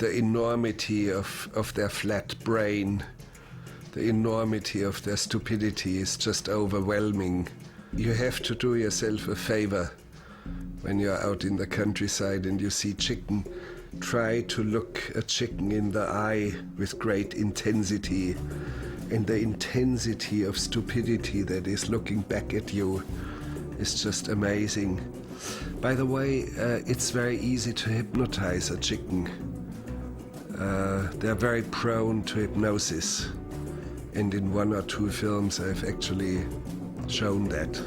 the enormity of their flat brain, the enormity of their stupidity is just overwhelming. You have to do yourself a favor when you're out in the countryside and you see chicken. Try to look a chicken in the eye with great intensity, and the intensity of stupidity that is looking back at you is just amazing. By the way, it's very easy to hypnotize a chicken. They're very prone to hypnosis, and in 1 or 2 films I've actually shown that.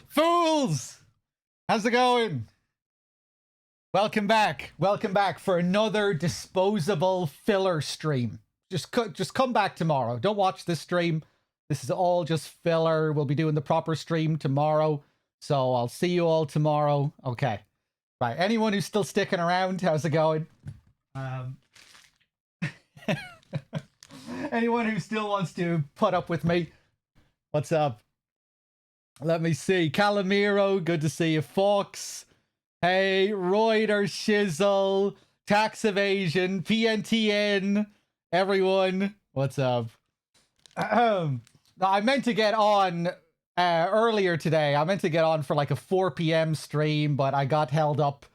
Fools! How's it going? Welcome back. Welcome back for another disposable filler stream. Just come back tomorrow. Don't watch this stream. This is all just filler. We'll be doing the proper stream tomorrow. So I'll see you all tomorrow. Okay. Right. Anyone who's still sticking around, how's it going? Anyone who still wants to put up with me, what's up? Let me see. Calamiro, good to see you. Fox, hey. Reuter, Shizzle, Tax Evasion, PNTN, everyone, what's up? I meant to get on earlier today. I meant to get on for like a 4 p.m. stream, but I got held up.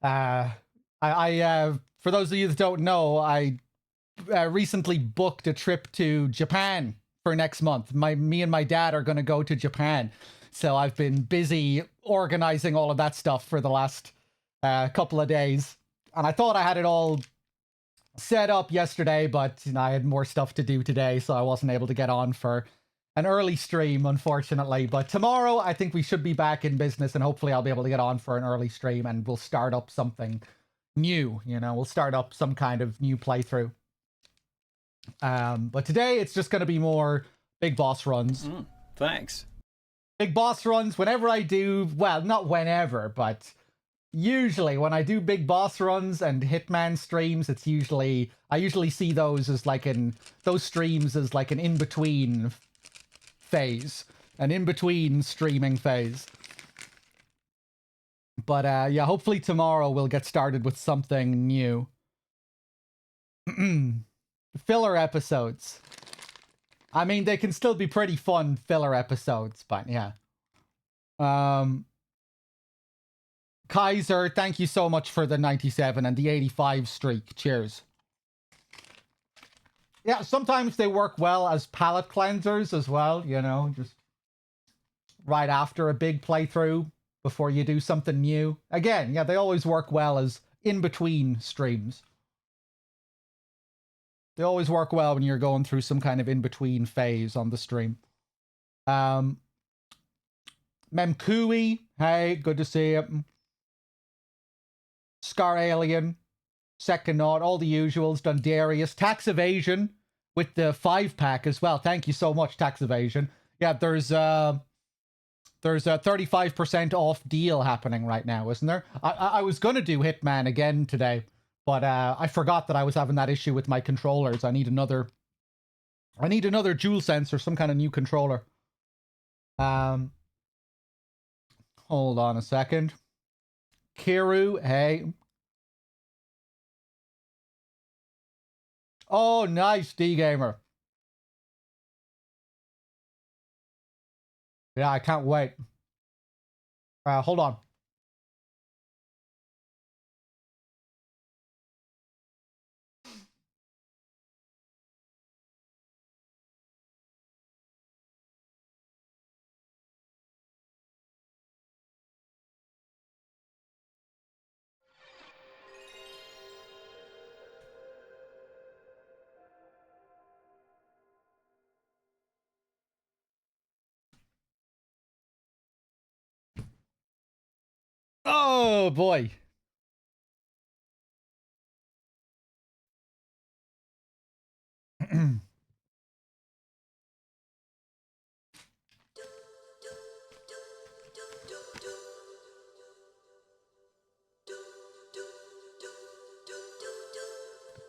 For those of you that don't know, I recently booked a trip to Japan for next month. Me and my dad are going to go to Japan. So I've been busy organizing all of that stuff for the last couple of days. And I thought I had it all set up yesterday, but I had more stuff to do today, so I wasn't able to get on for an early stream, unfortunately. But tomorrow, I think we should be back in business, and hopefully I'll be able to get on for an early stream, and we'll start up something new. We'll start up some kind of new playthrough. But today it's just going to be more big boss runs. Thanks. Big boss runs, whenever I do, well, not whenever, but usually when I do big boss runs and Hitman streams, it's usually, I usually see those as like those streams as like an in-between phase, an in-between streaming phase. But yeah, hopefully tomorrow we'll get started with something new. Filler episodes. I mean, they can still be pretty fun filler episodes, but yeah. But Kaiser, thank you so much for the 97 and the 85 streak. Cheers. Yeah, sometimes they work well as palate cleansers as well, you know, just right after a big playthrough before you do something new. Again, yeah, they always work well as in-between streams. They always work well when you're going through some kind of in-between phase on the stream. Memkui, hey, good to see you. Scar Alien, Second Knot, all the usuals. Dundarius, Tax Evasion with the 5-pack as well. Thank you so much, Tax Evasion. Yeah, there's a 35% off deal happening right now, isn't there? I was gonna do Hitman again today, but I forgot that I was having that issue with my controllers. I need another DualSense or some kind of new controller. Hold on a second. Kiru, hey. Oh, nice, D-Gamer. Yeah, I can't wait. Hold on. Oh, boy.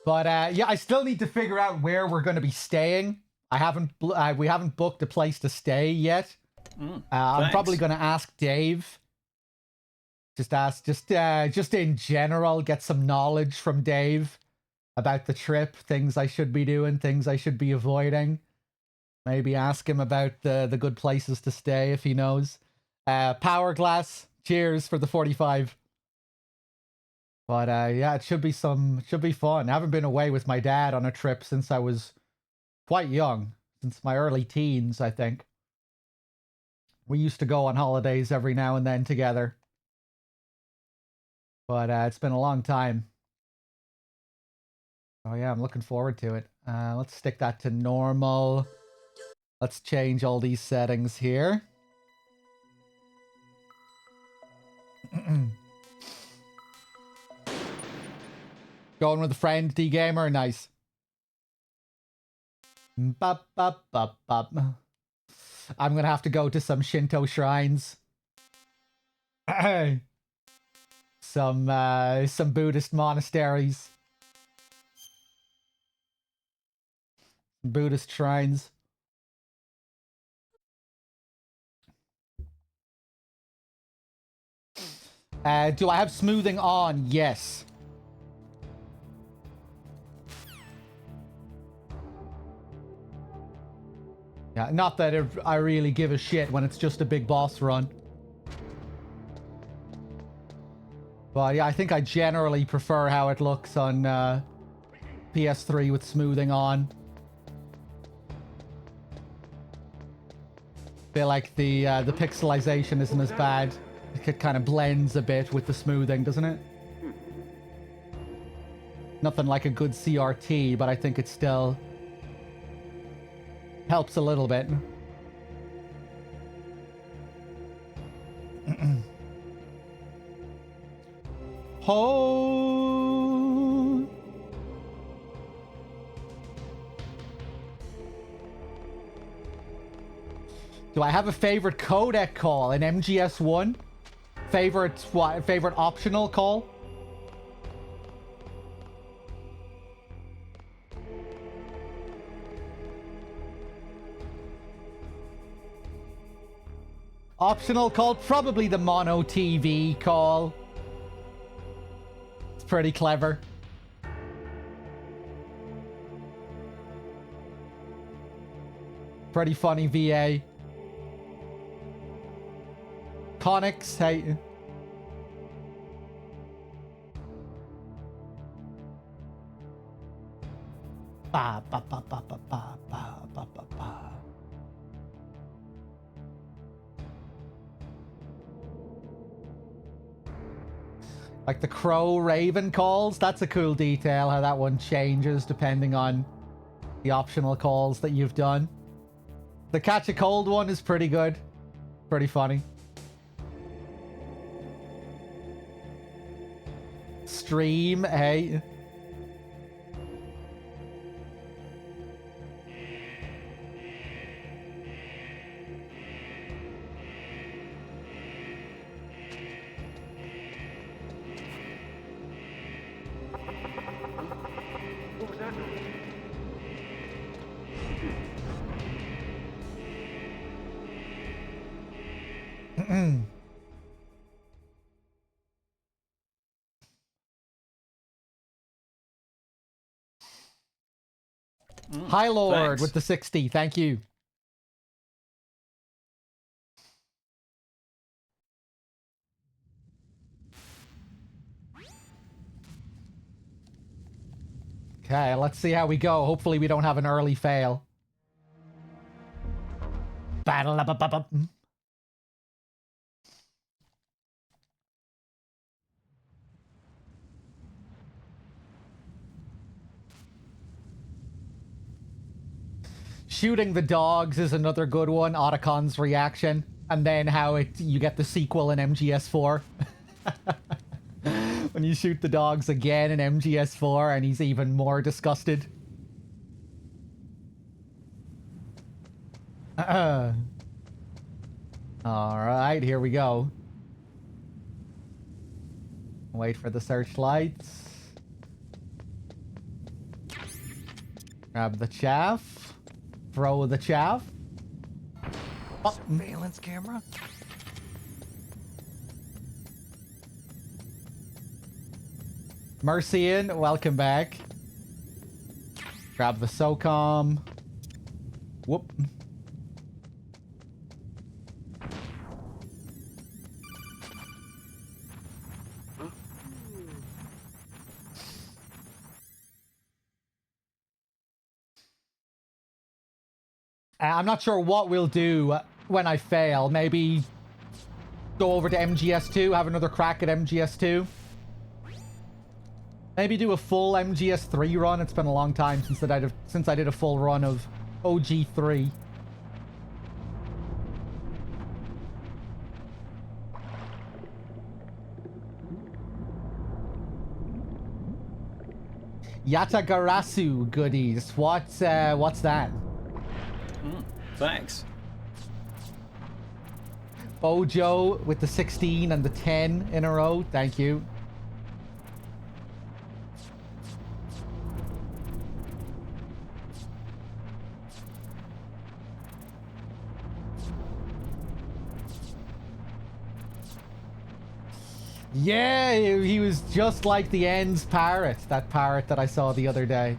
But yeah, I still need to figure out where we're going to be staying. We haven't booked a place to stay yet. I'm probably going to ask Dave. Just in general, get some knowledge from Dave about the trip, things I should be doing, things I should be avoiding. Maybe ask him about the good places to stay if he knows. Power Glass, cheers for the 45. But yeah, it should be fun. I haven't been away with my dad on a trip since I was quite young, since my early teens, I think. We used to go on holidays every now and then together. But it's been a long time. Oh yeah, I'm looking forward to it. Let's stick that to normal. Let's change all these settings here. Going with a friend, D-Gamer, nice. Bop, bop, bop, bop. I'm gonna have to go to some Shinto shrines. Some Buddhist monasteries. Buddhist shrines. Do I have smoothing on? Yes. Yeah, not that I really give a shit when it's just a big boss run. But yeah, I think I generally prefer how it looks on PS3 with smoothing on. Feel like the pixelization isn't as bad. It kind of blends a bit with the smoothing, doesn't it? Nothing like a good CRT, but I think it still helps a little bit. Oh. Do I have a favorite codec call in MGS1? Favorite optional call? Optional call? Probably the mono TV call. It's pretty clever. Pretty funny VA. Conics, hey. Ba, ba, ba, ba, ba, ba, ba, ba, ba, ba. Like the crow raven calls. That's a cool detail, how that one changes depending on the optional calls that you've done. The catch a cold one is pretty good. Pretty funny. Stream, hey. Hi, Lord, thanks. with the 60. Thank you. Okay, let's see how we go. Hopefully we don't have an early fail. Battle up, up, up, up. Shooting the dogs is another good one. Otacon's reaction. And then how you get the sequel in MGS4. When you shoot the dogs again in MGS4 and he's even more disgusted. Alright, here we go. Wait for the searchlights. Grab the chaff. Throw the chaff. Oh. Surveillance camera? Mercian, welcome back. Grab the SOCOM. Whoop. I'm not sure what we'll do when I fail. Maybe go over to MGS2, have another crack at MGS2. Maybe do a full MGS3 run. It's been a long time since I did a full run of OG3. Yatagarasu goodies. What's that? Thanks. Bojo with the 16 and the 10 in a row. Thank you. Yeah, he was just like the End's parrot. That parrot that I saw the other day.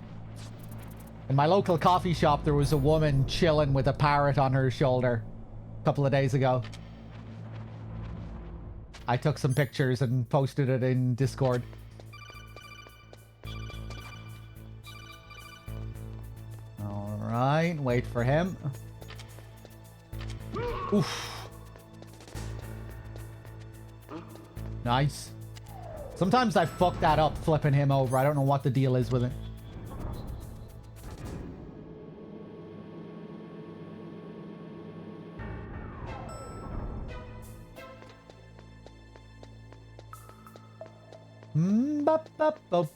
In my local coffee shop, there was a woman chilling with a parrot on her shoulder a couple of days ago. I took some pictures and posted it in Discord. Alright, wait for him. Oof. Nice. Sometimes I fuck that up flipping him over. I don't know what the deal is with it.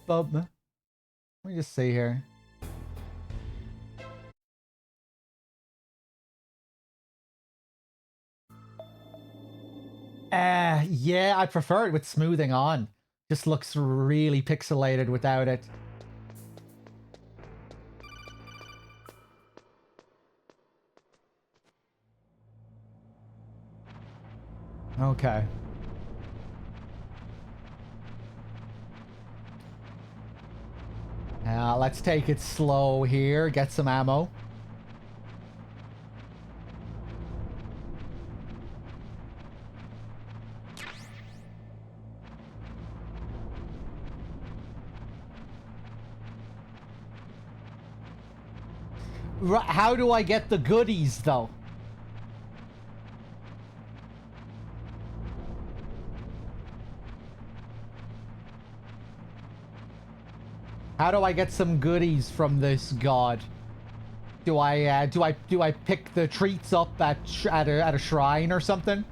Let me just see here. Yeah, I prefer it with smoothing on. Just looks really pixelated without it. Okay. Let's take it slow here. Get some ammo. How do I get the goodies, though? How do I get some goodies from this god? Do I pick the treats up at a shrine or something?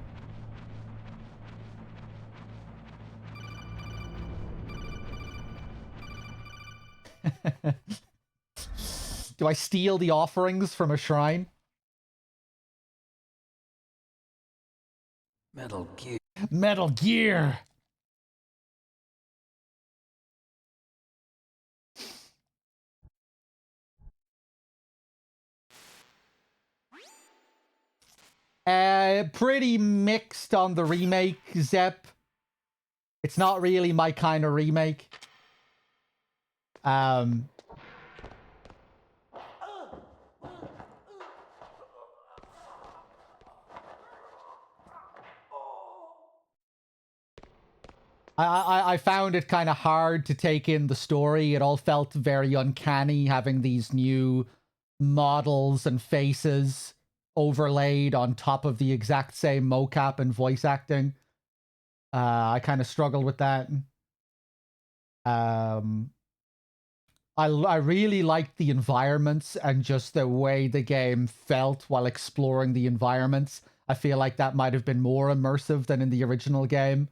Do I steal the offerings from a shrine? Metal Gear. Metal Gear! Pretty mixed on the remake, Zep. It's not really my kind of remake. I found it kind of hard to take in the story. It all felt very uncanny, having these new models and faces overlaid on top of the exact same mocap and voice acting. I kind of struggled with that. I really liked the environments and just the way the game felt while exploring the environments. I feel like that might have been more immersive than in the original game.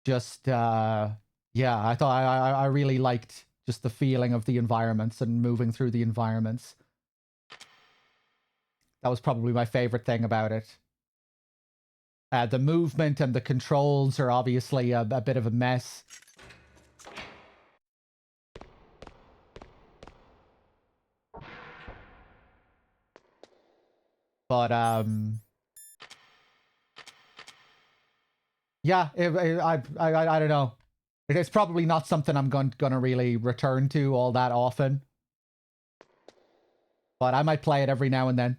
Just, yeah, I thought I really liked just the feeling of the environments and moving through the environments. That was probably my favorite thing about it. The movement and the controls are obviously a bit of a mess. But, yeah, I don't know. It's probably not something I'm gonna really return to all that often. But I might play it every now and then.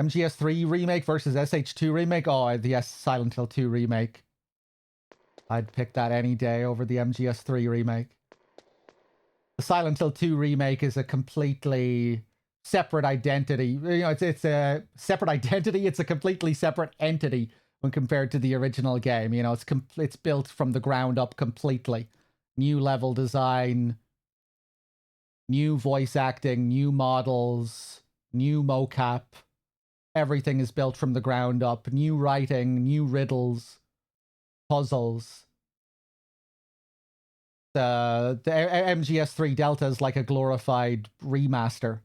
MGS 3 remake versus SH2 remake? Oh, the Silent Hill 2 remake. I'd pick that any day over the MGS 3 remake. The Silent Hill 2 remake is a completely separate identity. You know, it's a separate identity. It's a completely separate entity when compared to the original game. You know, it's built from the ground up completely. New level design, new voice acting, new models, new mocap. Everything is built from the ground up. New writing, new riddles, puzzles. The MGS 3 Delta is like a glorified remaster.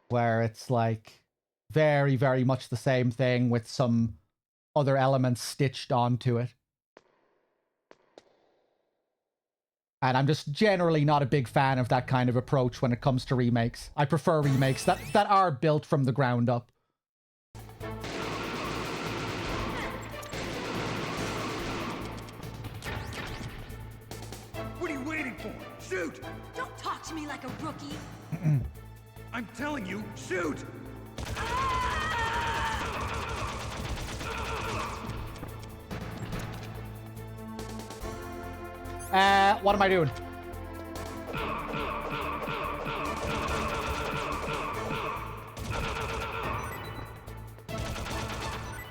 Where it's like very, very much the same thing with some other elements stitched onto it. And I'm just generally not a big fan of that kind of approach when it comes to remakes. I prefer remakes that are built from the ground up. What are you waiting for? Shoot! Don't talk to me like a rookie. I'm telling you, shoot! What am I doing?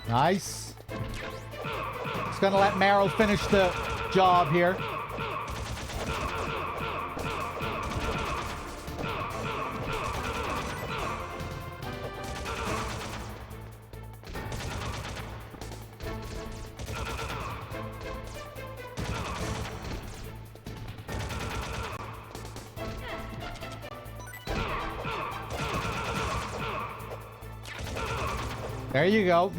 Nice. Just gonna let Meryl finish the job here. There you go.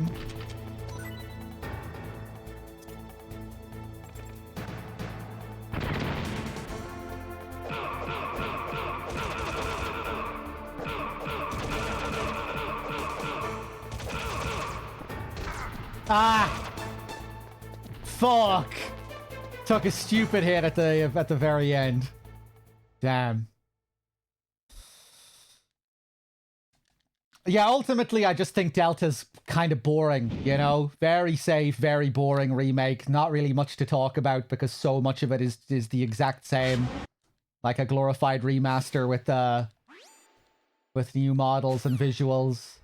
Ah! Fuck! Took a stupid hit at the very end. Damn. Yeah, ultimately, I just think Delta's kind of boring, you know? Very safe, very boring remake. Not really much to talk about because so much of it is the exact same. like a glorified remaster with new models and visuals.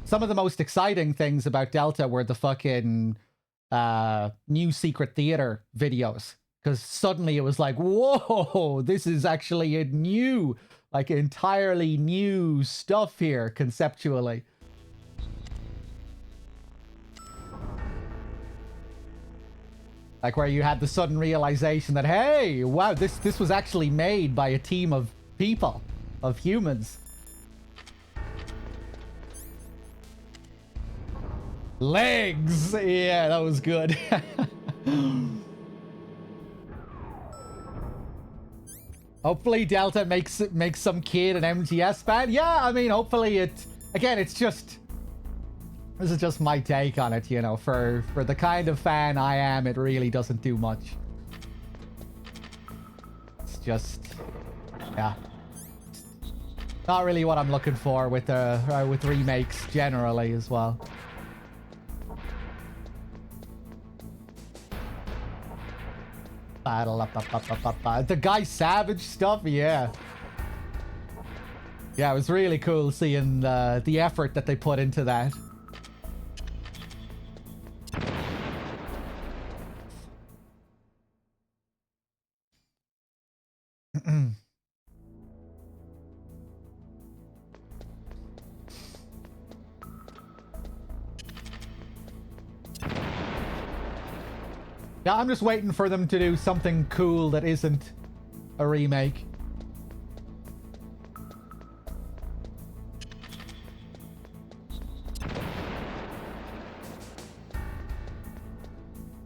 Some of the most exciting things about Delta were the fucking new Secret Theater videos. Because suddenly it was like, whoa, this is actually a new, like entirely new stuff here conceptually. Like where you had the sudden realization that, hey, wow, this was actually made by a team of people, of humans. Legs! Yeah, that was good. Hopefully Delta makes some kid an MGS fan. Yeah, I mean, hopefully again, it's just... This is just my take on it, you know. For the kind of fan I am, it really doesn't do much. It's just... Yeah. Not really what I'm looking for with remakes generally as well. The Guy Savage stuff, yeah. Yeah, it was really cool seeing the effort that they put into that. Yeah, I'm just waiting for them to do something cool that isn't a remake.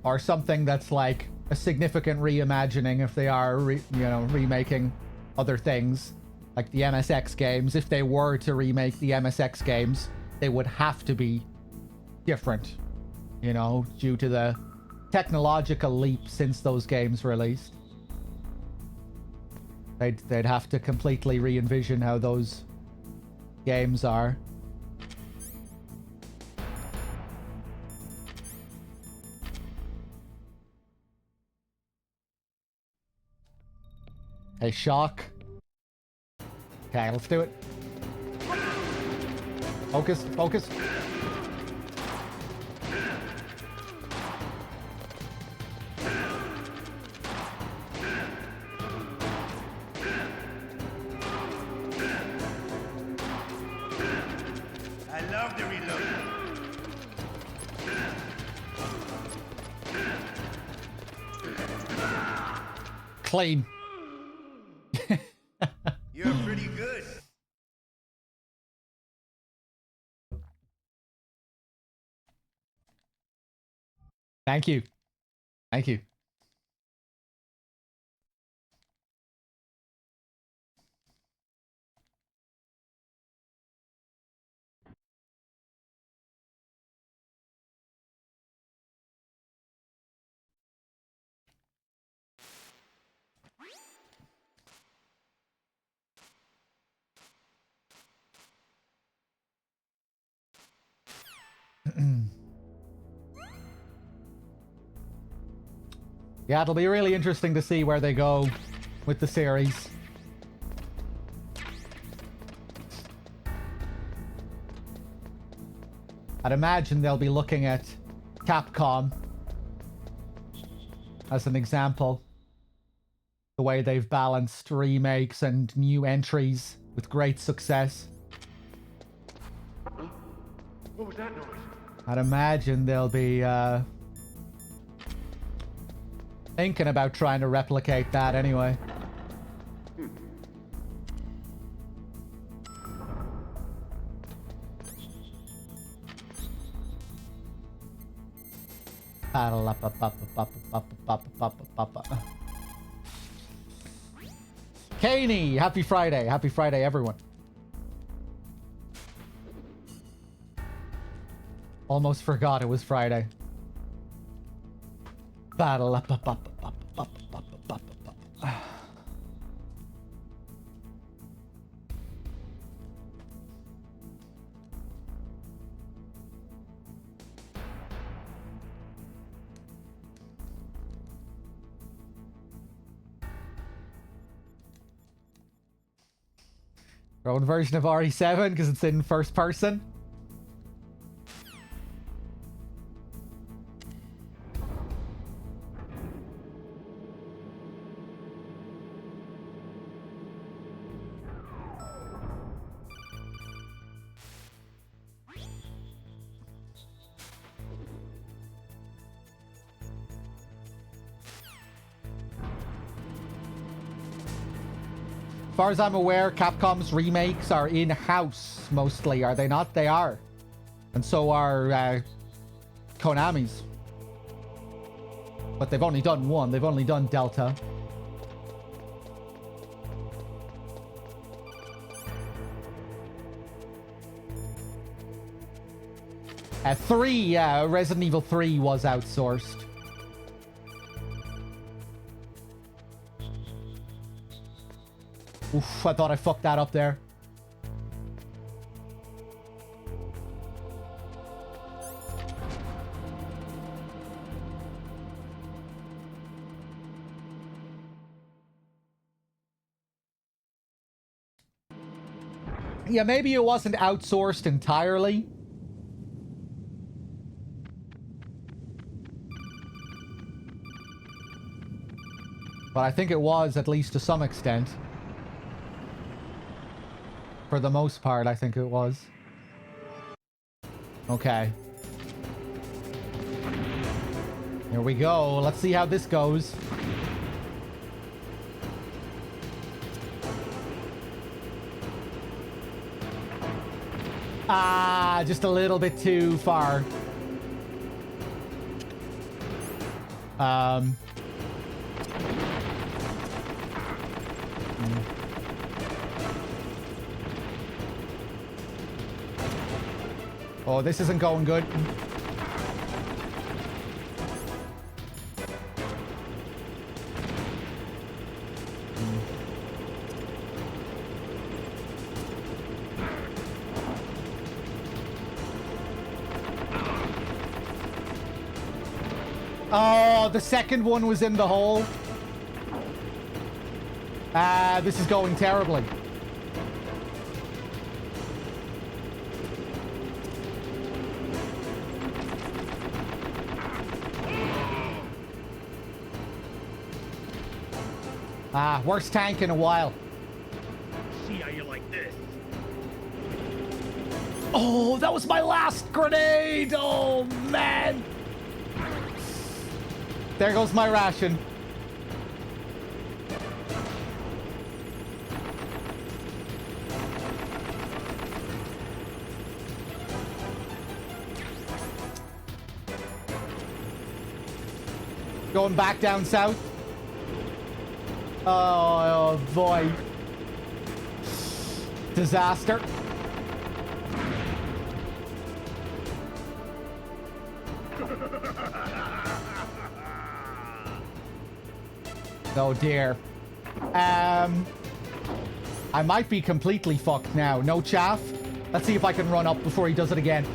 Or something that's like a significant reimagining if they are, remaking other things. Like the MSX games. If they were to remake the MSX games, they would have to be different, you know, due to the technological leap since those games released. They'd have to completely re-envision how those games are. Hey, Shock. Okay, let's do it. Focus, focus. Clean. You're pretty good. Thank you. Thank you. Yeah, it'll be really interesting to see where they go with the series. I'd imagine they'll be looking at Capcom as an example. The way they've balanced remakes and new entries with great success. What was that noise? I'd imagine they'll be thinking about trying to replicate that anyway. Caney, happy Friday. Happy Friday, everyone. Almost forgot it was Friday. Battle up. Our own version of RE7 because it's in first person. As far as I'm aware, Capcom's remakes are in-house mostly, are they not? They are. And so are Konami's. But they've only done one. They've only done Delta. Resident Evil 3 was outsourced. Oof, I thought I fucked that up there. Yeah, maybe it wasn't outsourced entirely. But I think it was, at least to some extent. For the most part, I think it was. Okay. Here we go. Let's see how this goes. Ah, just a little bit too far. Oh, this isn't going good. Oh, the second one was in the hole. This is going terribly. Worst tank in a while. See how you like this. Oh, that was my last grenade! Oh, man! There goes my ration. Going back down south. Oh boy. Disaster. Oh dear. I might be completely fucked now. No chaff. Let's see if I can run up before he does it again.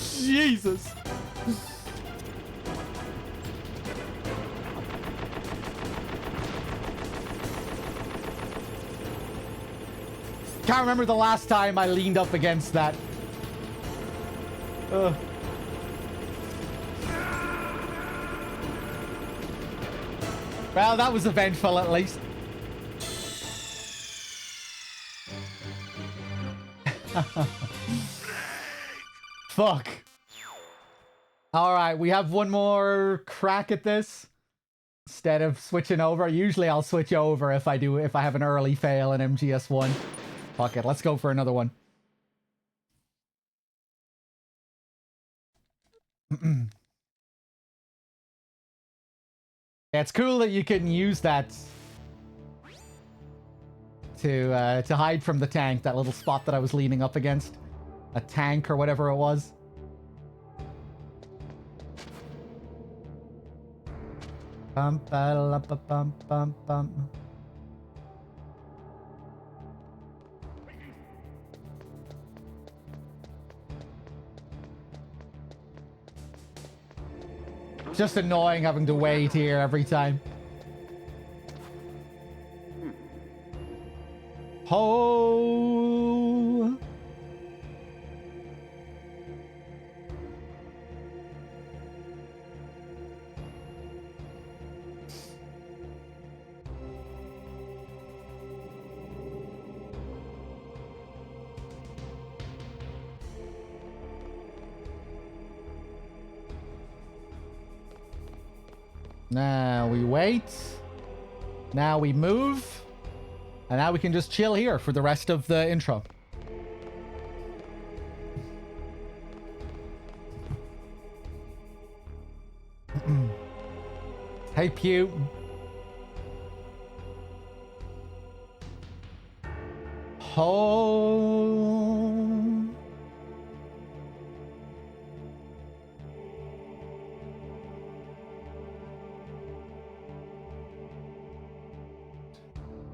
Jesus. Can't remember the last time I leaned up against that. Well, that was eventful at least. Fuck. All right, we have one more crack at this. Instead of switching over, usually I'll switch over if I have an early fail in MGS1. Fuck it, let's go for another one. It's cool that you can use that to hide from the tank, that little spot that I was leaning up against. A tank or whatever it was. Bum, ba, la, ba, bum, bum, bum. Just annoying having to wait here every time. Ho! Now we wait. Now we move. And now we can just chill here for the rest of the intro. Hey, Pew. Home.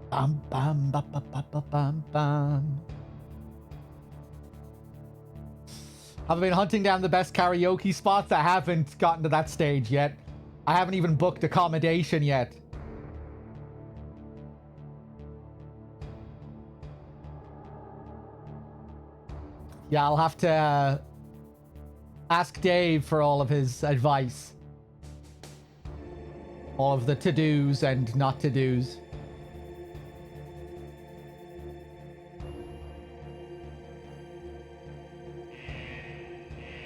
Bum, bum, ba, ba, ba, ba, bum, bum. Have I been hunting down the best karaoke spots? I haven't gotten to that stage yet. I haven't even booked accommodation yet. Yeah, I'll have to ask Dave for all of his advice. All of the to-dos and not to-dos.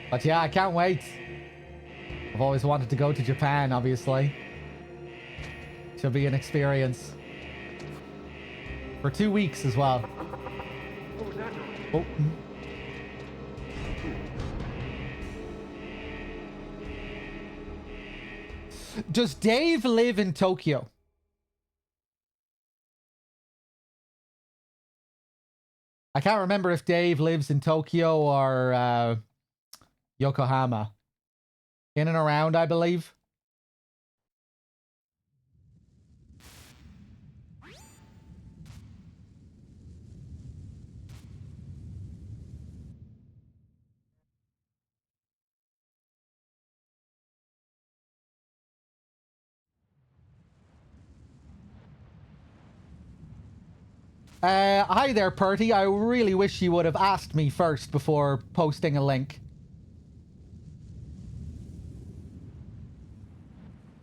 But yeah, I can't wait. I've always wanted to go to Japan, obviously. Should be an experience. For 2 weeks as well. Oh. Does Dave live in Tokyo? I can't remember if Dave lives in Tokyo or Yokohama. In and around, I believe. Hi there, Purty. I really wish you would have asked me first before posting a link.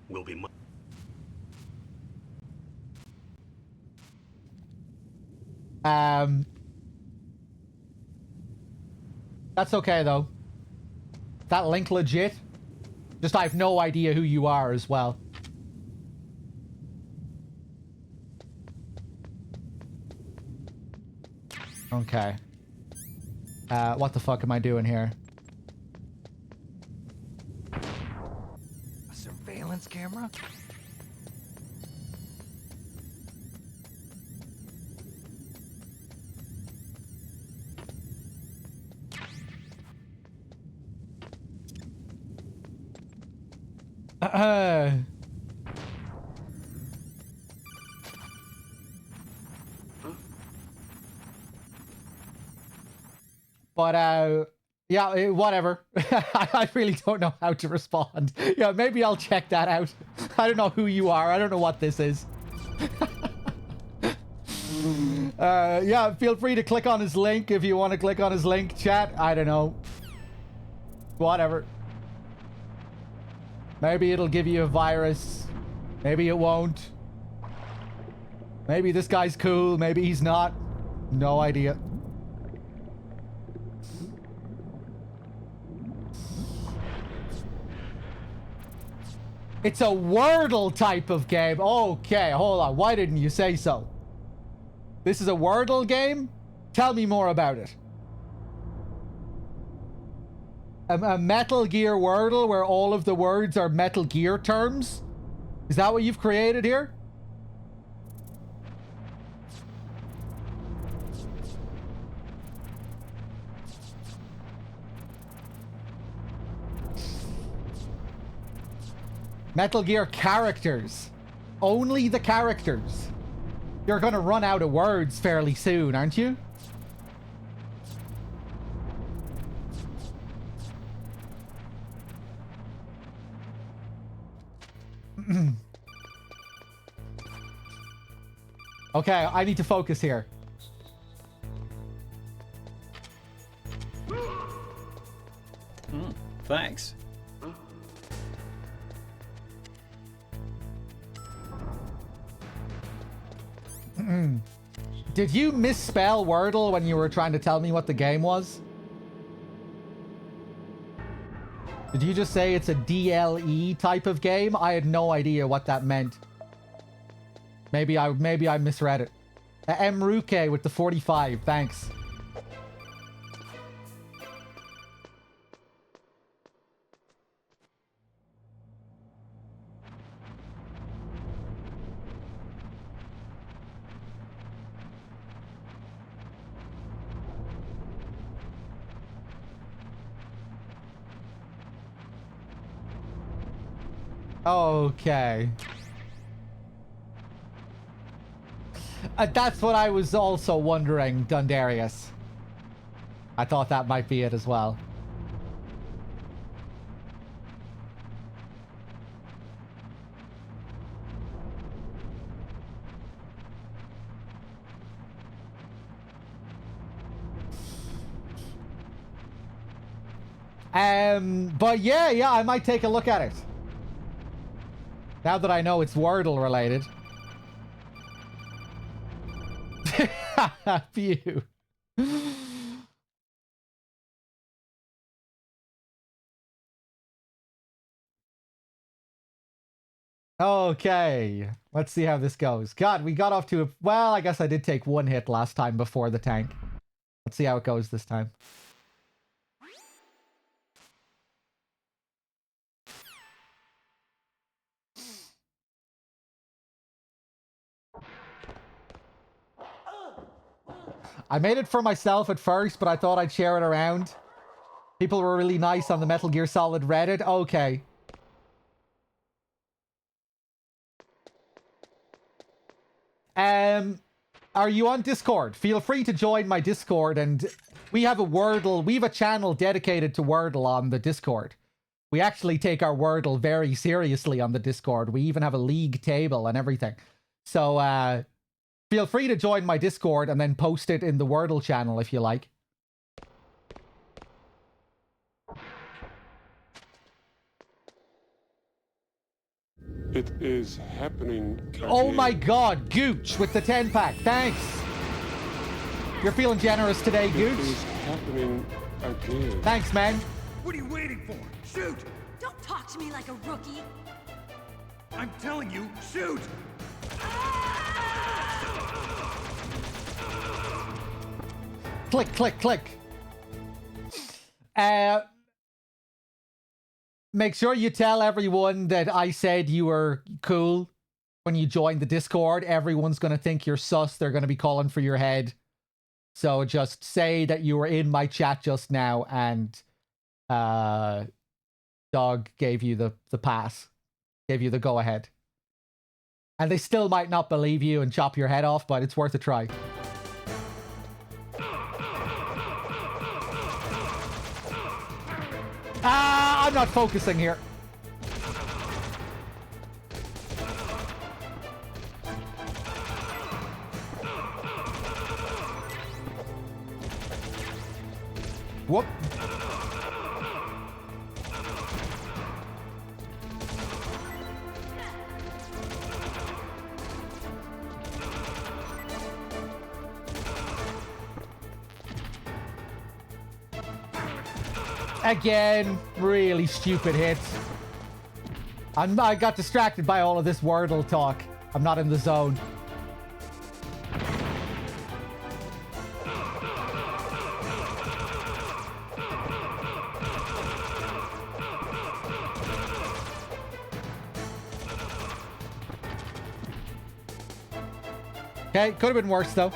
Will be That's okay, though. That link legit? Just I have no idea who you are as well. Okay. What the fuck am I doing here? A surveillance camera? But, yeah, whatever. I really don't know how to respond. Yeah, maybe I'll check that out. I don't know who you are. I don't know what this is. Yeah, feel free to click on his link if you want to click on his link, chat. I don't know. Whatever. Maybe it'll give you a virus. Maybe it won't. Maybe this guy's cool. Maybe he's not. No idea. It's a Wordle type of game. Okay, hold on. Why didn't you say so? This is a Wordle game? Tell me more about it. A Metal Gear Wordle where all of the words are Metal Gear terms? Is that what you've created here? Metal Gear characters. Only the characters. You're gonna run out of words fairly soon, aren't you? Okay, I need to focus here. Thanks. Did you misspell Wordle when you were trying to tell me what the game was? Did you just say it's a DLE type of game? I had no idea what that meant. Maybe I misread it. Mruke with the 45, thanks. Okay. That's what I was also wondering, Dundarius. I thought that might be it as well. But yeah, I might take a look at it. Now that I know it's Wordle related. Phew. Okay. Let's see how this goes. God, we got off to a... Well, I guess I did take one hit last time before the tank. Let's see how it goes this time. I made it for myself at first, but I thought I'd share it around. People were really nice on the Metal Gear Solid Reddit. Okay. Are you on Discord? Feel free to join my Discord, and we have a Wordle. We have a channel dedicated to Wordle on the Discord. We actually take our Wordle very seriously on the Discord. We even have a league table and everything. So, feel free to join my Discord and then post it in the Wordle channel if you like. It is happening again. Oh my god, Gooch with the 10-pack. Thanks. You're feeling generous today, Gooch. It is happening again. Thanks, man. What are you waiting for? Shoot! Don't talk to me like a rookie. I'm telling you, shoot! Click, click, click. Make sure you tell everyone that I said you were cool when you joined the Discord. Everyone's going to think you're sus. They're going to be calling for your head. So just say that you were in my chat just now and Dog gave you the pass. Gave you the go-ahead. And they still might not believe you and chop your head off, but it's worth a try. I'm not focusing here. Whoop. Again, really stupid hits. I got distracted by all of this Wordle talk. I'm not in the zone. Okay, could have been worse though.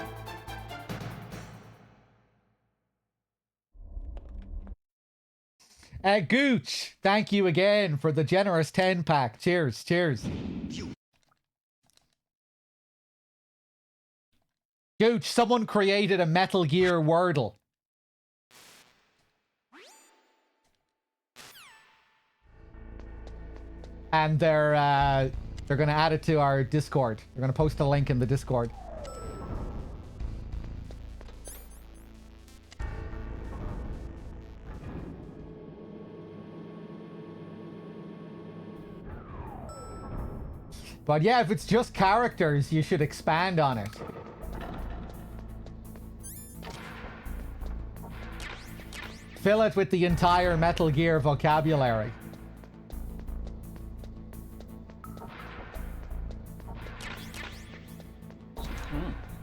Gooch, thank you again for the generous 10-pack. Cheers, cheers. Gooch, someone created a Metal Gear Wordle. And they're gonna add it to our Discord. They're gonna post a link in the Discord. But yeah, if it's just characters, you should expand on it. Fill it with the entire Metal Gear vocabulary.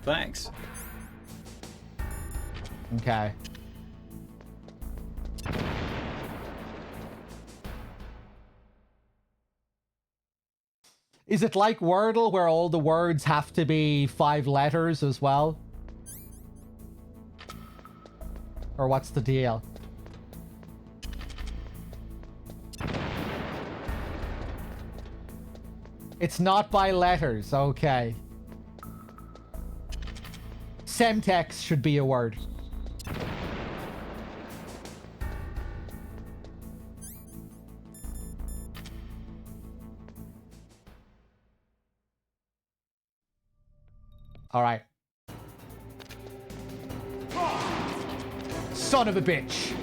Thanks. Okay. Is it like Wordle where all the words have to be 5 letters as well? Or what's the deal? It's not by letters, okay. Semtex should be a word. All right. Son of a bitch.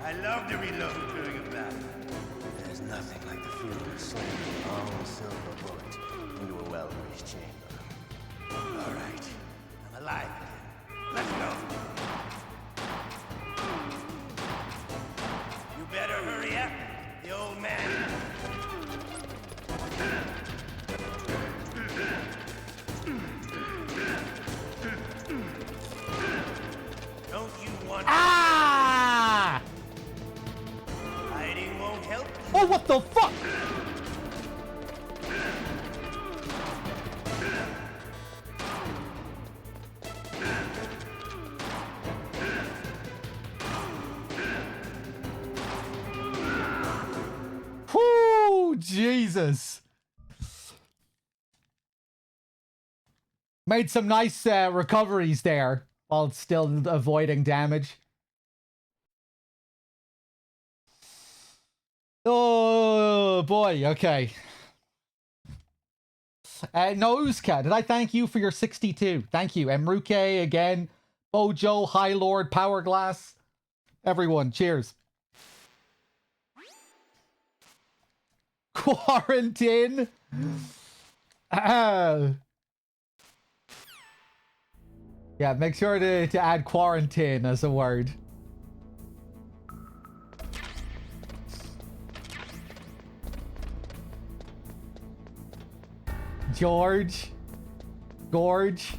I love to reload during a battle. There's nothing like the feeling of slamming a long silver bullet into a well-greased chamber. All right, I'm alive again. Let's go. You better hurry up. The old man. Don't you want Ah! hiding won't help? Oh, what the fuck? Whoo, Jesus. Made some nice recoveries there while still avoiding damage. Oh boy, okay. Nozka, did I thank you for your 62? Thank you. Emruke again. Bojo, High Lord, Power Glass. Everyone, cheers. Quarantine. Yeah, make sure to add quarantine as a word. George. Gorge.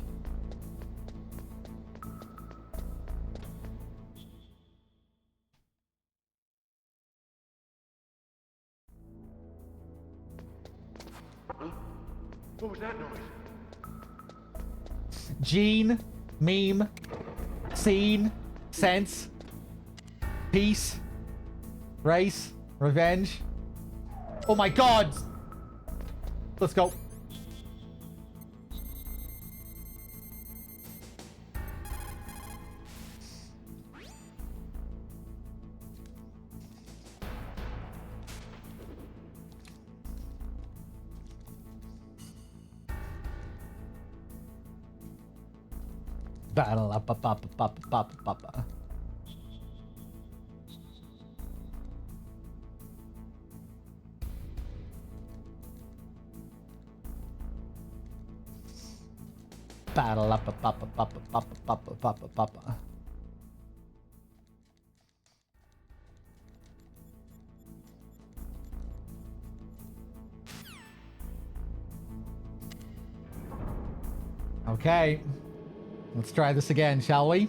What was that noise? Gene. Meme. Scene. Sense. Peace. Race. Revenge. Oh my god! Let's go. Battle up. Battle up. Okay. Let's try this again, shall we?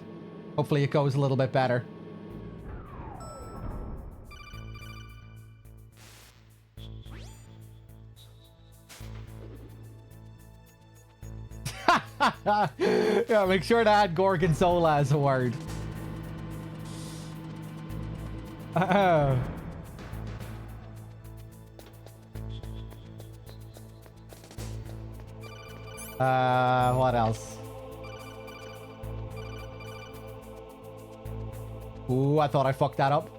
Hopefully it goes a little bit better. Yeah, make sure to add Gorgonzola as a word. What else? Ooh, I thought I fucked that up.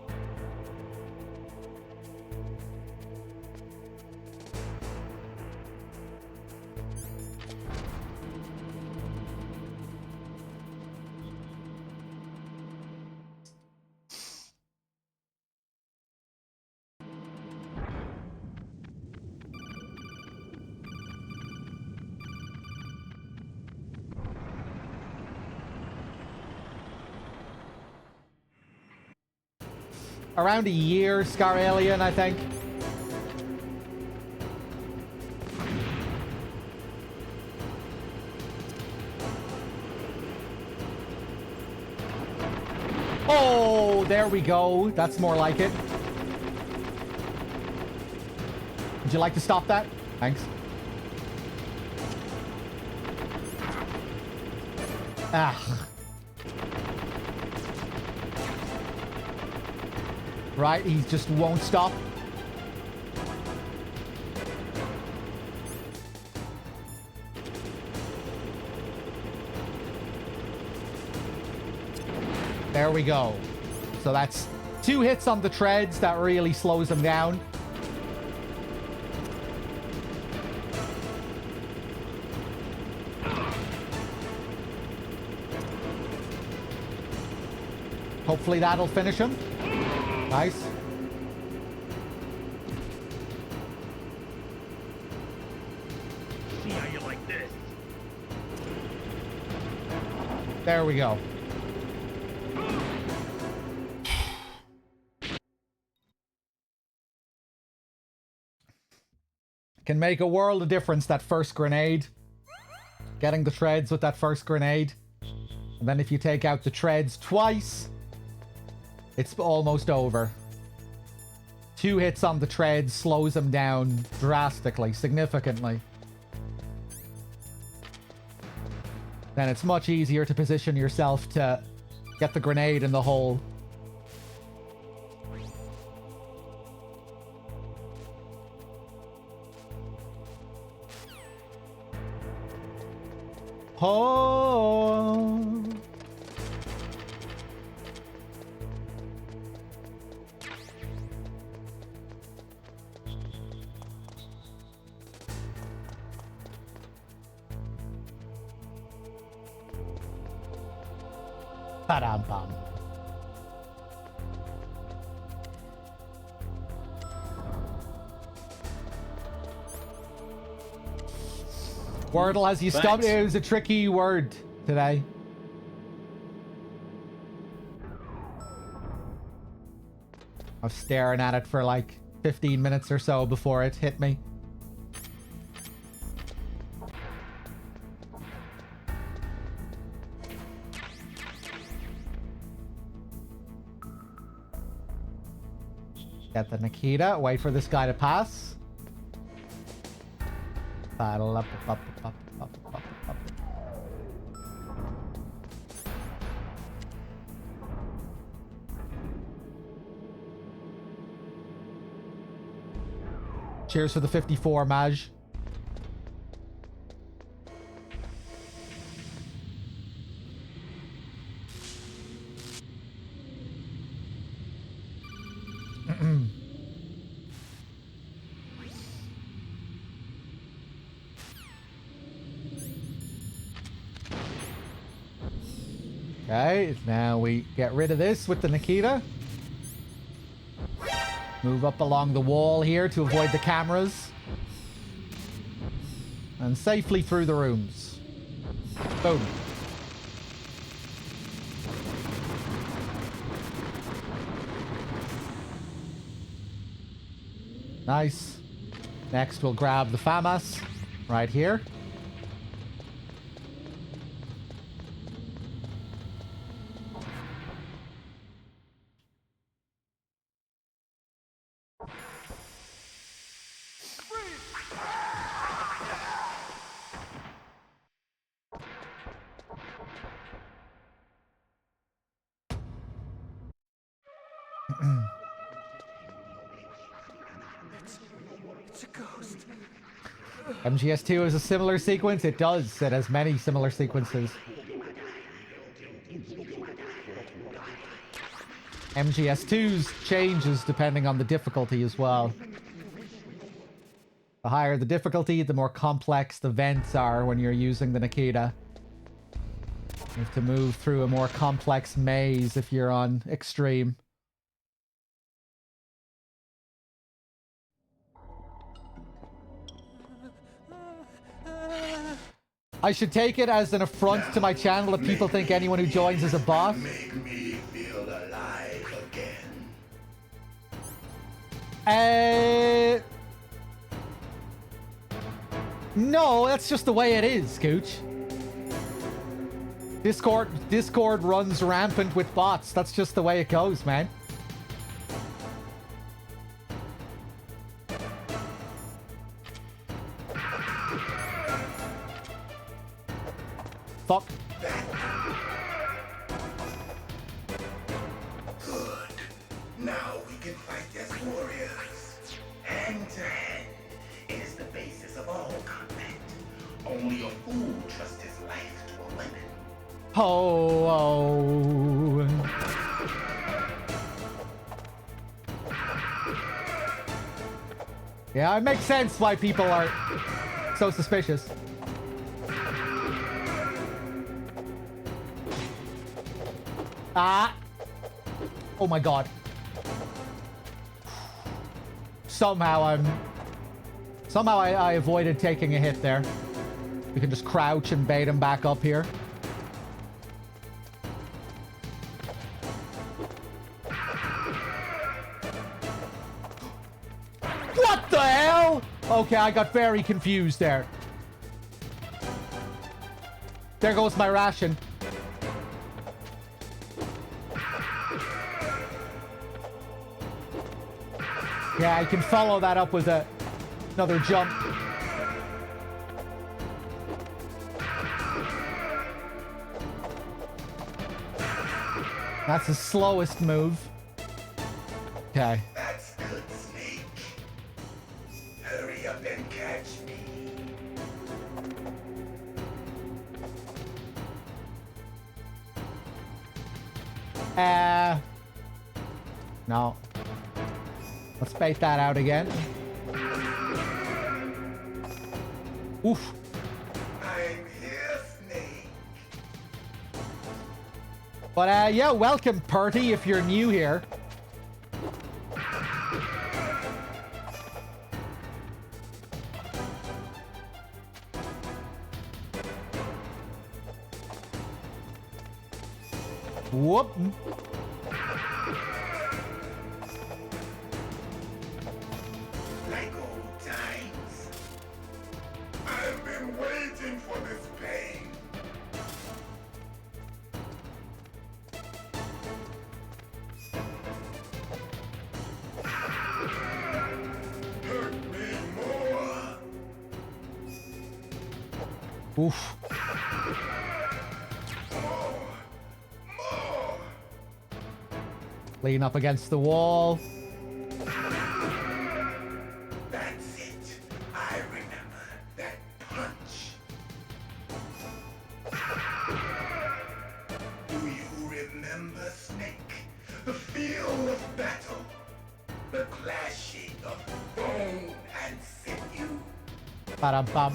Around a year, Scar Alien, I think. Oh, there we go. That's more like it. Would you like to stop that? Thanks. Ah. Right, he just won't stop. There we go. So that's 2 hits on the treads. That really slows them down. Hopefully that'll finish him. Nice. See how you like this. There we go. Can make a world of difference, that first grenade. Getting the treads with that first grenade. And then if you take out the treads twice, it's almost over. 2 hits on the treads slows them down drastically, significantly. Then it's much easier to position yourself to get the grenade in the hole. Oh. Ba-dum-bum. Wordle has you stumped. It was a tricky word today. I was staring at it for like 15 minutes or so before it hit me. Get the Nikita. Wait for this guy to pass. Battle up. Cheers for the 54, Maj. Okay, now we get rid of this with the Nikita. Move up along the wall here to avoid the cameras. And safely through the rooms. Boom. Nice. Next we'll grab the FAMAS right here. It's a ghost. MGS2 is a similar sequence. It does. It has many similar sequences. MGS2's changes depending on the difficulty as well. The higher the difficulty, the more complex the vents are when you're using the Nikita. You have to move through a more complex maze if you're on extreme. I should take it as an affront to my channel if people think anyone who joins is a bot. Make me feel alive again. No, that's just the way it is, Scooch. Discord runs rampant with bots. That's just the way it goes, man. Fuck. Good. Now we can fight as warriors. Hand to hand. It is the basis of all combat. Only a fool trusts his life to a weapon. Oh. Yeah, it makes sense why people are so suspicious. Ah! Oh my god. Somehow I avoided taking a hit there. We can just crouch and bait him back up here. What the hell? Okay, I got very confused there. There goes my ration. Yeah, I can follow that up with another jump. That's the slowest move. Okay. That's good, Snake. Hurry up and catch me. No. Let's bait that out again. Oof. I'm here, Snake. But yeah, welcome, Purty, if you're new here. Whoop. Like old times. I've been waiting for this pain. Hurt me more. Oof. More. Lean up against the wall. That's it. I remember that punch. Do you remember, Snake? The field of battle. The clashing of bone and sinew. Ba-dum-bum.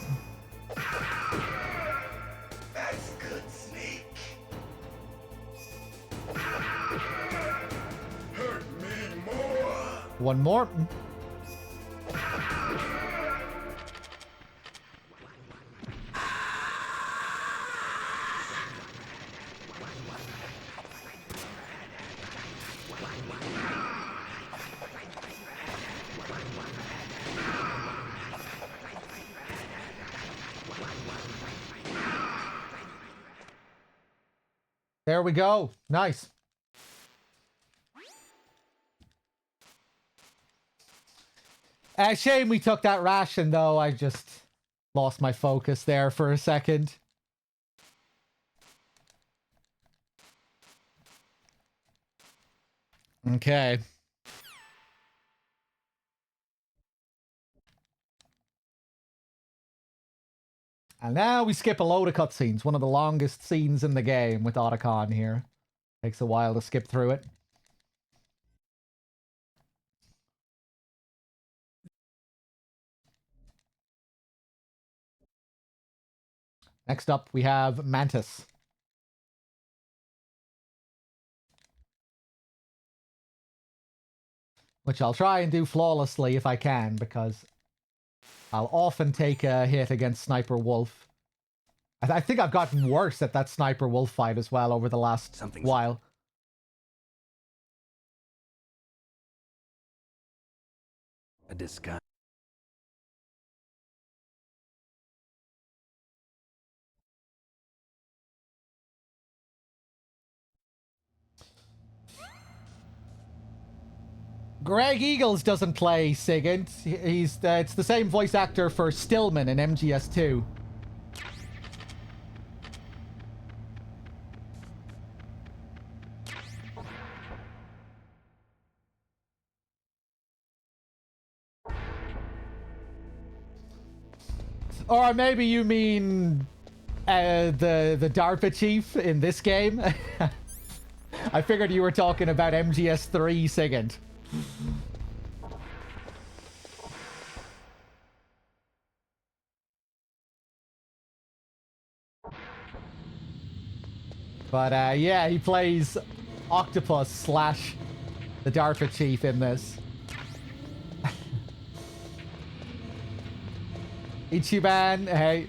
That's good, Snake. Hurt me more. One more. There we go. Nice. Shame we took that ration, though. I just lost my focus there for a second. Okay. And now we skip a load of cutscenes. One of the longest scenes in the game with Otacon here. Takes a while to skip through it. Next up, we have Mantis. Which I'll try and do flawlessly if I can, because I'll often take a hit against Sniper Wolf. I think I've gotten worse at that Sniper Wolf fight as well over the last while. A disguise. Greg Eagles doesn't play Sigint. It's the same voice actor for Stillman in MGS 2. Or maybe you mean the DARPA chief in this game? I figured you were talking about MGS 3 Sigint. But yeah, he plays Octopus slash the DARPA chief in this. Ichiban, hey.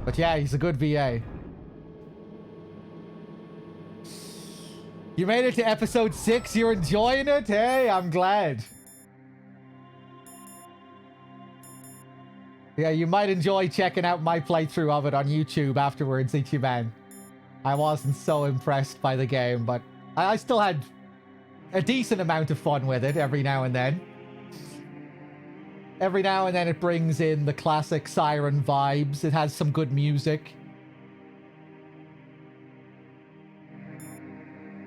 But yeah, he's a good VA. You made it to episode 6. You're enjoying it? Hey, I'm glad. Yeah, you might enjoy checking out my playthrough of it on YouTube afterwards, Ichiban. I wasn't so impressed by the game, but I still had a decent amount of fun with it every now and then. Every now and then it brings in the classic Siren vibes. It has some good music.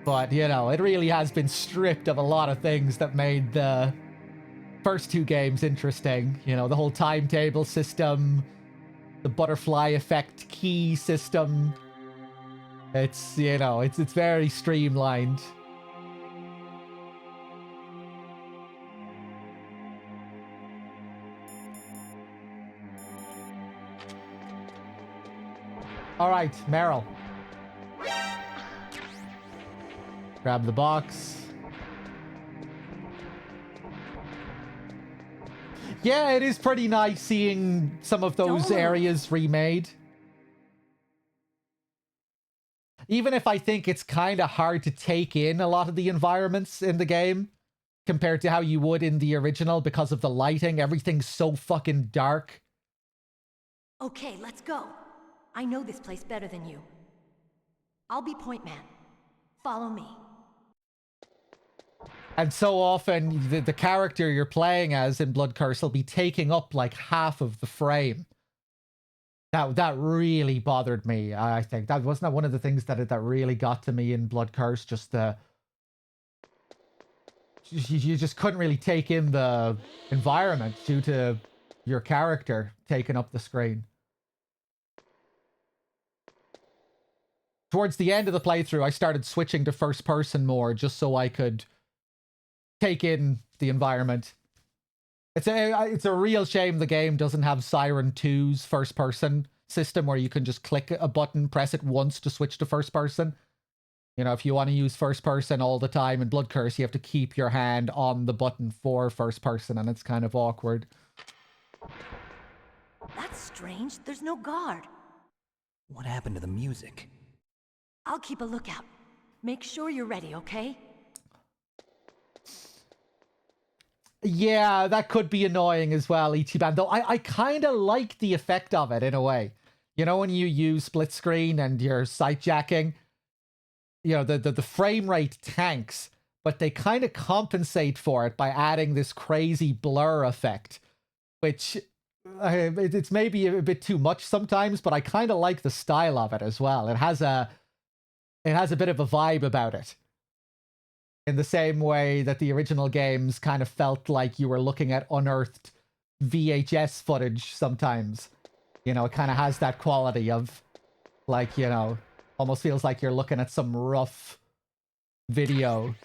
But, you know, it really has been stripped of a lot of things that made the first two games interesting. You know, the whole timetable system, the butterfly effect key system. It's, you know, it's very streamlined. All right, Meryl. Grab the box. Yeah, it is pretty nice seeing some of those areas remade. Even if I think it's kind of hard to take in a lot of the environments in the game compared to how you would in the original because of the lighting. Everything's so fucking dark. Okay, let's go. I know this place better than you. I'll be point man. Follow me. And so often, the character you're playing as in Blood Curse will be taking up like half of the frame. That really bothered me, I think. That wasn't one of the things that really got to me in Blood Curse. Just the... You just couldn't really take in the environment due to your character taking up the screen. Towards the end of the playthrough, I started switching to first person more just so I could take in the environment. It's a real shame the game doesn't have Siren 2's first person system where you can just click a button, press it once to switch to first person. You know, if you want to use first person all the time in Blood Curse, you have to keep your hand on the button for first person, and it's kind of awkward. That's strange. There's no guard. What happened to the music? I'll keep a lookout. Make sure you're ready, okay? Yeah, that could be annoying as well, Ichiban. Though I kind of like the effect of it in a way. You know, when you use split screen and you're sight jacking, you know, the frame rate tanks, but they kind of compensate for it by adding this crazy blur effect, which it's maybe a bit too much sometimes, but I kind of like the style of it as well. It has a it has a bit of a vibe about it. In the same way that the original games kind of felt like you were looking at unearthed VHS footage sometimes. You know, it kind of has that quality of, like, you know, almost feels like you're looking at some rough video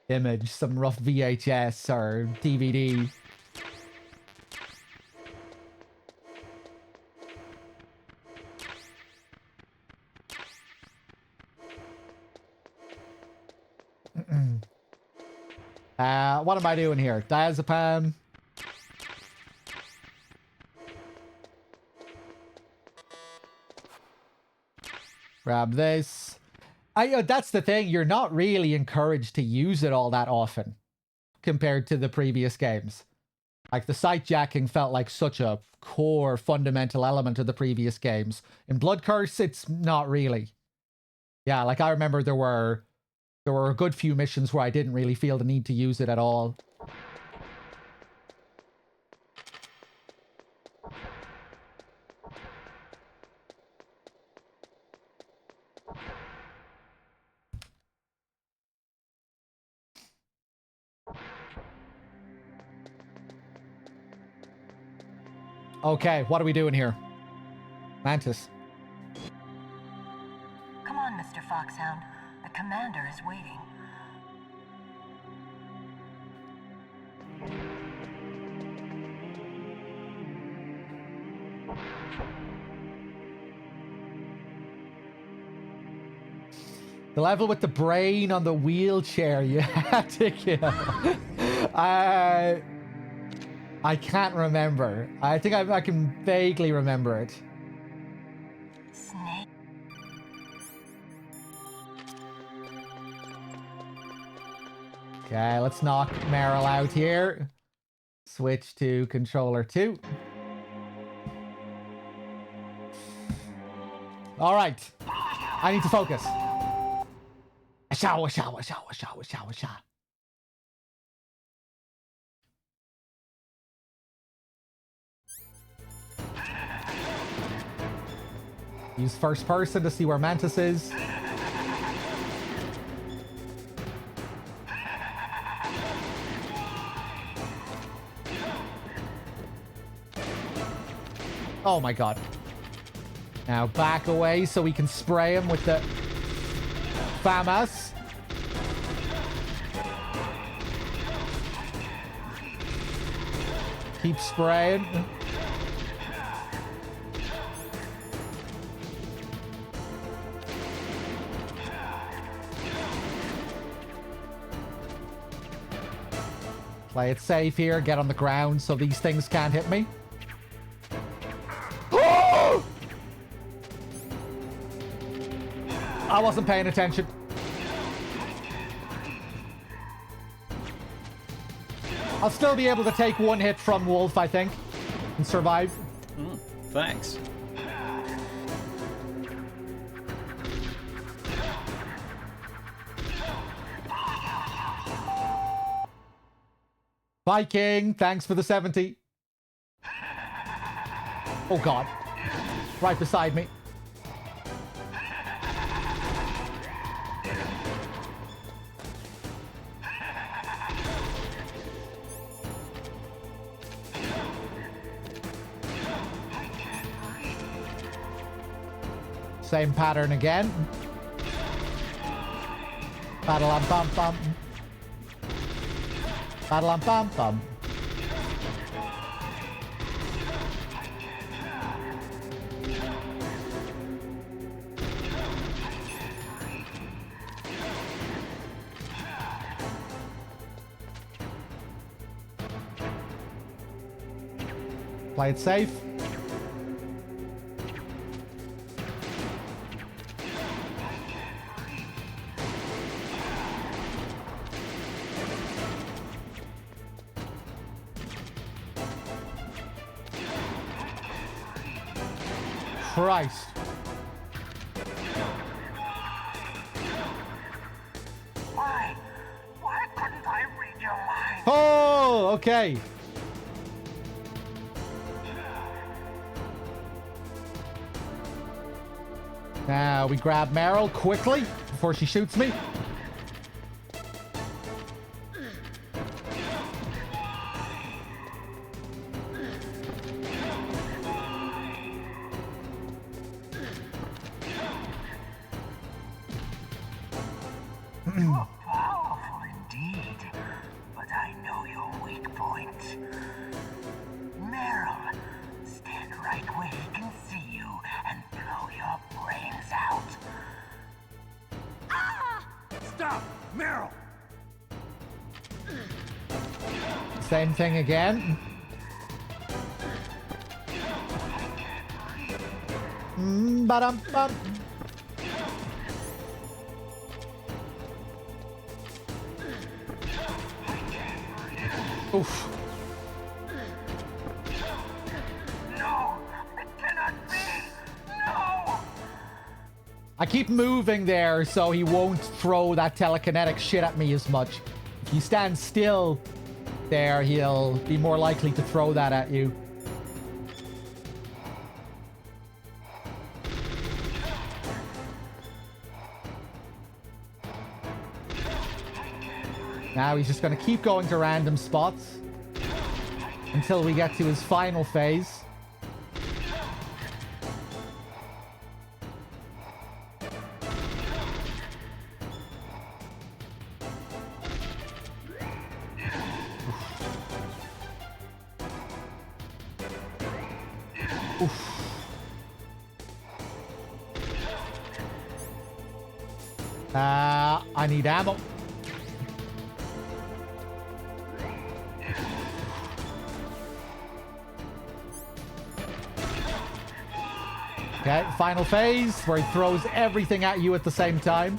image, some rough VHS or DVD. What am I doing here? Diazepam. Grab this. That's the thing. You're not really encouraged to use it all that often compared to the previous games. Like, the sight jacking felt like such a core fundamental element of the previous games. In Blood Curse, it's not really. Yeah, like, I remember there were a good few missions where I didn't really feel the need to use it at all. Okay, what are we doing here? Mantis. Come on, Mr. Foxhound. The commander is waiting. The level with the brain on the wheelchair you had to kill. I can't remember. I think I can vaguely remember it. Snake. Okay, let's knock Meryl out here. Switch to controller 2. All right. I need to focus. Shower. Use first person to see where Mantis is. Oh my god. Now back away so we can spray him with the FAMAS. Keep spraying. Play it safe here. Get on the ground so these things can't hit me. I wasn't paying attention. I'll still be able to take one hit from Wolf, I think, and survive. Thanks. Viking, thanks for the 70. Oh god. Right beside me. Same pattern again. Ba-da-lam-bum-bum. Ba-da-lam-bum-bum. Play it safe. Christ. Why couldn't I read your mind? Oh, okay. Now we grab Meryl quickly. before she shoots me. Powerful indeed, but I know your weak point. Meryl, stand right where he can see you and blow your brains out. Ah! Stop, Meryl! Same thing again. Ba-dum-bum. Oof. No! It cannot be! No! I keep moving there so he won't throw that telekinetic shit at me as much. If you stand still there, he'll be more likely to throw that at you. Now he's just going to keep going to random spots until we get to his final phase. I need ammo. Okay, final phase where he throws everything at you at the same time.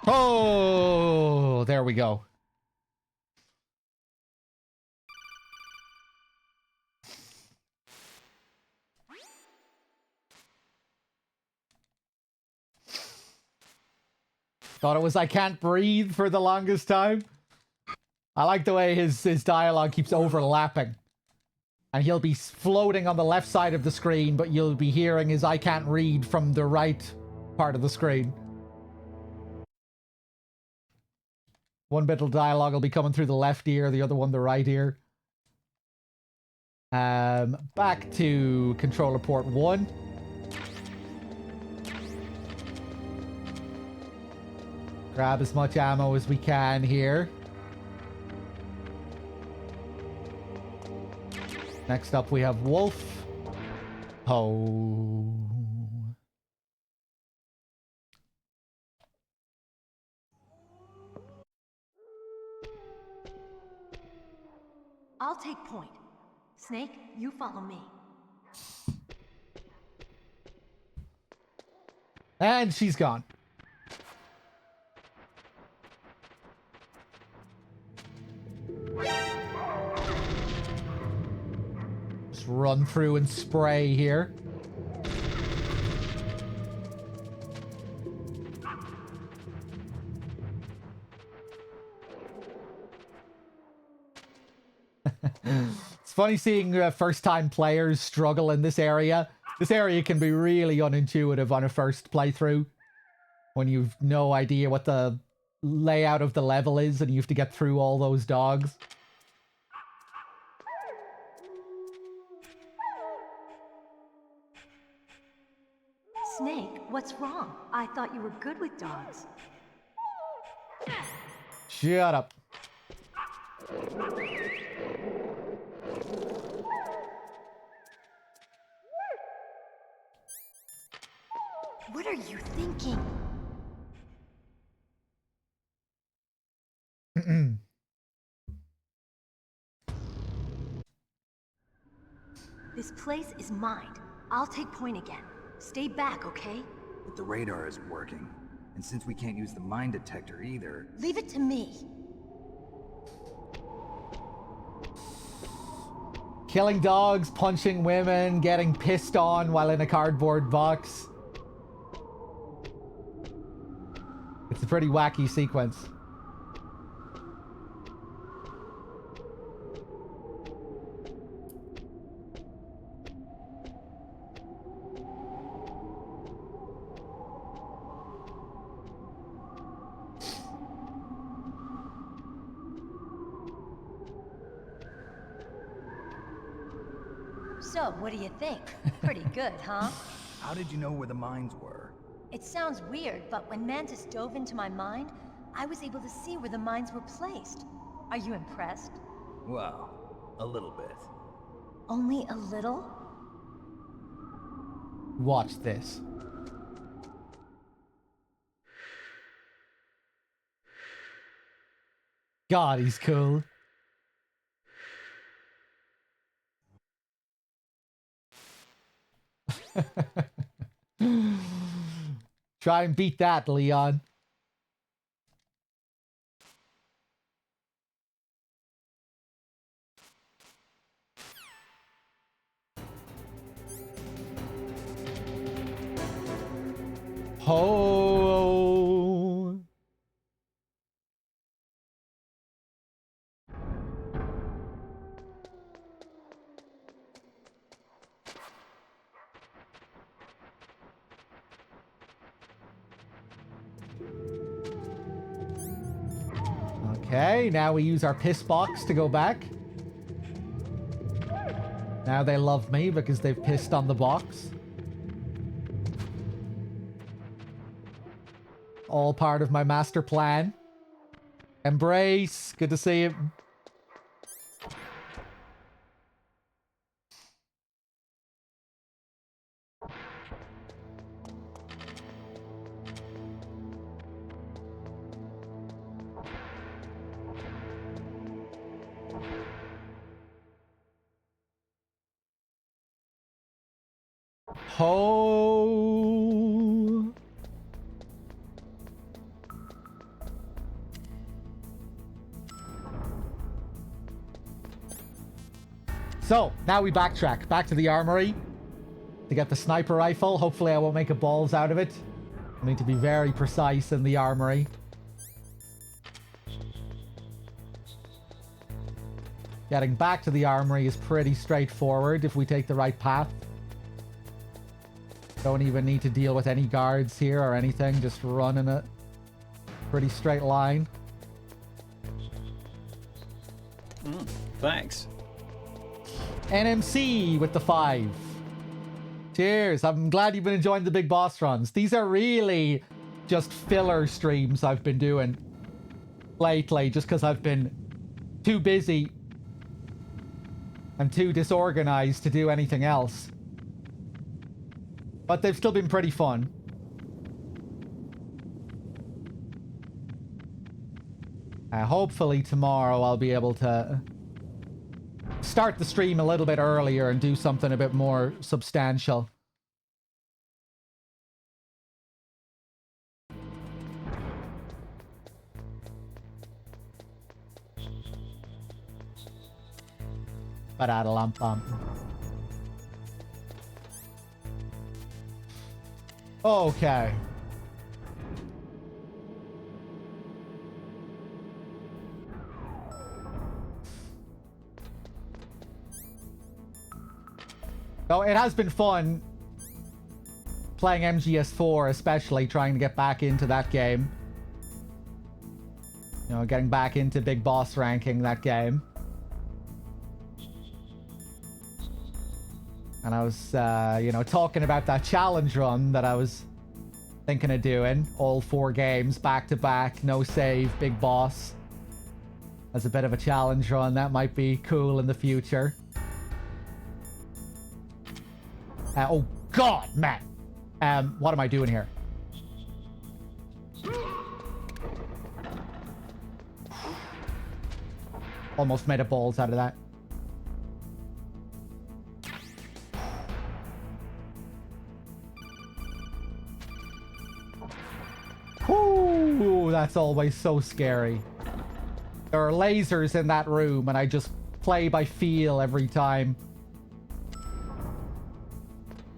Oh, there we go. Thought it was I can't breathe for the longest time. I like the way his dialogue keeps overlapping. And he'll be floating on the left side of the screen, but you'll be hearing his I can't read from the right part of the screen. One bit of dialogue will be coming through the left ear, the other one the right ear. Back to controller port 1. Grab as much ammo as we can here. Next up we have Wolf. Oh. I'll take point. Snake, you follow me. And she's gone. Just run through and spray here. It's funny seeing first-time players struggle in this area. This area can be really unintuitive on a first playthrough when you've no idea what the layout of the level is and you have to get through all those dogs. Snake, what's wrong? I thought you were good with dogs. Shut up. What are you thinking? This place is mine. I'll take point again. Stay back, okay? But the radar isn't working. And since we can't use the mine detector either... Leave it to me. Killing dogs, punching women, getting pissed on while in a cardboard box. It's a pretty wacky sequence. So, what do you think? Pretty good, huh? How did you know where the mines were? It sounds weird, but when Mantis dove into my mind, I was able to see where the mines were placed. Are you impressed? Well, a little bit. Only a little? Watch this. God, he's cool. Try and beat that, Leon. Ho. Okay, now we use our piss box to go back. Now they love me because they've pissed on the box. All part of my master plan. Embrace. Good to see you. Ho. So, now we backtrack. Back to the armory to get the sniper rifle. Hopefully I won't make a balls out of it. I need to be very precise in the armory. Getting back to the armory is pretty straightforward if we take the right path. Don't even need to deal with any guards here or anything. Just run in a pretty straight line. Thanks. NMC with the 5. Cheers. I'm glad you've been enjoying the big boss runs. These are really just filler streams I've been doing lately just because I've been too busy and too disorganized to do anything else. But they've still been pretty fun. Hopefully tomorrow I'll be able to start the stream a little bit earlier and do something a bit more substantial. Ba-da-da-lum-bum. Okay. So it has been fun playing MGS4, especially trying to get back into that game. You know, getting back into big boss ranking that game. And I was, you know, talking about that challenge run that I was thinking of doing. All 4 games, back to back, no save, big boss. As a bit of a challenge run, that might be cool in the future. Oh, God, man. What am I doing here? Almost made a balls out of that. Ooh, that's always so scary. There are lasers in that room, and I just play by feel every time.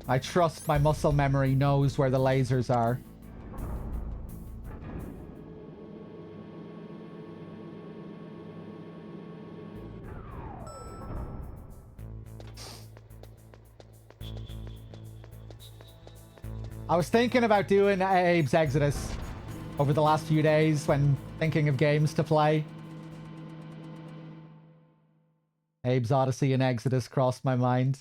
I trust my muscle memory knows where the lasers are. I was thinking about doing Abe's Exodus over the last few days when thinking of games to play. Abe's Odyssey and Exodus crossed my mind.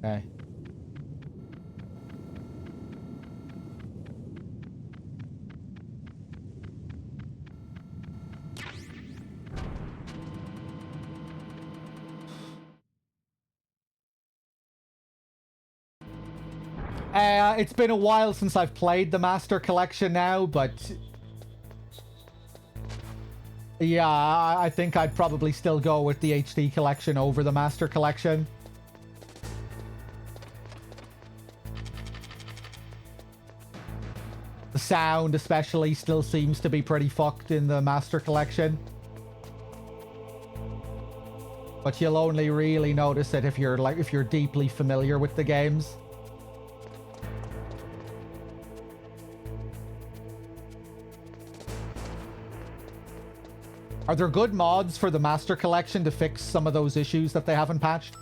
Okay. It's been a while since I've played the Master Collection now, but yeah, I think I'd probably still go with the HD Collection over the Master Collection. The sound especially still seems to be pretty fucked in the Master Collection. But you'll only really notice it if you're deeply familiar with the games. Are there good mods for the Master Collection to fix some of those issues that they haven't patched?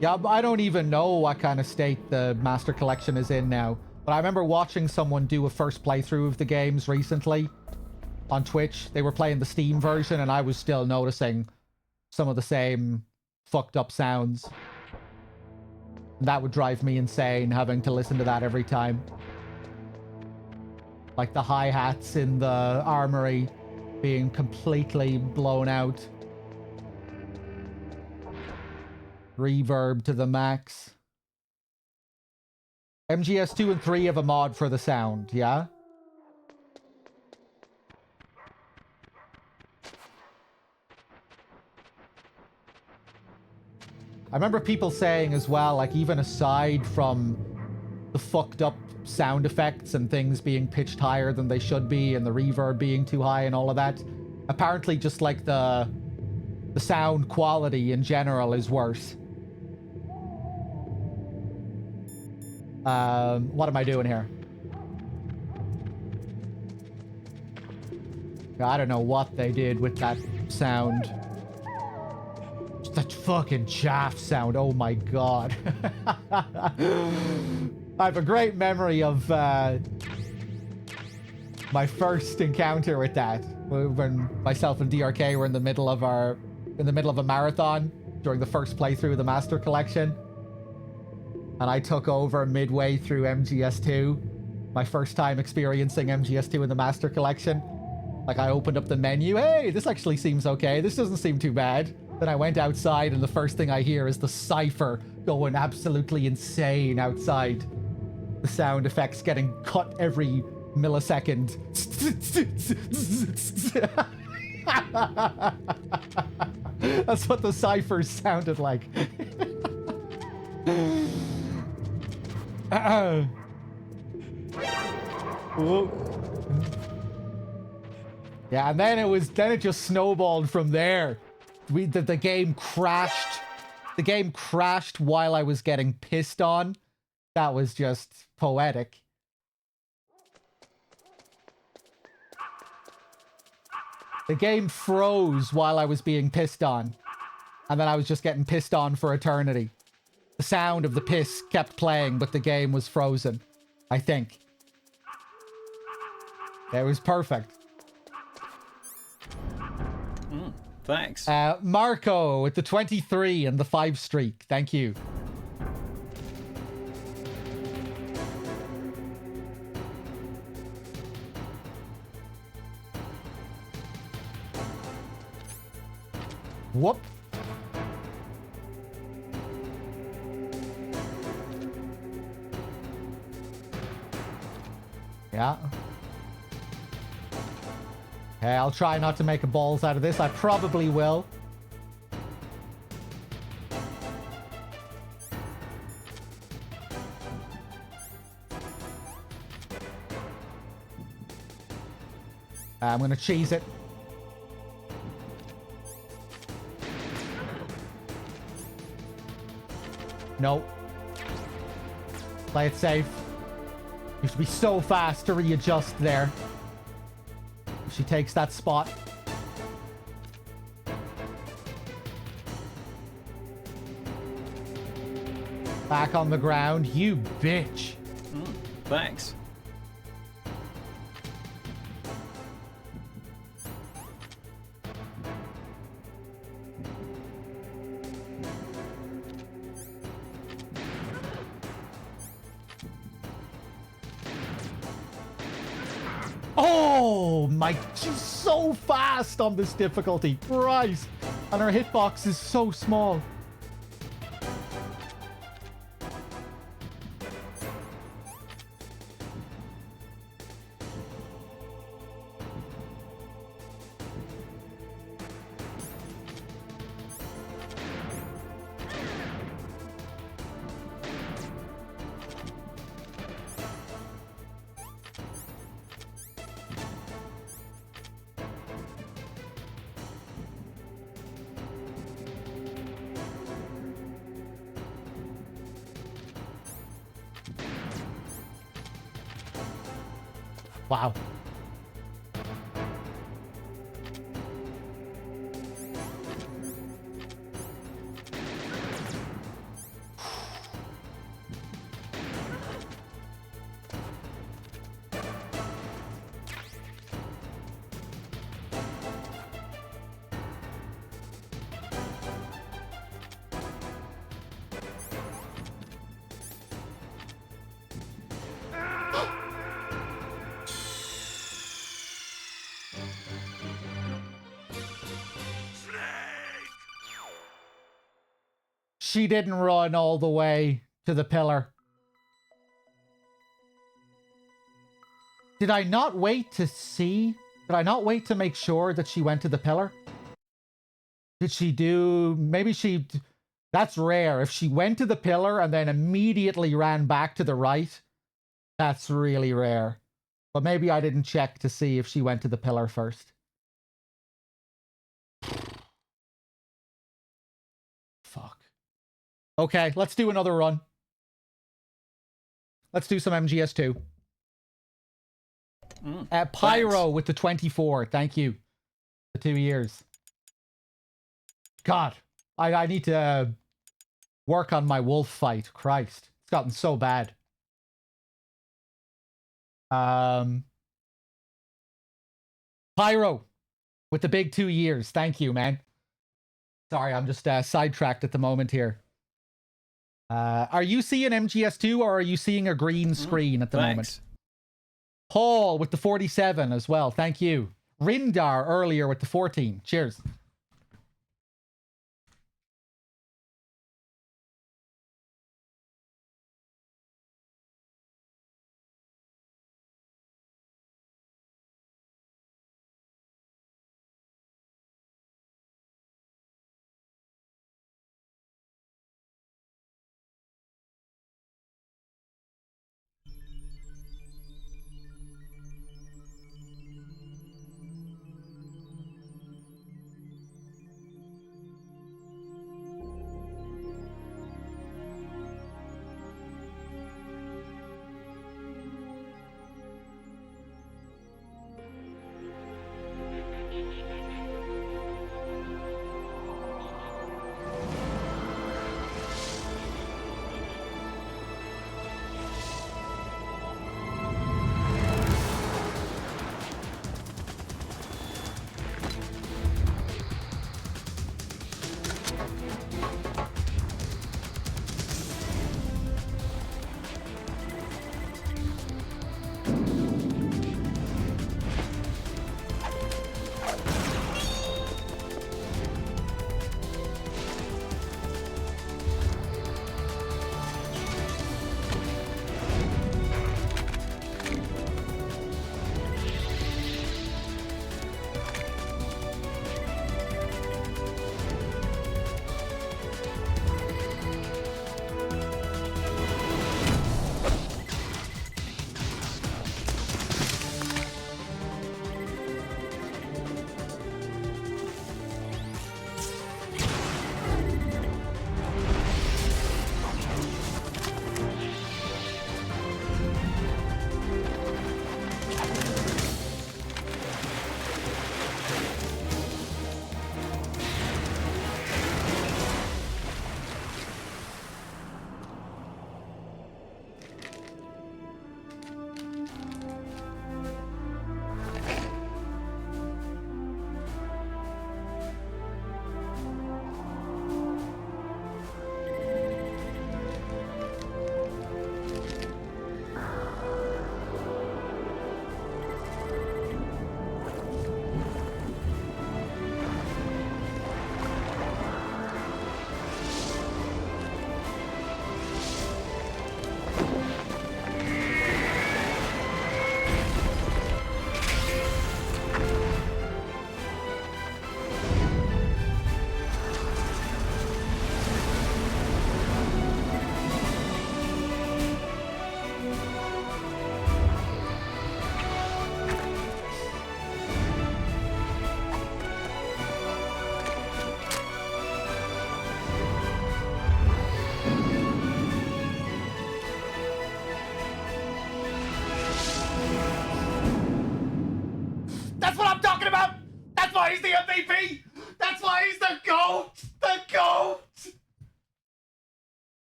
Yeah, I don't even know what kind of state the Master Collection is in now. But I remember watching someone do a first playthrough of the games recently on Twitch. They were playing the Steam version, and I was still noticing some of the same fucked up sounds. That would drive me insane, having to listen to that every time. Like the hi-hats in the armory being completely blown out. Reverb to the max. MGS 2 and 3 have a mod for the sound, yeah? I remember people saying as well, like, even aside from the fucked up sound effects and things being pitched higher than they should be and the reverb being too high and all of that, apparently just like the sound quality in general is worse. What am I doing here? I don't know what they did with that sound. That fucking chaff sound, oh my god. I have a great memory of my first encounter with that when myself and DRK were in the middle of a marathon during the first playthrough of the Master Collection, and I took over midway through MGS2, my first time experiencing MGS2 in the Master Collection. Like, I opened up the menu, hey, this actually seems okay, this doesn't seem too bad. Then I went outside, and the first thing I hear is the cipher going absolutely insane outside. The sound effects getting cut every millisecond. That's what the ciphers sounded like. Yeah, and then it just snowballed from there. The game crashed. The game crashed while I was getting pissed on. That was just poetic. The game froze while I was being pissed on. And then I was just getting pissed on for eternity. The sound of the piss kept playing, but the game was frozen. I think. It was perfect. Thanks. Marco with the 23 and the 5 streak. Thank you. Whoop. Yeah. Okay, I'll try not to make a balls out of this. I probably will. I'm gonna cheese it. Nope. Play it safe. You should be so fast to readjust there. She takes that spot. Back on the ground. You bitch. Thanks. Oh my, she's so fast on this difficulty. Christ. And her hitbox is so small. Wow. She didn't run all the way to the pillar. Did I not wait to see? Did I not wait to make sure that she went to the pillar? Did she do... Maybe she... That's rare. If she went to the pillar and then immediately ran back to the right, that's really rare. But maybe I didn't check to see if she went to the pillar first. Fuck. Okay, let's do another run. Let's do some MGS 2. Pyro thanks. with the 24. Thank you. The 2 years. God, I need to work on my wolf fight. Christ, it's gotten so bad. Pyro with the big 2 years. Thank you, man. Sorry, I'm just sidetracked at the moment here. Are you seeing MGS2 or are you seeing a green screen at the moment? Paul with the 47 as well. Thank you. Rindar earlier with the 14. Cheers.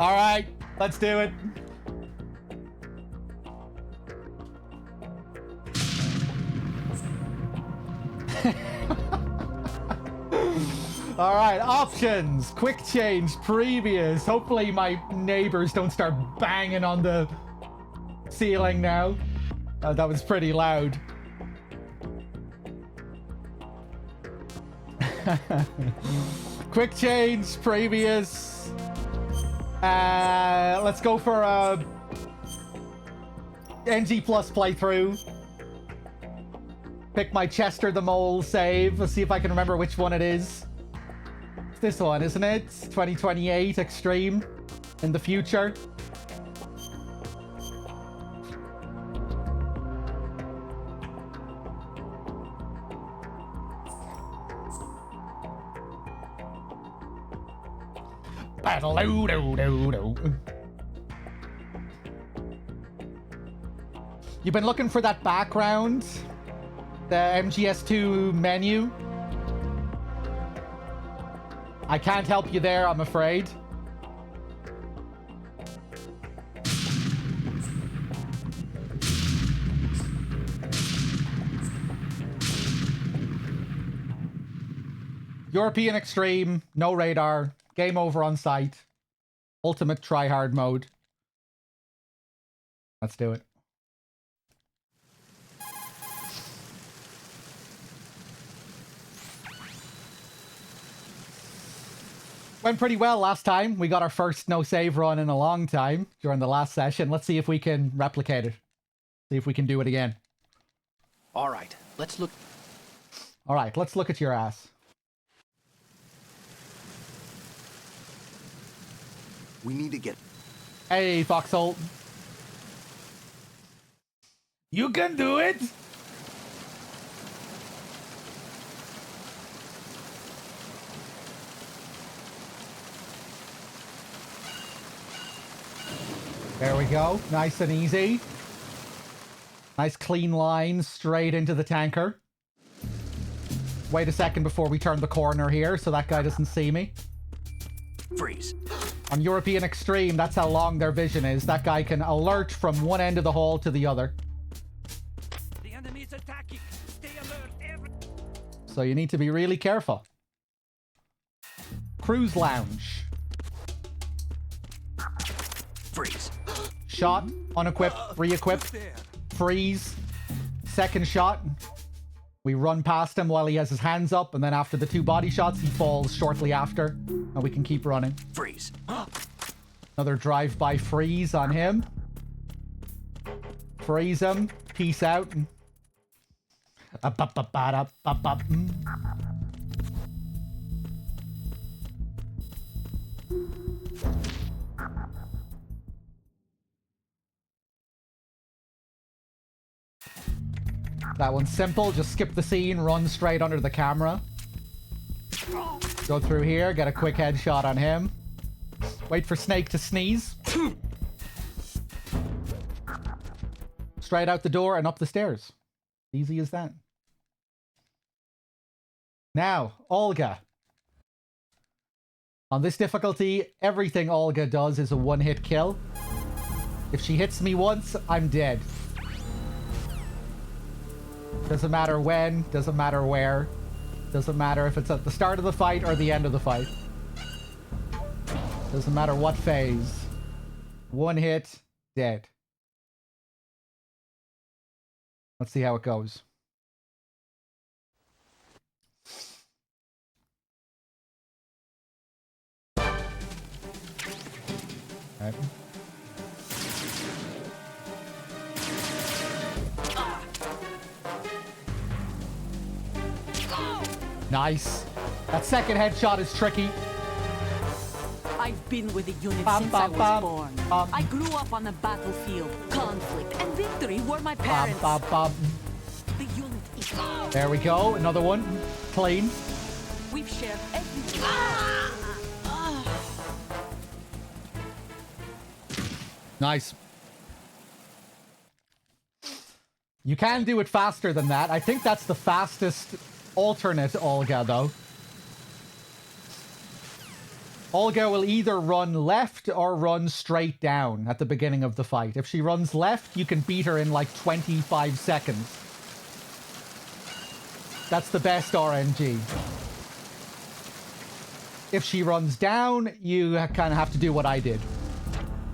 All right, let's do it. All right, options. Quick change, previous. Hopefully my neighbors don't start banging on the ceiling now. That was pretty loud. Quick change, previous. Let's go for a NG Plus playthrough. Pick my Chester the Mole save. Let's see if I can remember which one it is. It's this one, isn't it? 2028 Extreme in the future. You've been looking for that background, the MGS2 menu. I can't help you there, I'm afraid. European Extreme, no radar, game over on site, ultimate tryhard mode. Let's do it. Went pretty well last time. We got our first no save run in a long time during the last session. Let's see if we can replicate it. See if we can do it again. All right, let's look. All right, let's look at your ass. We need to get... Hey, Foxhole. You can do it! There we go. Nice and easy. Nice clean line straight into the tanker. Wait a second before we turn the corner here so that guy doesn't see me. Freeze. On European Extreme, that's how long their vision is. That guy can alert from one end of the hall to the other. The enemy is attacking. Stay alert. So you need to be really careful. Cruise Lounge. Freeze. Shot, unequip, re-equip, freeze, second shot. We run past him while he has his hands up, and then after the two body shots, he falls shortly after, and we can keep running. Freeze. Another drive-by freeze on him. Freeze him. Peace out. That one's simple. Just skip the scene, run straight under the camera. Go through here, get a quick headshot on him. Wait for Snake to sneeze. Straight out the door and up the stairs. Easy as that. Now, Olga. On this difficulty, everything Olga does is a one-hit kill. If she hits me once, I'm dead. Doesn't matter when, doesn't matter where. Doesn't matter if it's at the start of the fight or the end of the fight. Doesn't matter what phase. One hit, dead. Let's see how it goes. Okay. Nice. That second headshot is tricky. I've been with the unit since I was born. I grew up on the battlefield. Conflict and victory were my parents. The unit is... There we go. Another one. Clean. We've shared everything. Nice. You can do it faster than that. I think that's the fastest alternate Olga, though. Olga will either run left or run straight down at the beginning of the fight. If she runs left, you can beat her in like 25 seconds. That's the best RNG. If she runs down, you kind of have to do what I did.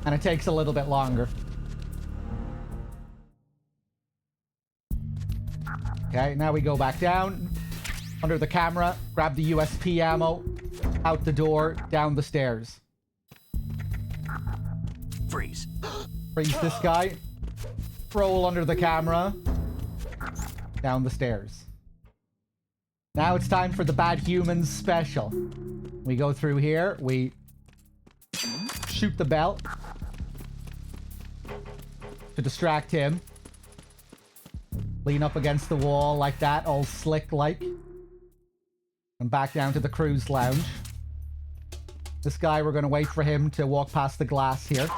And it takes a little bit longer. Okay, now we go back down. Under the camera, grab the USP ammo. Out the door, down the stairs. Freeze. Freeze this guy. Roll under the camera. Down the stairs. Now it's time for the Bad Humans special. We go through here. We shoot the bell to distract him. Lean up against the wall like that, all slick-like. And back down to the cruise lounge. This guy, we're going to wait for him to walk past the glass here.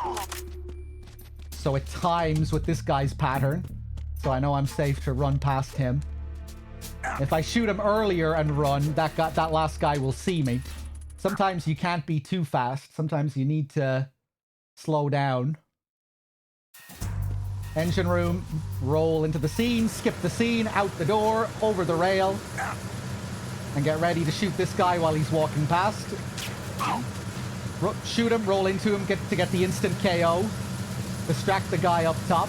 So it times with this guy's pattern. So I know I'm safe to run past him. If I shoot him earlier and run, that last guy will see me. Sometimes you can't be too fast. Sometimes you need to slow down. Engine room, roll into the scene, skip the scene, out the door, over the rail. And get ready to shoot this guy while he's walking past. Shoot him, roll into him, get the instant KO. Distract the guy up top.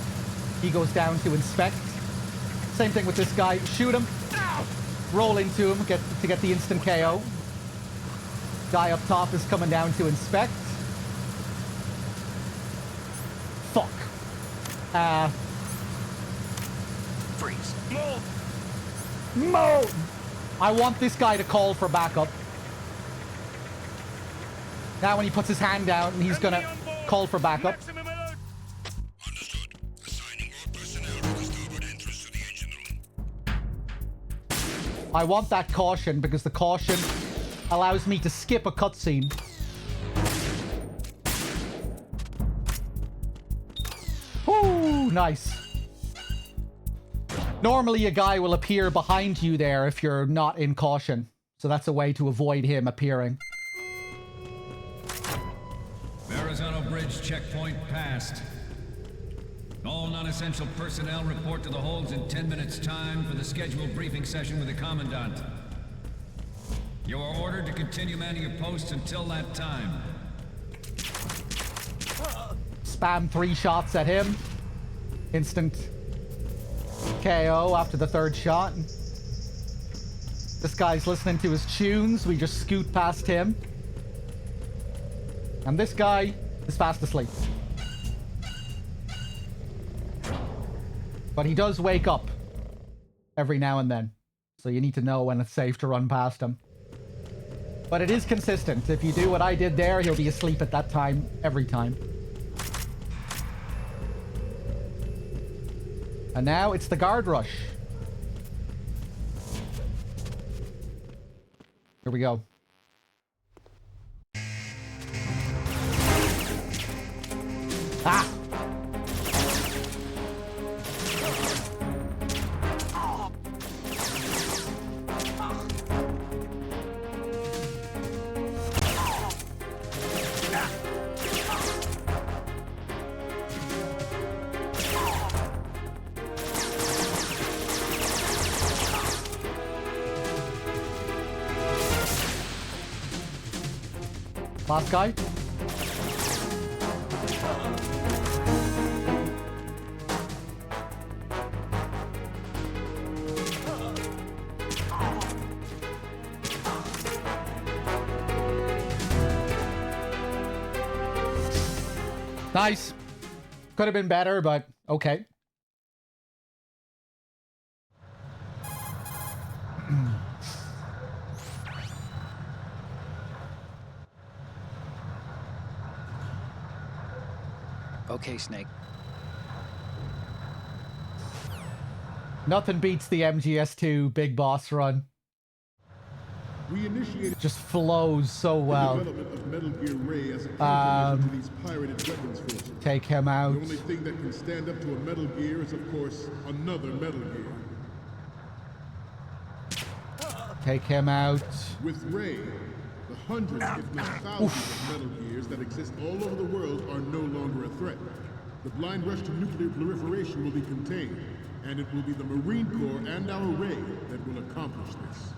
He goes down to inspect. Same thing with this guy. Shoot him. Roll into him, get the instant KO. Guy up top is coming down to inspect. Fuck. Freeze. Mo! I want this guy to call for backup. Now when he puts his hand down, he's gonna call for backup. I want that caution because the caution allows me to skip a cutscene. Whoo, nice. Normally a guy will appear behind you there if you're not in caution. So that's a way to avoid him appearing. Verrazano Bridge checkpoint passed. All non-essential personnel report to the holds in 10 minutes' time for the scheduled briefing session with the Commandant. You are ordered to continue manning your posts until that time. Spam 3 shots at him. Instant KO after the 3rd shot. This guy's listening to his tunes. We just scoot past him. And this guy is fast asleep. But he does wake up every now and then. So you need to know when it's safe to run past him. But it is consistent. If you do what I did there, he'll be asleep at that time every time. And now it's the guard rush. Here we go. Ah! Last guy. Nice. Could have been better, but okay. Okay, Snake. Nothing beats the MGS2 Big Boss run. We initiated just flows so well. development of Metal Gear Ray as a countermeasure to these pirated weapons forces. Take him out. The only thing that can stand up to a Metal Gear is, of course, another Metal Gear. Take him out. With Ray, the Hundreds, if not thousands, of Metal Gears that exist all over the world are no longer a threat. The blind rush to nuclear proliferation will be contained, and it will be the Marine Corps and our raid that will accomplish this.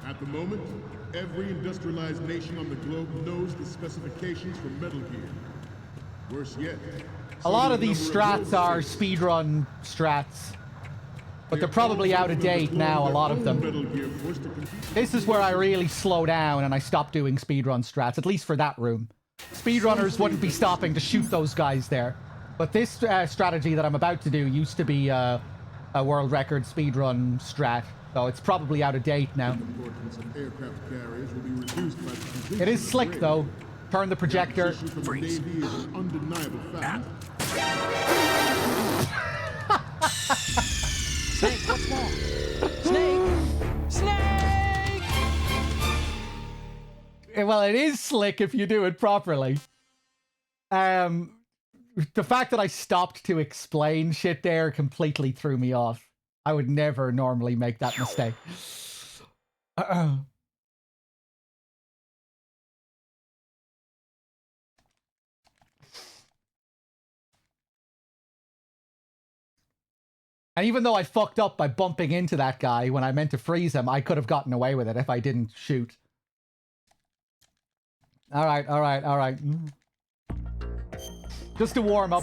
At the moment, every industrialized nation on the globe knows the specifications for Metal Gear. Worse yet, a lot of these strats are speedrun strats, but they're probably out of date now, a lot of them. This is where I really slow down and I stop doing speedrun strats, at least for that room. Speedrunners wouldn't be stopping to shoot those guys there. But this strategy that I'm about to do used to be a world record speedrun strat, so it's probably out of date now. It is slick though. Turn the projector. Freeze. Snake, what's more? Snake! Snake! Well, it is slick if you do it properly. The fact that I stopped to explain shit there completely threw me off. I would never normally make that mistake. And even though I fucked up by bumping into that guy when I meant to freeze him, I could have gotten away with it if I didn't shoot. Alright, alright, alright. Just to warm up.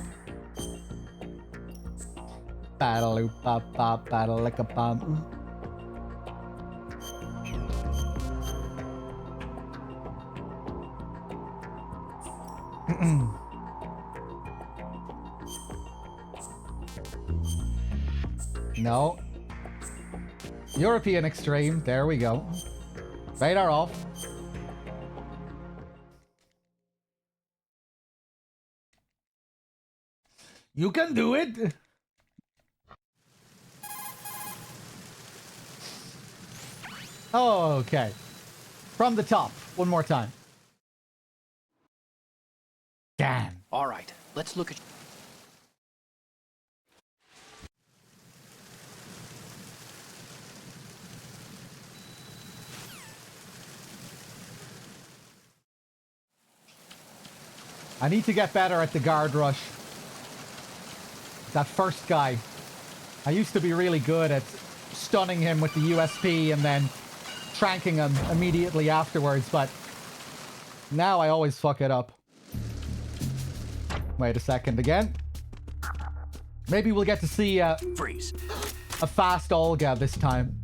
Battle bop bop battle like a bomb. No. European extreme. There we go. Radar off. You can do it. Okay. From the top. One more time. Damn. All right, let's look at... I need to get better at the guard rush. That first guy. I used to be really good at stunning him with the USP and then tranking him immediately afterwards, but now I always fuck it up. Wait a second again. Maybe we'll get to see freeze. A fast Olga this time.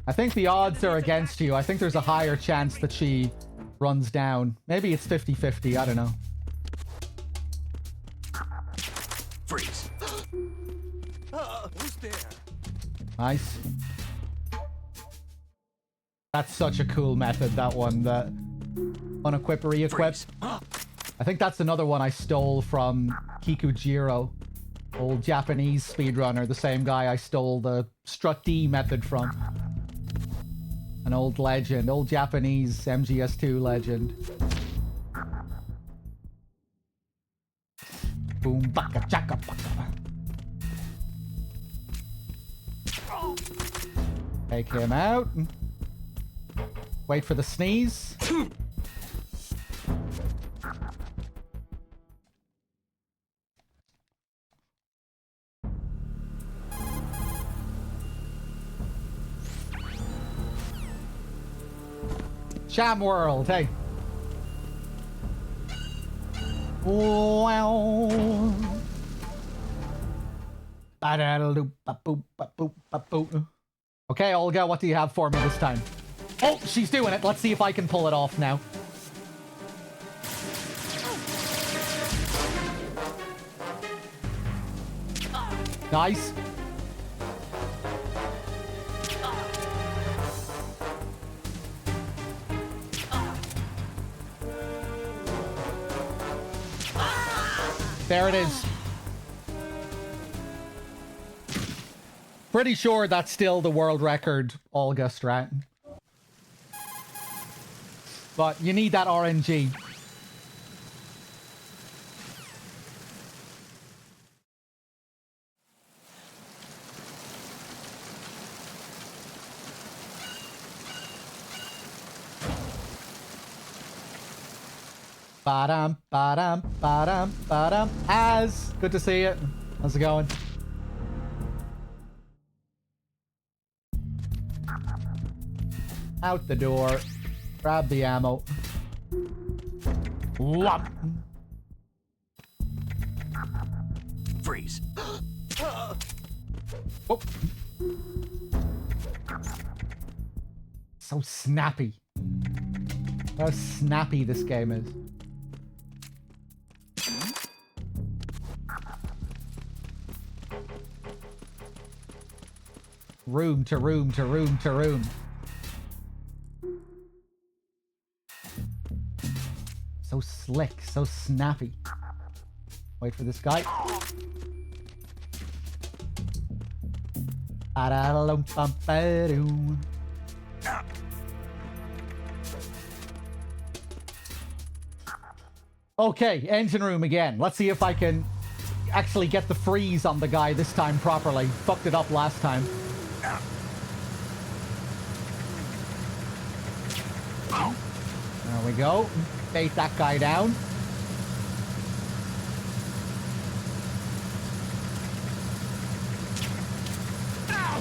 I think the odds are against you. I think there's a higher chance that she runs down. Maybe it's 50-50, I don't know. Freeze. Who's there? Nice. That's such a cool method, that one. The unequip, re-equip. I think that's another one I stole from Kikujiro. Old Japanese speedrunner. The same guy I stole the strut D method from. An old legend. Old Japanese MGS2 legend. Boom baka chaka baka. Take him out. Wait for the sneeze. Sham World, hey. Wow. Okay, Olga, what do you have for me this time? Oh, she's doing it. Let's see if I can pull it off now. Nice. There it is. Pretty sure that's still the world record Olga strat. But you need that RNG. Ba-dum, ba-dum, ba-dum, ba-dum. Az, good to see you. How's it going? Out the door. Grab the ammo. Whop. Freeze. Whoop. So snappy. How snappy this game is. Room to room to room to room. So slick, so snappy. Wait for this guy. Okay, engine room again. Let's see if I can actually get the freeze on the guy this time properly. Fucked it up last time. There we go. Bait that guy down.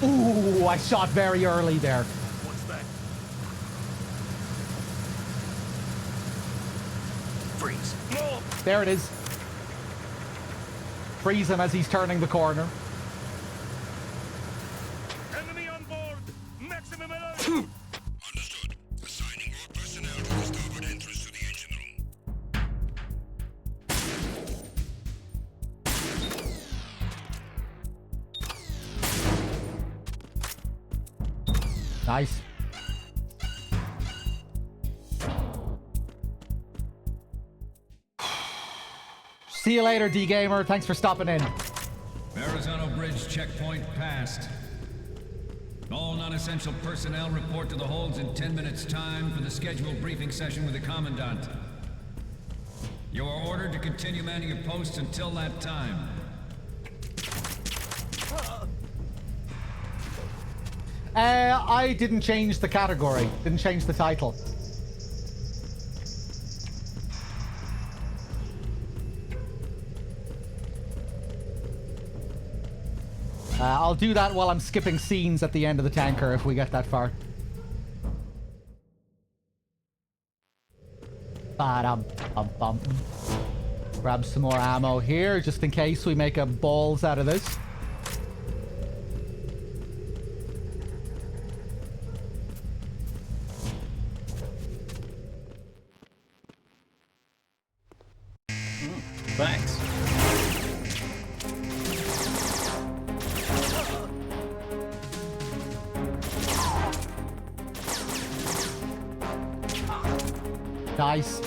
Ooh, I shot very early there. What's that? Freeze. There it is. Freeze him as he's turning the corner. Enemy on board! Maximum alert! Understood. Assigning all personnel to the starboard entrance to the engine room. Nice. See you later, D-Gamer. Thanks for stopping in. Verrazano Bridge checkpoint passed. All non-essential personnel report to the holds in 10 minutes' time for the scheduled briefing session with the Commandant. You are ordered to continue manning your posts until that time. I didn't change the category. Didn't change the title. I'll do that while I'm skipping scenes at the end of the tanker if we get that far. Ba-dum-bum-bum. Grab some more ammo here just in case we make a balls out of this. Thanks. Nice.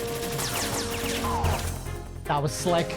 That was slick.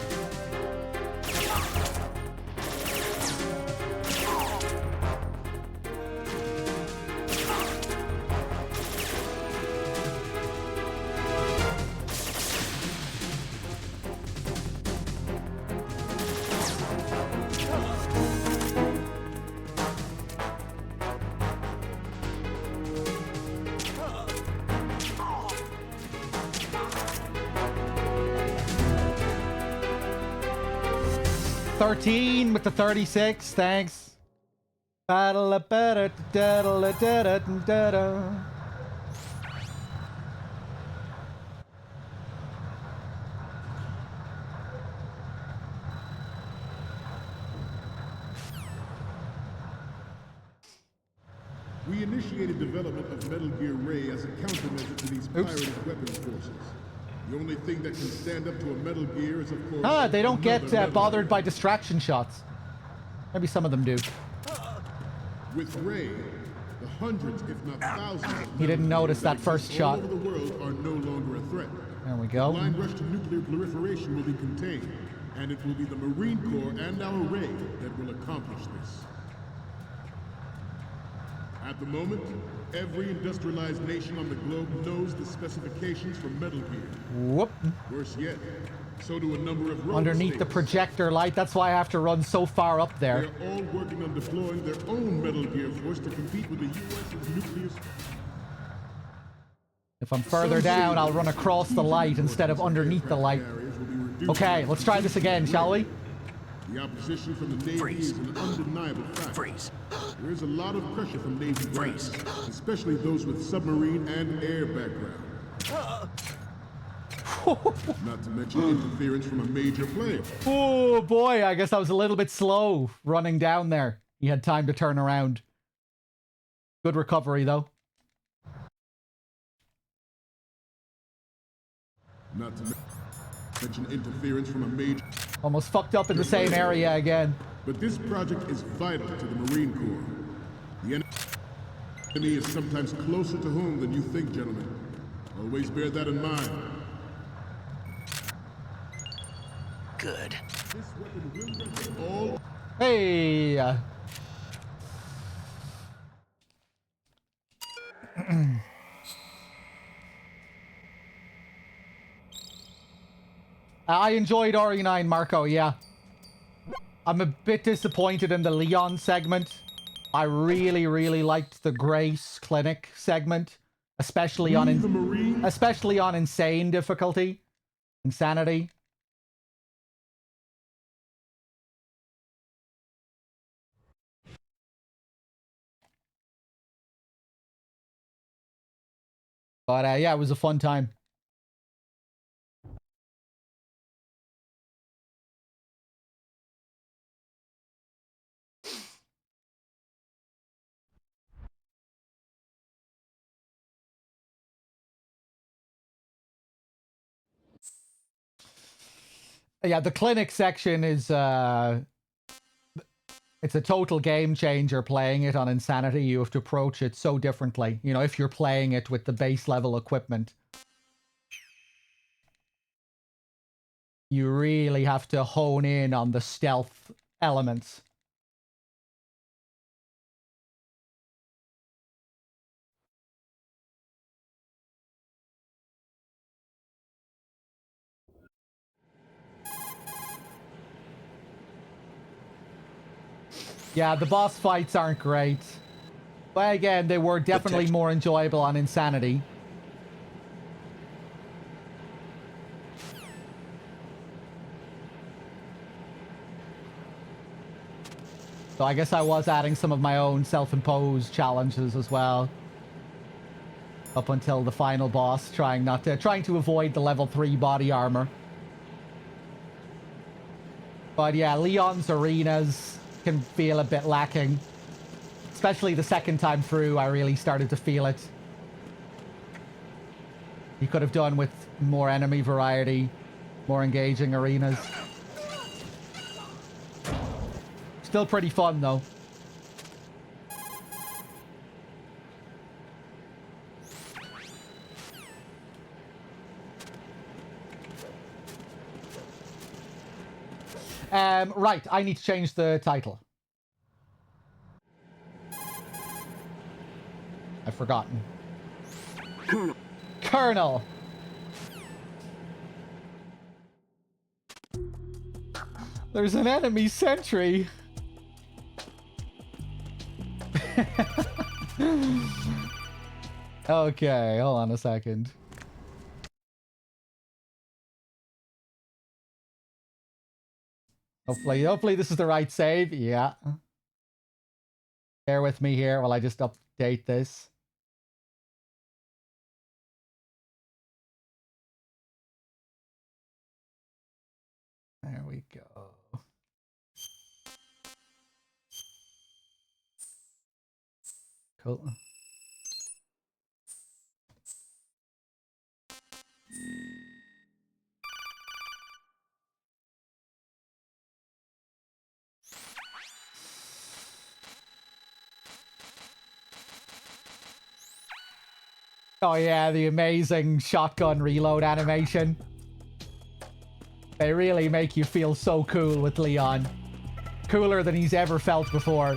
With the 36, thanks. We initiated development of Metal Gear Ray as a countermeasure to these pirated weapons forces. The only thing that can stand up to a Metal Gear is, of course... they don't get bothered by distraction shots. Maybe some of them do. With Ray, the hundreds, if not thousands of He didn't notice that first shot. all over the world are no longer a threat. There we go. The blind rush to nuclear proliferation will be contained, and it will be the Marine Corps and our Ray that will accomplish this. At the moment, every industrialized nation on the globe knows the specifications for Metal Gear. Whoop. Worse yet, so do a number of rogue Underneath states. the projector light, that's why I have to run so far up there. They're all working on deploying their own Metal Gear force to compete with the U.S.'s nuclear... If I'm further down, I'll run across the light instead of underneath the light. Okay, let's try this again, shall we? The opposition from the Navy is an undeniable fact. Freeze. There is a lot of pressure from Navy brass, especially those with submarine and air background. Not to mention interference from a major player. Oh boy, I guess I was a little bit slow running down there. He had time to turn around. Good recovery, though. Not to mention interference from a major... Almost fucked up in the same area again. But this project is vital to the Marine Corps. The enemy is sometimes closer to home than you think, gentlemen. Always bear that in mind. Good. This weapon will render all... Hey! I enjoyed RE9, Marco, yeah. I'm a bit disappointed in the Leon segment. I really, really liked the Grace Clinic segment, especially on insane difficulty. Insanity. But yeah, it was a fun time. Yeah, the clinic section is it's a total game changer playing it on Insanity. You have to approach it so differently, you know, if you're playing it with the base level equipment. You really have to hone in on the stealth elements. Yeah, the boss fights aren't great. But again, they were definitely more enjoyable on Insanity. So I guess I was adding some of my own self-imposed challenges as well. Up until the final boss, trying to avoid the level 3 body armor. But yeah, Leon's arenas can feel a bit lacking. Especially the second time through, I really started to feel it. You could have done with more enemy variety, more engaging arenas. Still pretty fun, though. Right, I need to change the title. I've forgotten. Colonel. There's an enemy sentry. Okay, hold on a second. Hopefully this is the right save. Yeah. Bear with me here while I just update this. There we go. Cool. Oh yeah, the amazing shotgun reload animation. They really make you feel so cool with Leon. Cooler than he's ever felt before.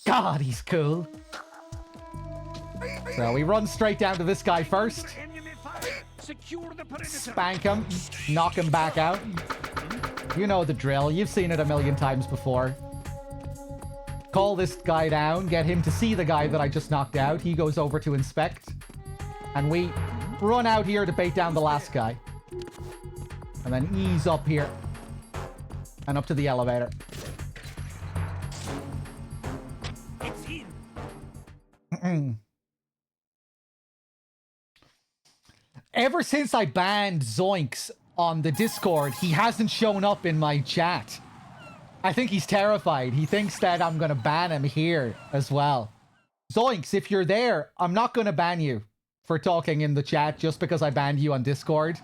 God, he's cool. So we run straight down to this guy first. Spank him. Knock him back out. You know the drill. You've seen it a million times before. Call this guy down, get him to see the guy that I just knocked out. He goes over to inspect. And we run out here to bait down the last guy. And then ease up here. And up to the elevator. It's him. Ever since I banned Zoinks on the Discord, he hasn't shown up in my chat. I think he's terrified. He thinks that I'm going to ban him here as well. Zoinks, if you're there, I'm not going to ban you for talking in the chat just because I banned you on Discord.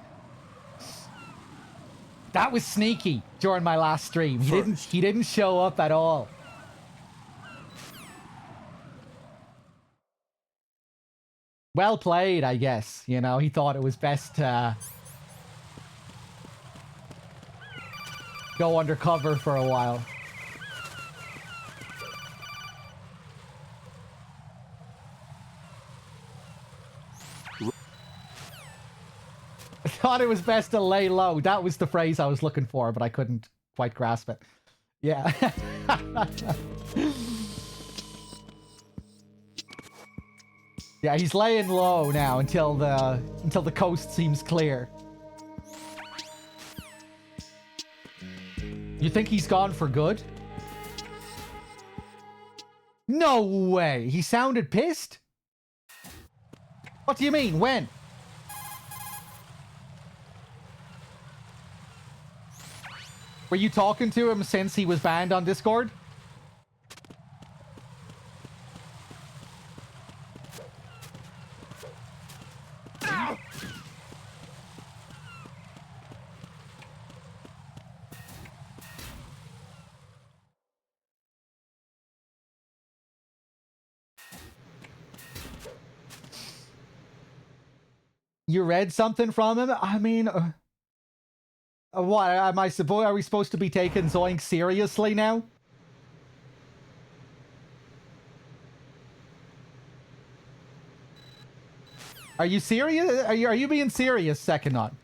That was sneaky during my last stream. He didn't show up at all. Well played, I guess. You know, he thought it was best to go undercover for a while. I thought it was best to lay low. That was the phrase I was looking for, but I couldn't quite grasp it. Yeah. Yeah, he's laying low now until the coast seems clear. You think he's gone for good? No way! He sounded pissed? What do you mean? When? Were you talking to him since he was banned on Discord? You read something from him? I mean, what am I supposed? Are we supposed to be taking Zoink seriously now? Are you serious? Are you being serious, Second on?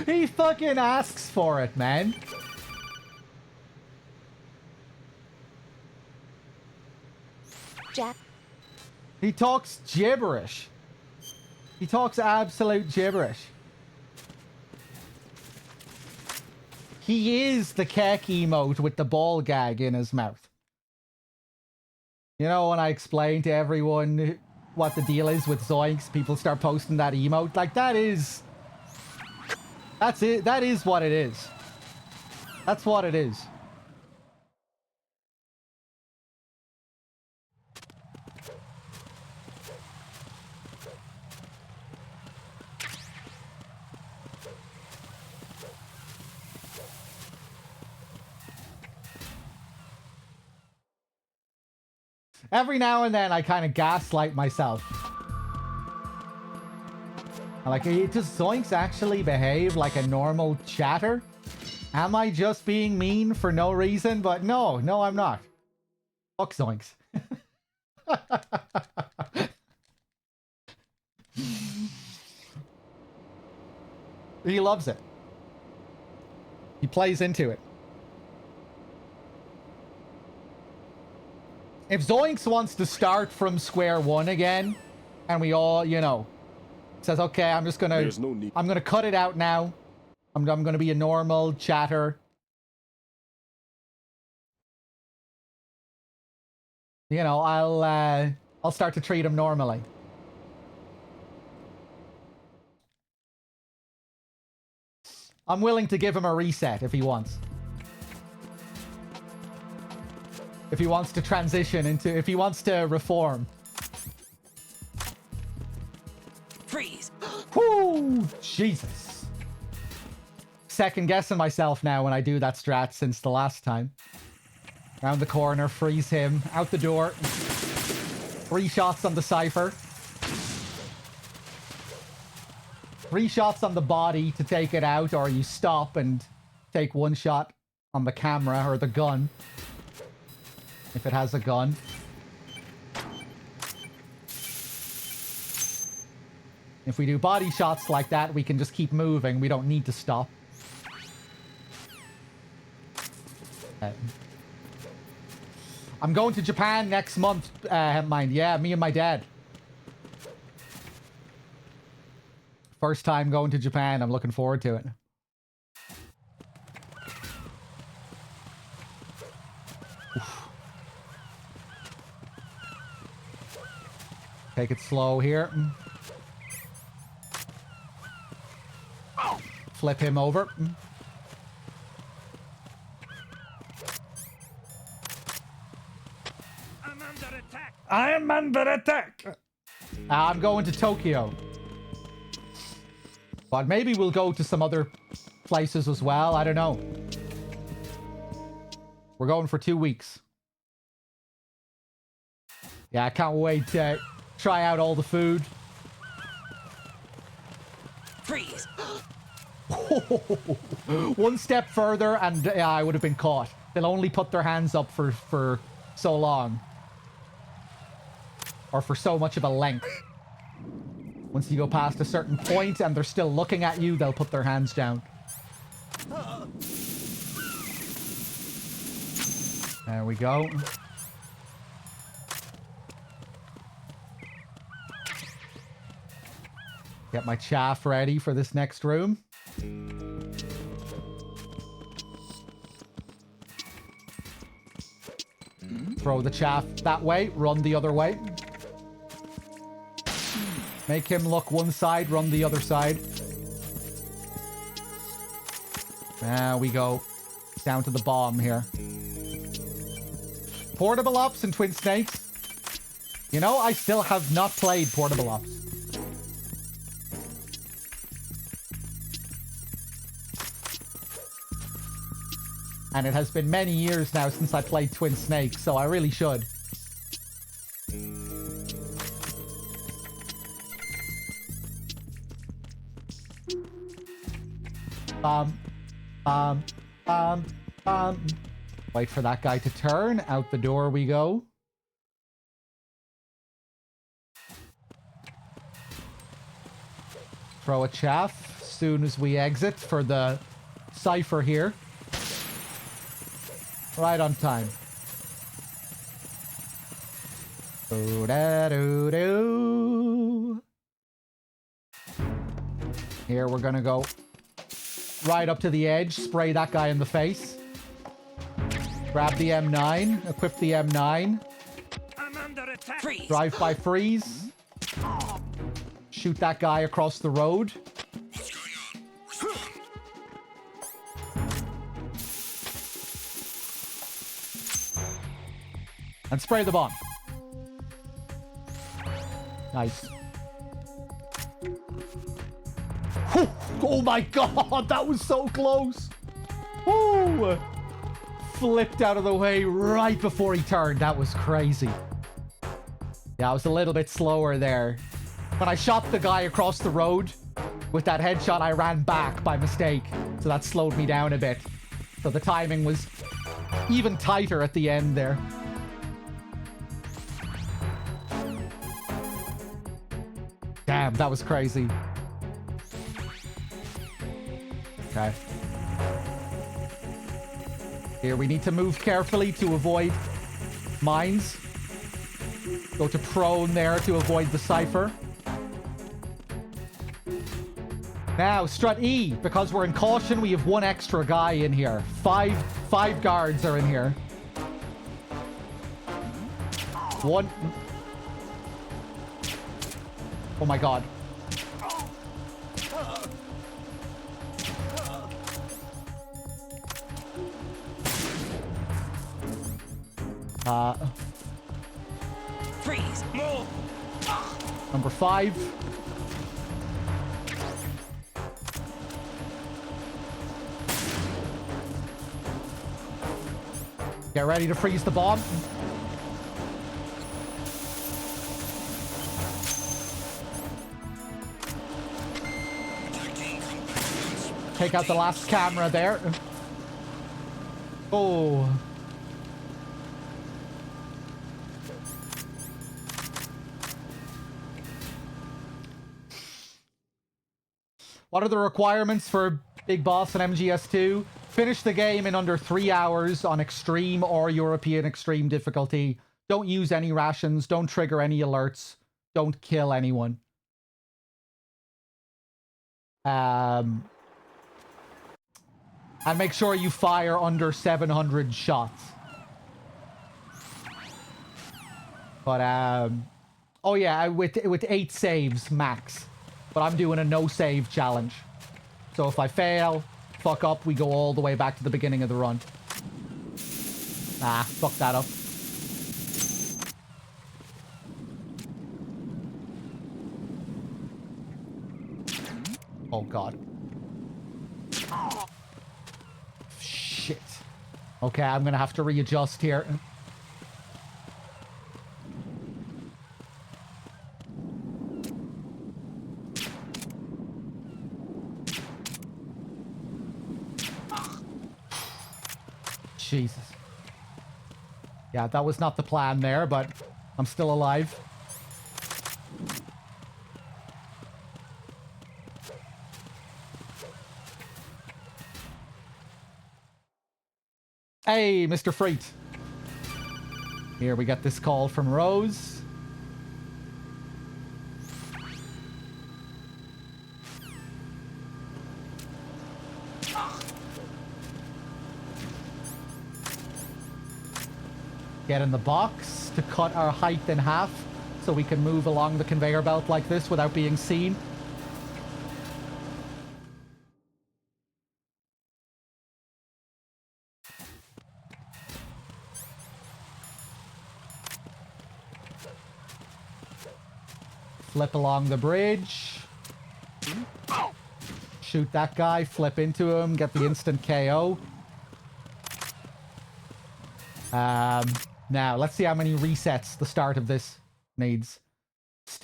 He fucking asks for it, man. Jack. He talks gibberish. He talks absolute gibberish. He is the keck emote with the ball gag in his mouth. You know, when I explain to everyone what the deal is with Zoinks, people start posting that emote. Like, that's it. That is what it is. That's what it is. Every now and then I kind of gaslight myself. I'm like, does Zoinks actually behave like a normal chatter? Am I just being mean for no reason? But no, I'm not. Fuck Zoinks. He loves it. He plays into it. If Zoinks wants to start from square one again, and we all, you know, says, okay, I'm just gonna, I'm gonna cut it out now. I'm gonna be a normal chatter. You know, I'll start to treat him normally. I'm willing to give him a reset if he wants. If he wants to transition into, if he wants to reform. Freeze. Whoo! Jesus. Second guessing myself now when I do that strat since the last time. Round the corner, freeze him, out the door. 3 shots on the Cypher. 3 shots on the body to take it out, or you stop and take 1 shot on the camera or the gun. If it has a gun. If we do body shots like that, we can just keep moving. We don't need to stop. I'm going to Japan next month, mind. Yeah, me and my dad. First time going to Japan. I'm looking forward to it. Oof. Take it slow here. Flip him over. I'm under attack. I am under attack. I'm going to Tokyo. But maybe we'll go to some other places as well. I don't know. We're going for 2 weeks. Yeah, I can't wait to try out all the food. Freeze! One step further and I would have been caught. They'll only put their hands up for so long. Or for so much of a length. Once you go past a certain point and they're still looking at you, they'll put their hands down. There we go. Get my chaff ready for this next room. Throw the chaff that way, run the other way. Make him look one side, run the other side. There we go. Down to the bomb here. Portable Ops and Twin Snakes. You know, I still have not played Portable Ops. And it has been many years now since I played Twin Snakes, so I really should. Wait for that guy to turn. Out the door we go. Throw a chaff as soon as we exit for the cipher here. Right on time. Doo-da-doo-doo. Here we're gonna go right up to the edge, spray that guy in the face. Grab the M9, equip the M9. I'm under attack. Freeze. Drive by freeze. Shoot that guy across the road. What's going on? Respond. And spray the bomb. Nice. Whew. Oh my god, that was so close. Woo. Flipped out of the way right before he turned. That was crazy. Yeah, I was a little bit slower there. When I shot the guy across the road with that headshot, I ran back by mistake. So that slowed me down a bit. So the timing was even tighter at the end there. Damn, that was crazy. Okay. Here, we need to move carefully to avoid mines. Go to prone there to avoid the cipher. Now, strut E. Because we're in caution, we have one extra guy in here. Five guards are in here. One. Oh my god. Freeze. Move. Number 5. Get ready to freeze the bomb. Take out the last camera there. Oh. What are the requirements for Big Boss and MGS2? Finish the game in under 3 hours on extreme or European extreme difficulty. Don't use any rations. Don't trigger any alerts. Don't kill anyone. And make sure you fire under 700 shots. But, oh yeah, with 8 saves max. But I'm doing a no save challenge. So if I fail, fuck up, we go all the way back to the beginning of the run. Nah, fuck that up. Oh god. Shit. Okay, I'm gonna have to readjust here. Jesus. Yeah, that was not the plan there, but I'm still alive. Hey, Mr. Freight. Here we get this call from Rose. Get in the box to cut our height in half so we can move along the conveyor belt like this without being seen. Flip along the bridge. Shoot that guy, flip into him, get the instant KO. Now, let's see how many resets the start of this needs.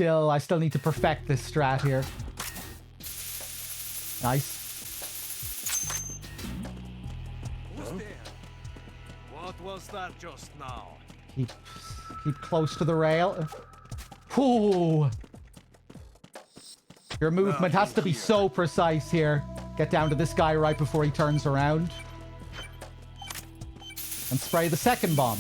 I still need to perfect this strat here. Nice. Who's there? What was that just now? Keep close to the rail. Ooh. Your movement has to be so precise here. Get down to this guy right before he turns around. And spray the second bomb.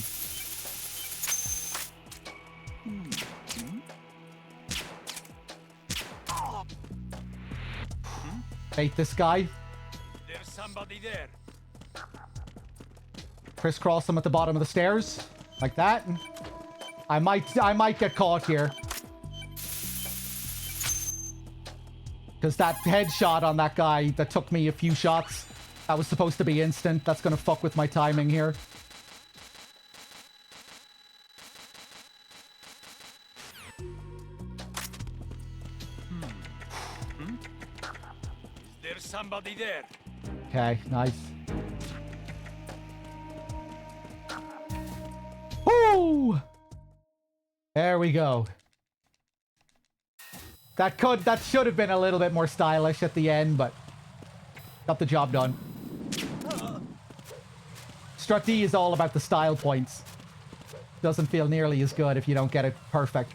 Bait this guy. There's somebody there. Crisscross him at the bottom of the stairs. Like that. I might get caught here. Because that headshot on that guy that took me a few shots, that was supposed to be instant. That's going to fuck with my timing here. There's somebody there. Okay, nice. Woo! There we go. That should have been a little bit more stylish at the end, but got the job done. Strat D is all about the style points. Doesn't feel nearly as good if you don't get it perfect.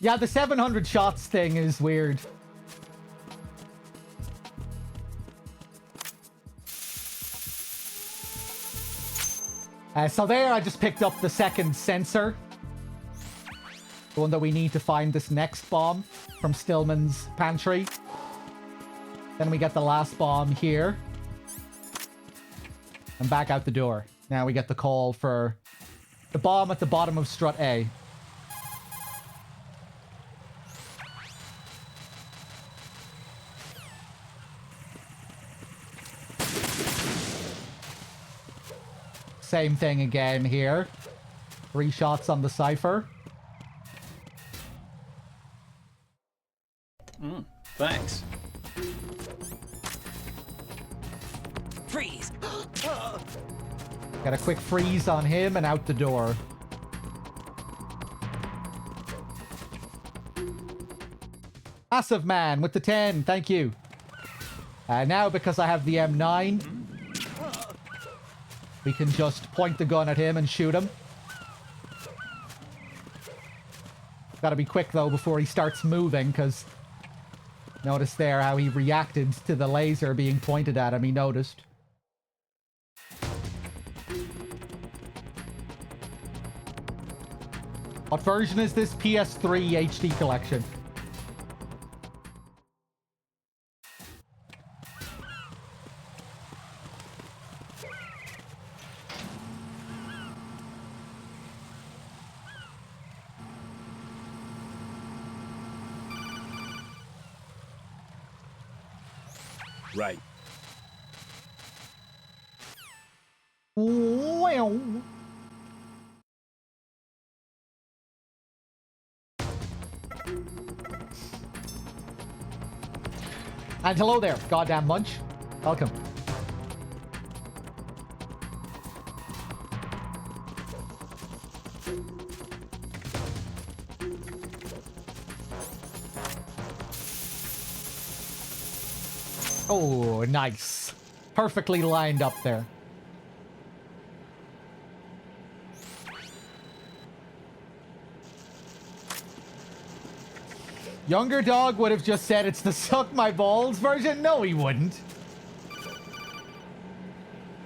Yeah, the 700 shots thing is weird. So there I just picked up the second sensor. The one that we need to find this next bomb from Stillman's pantry. Then we get the last bomb here. And back out the door. Now we get the call for the bomb at the bottom of strut A. Same thing again here. 3 shots on the cipher. Thanks. Freeze! Got a quick freeze on him and out the door. Massive Man with the 10. Thank you. Now, because I have the M9, we can just point the gun at him and shoot him. Gotta be quick, though, before he starts moving, because... Notice there how he reacted to the laser being pointed at him. He noticed. What version is this? PS3 HD collection. Right. Wow. And hello there, goddamn munch. Welcome. Oh, nice. Perfectly lined up there. Younger dog would have just said it's the suck my balls version. No, he wouldn't.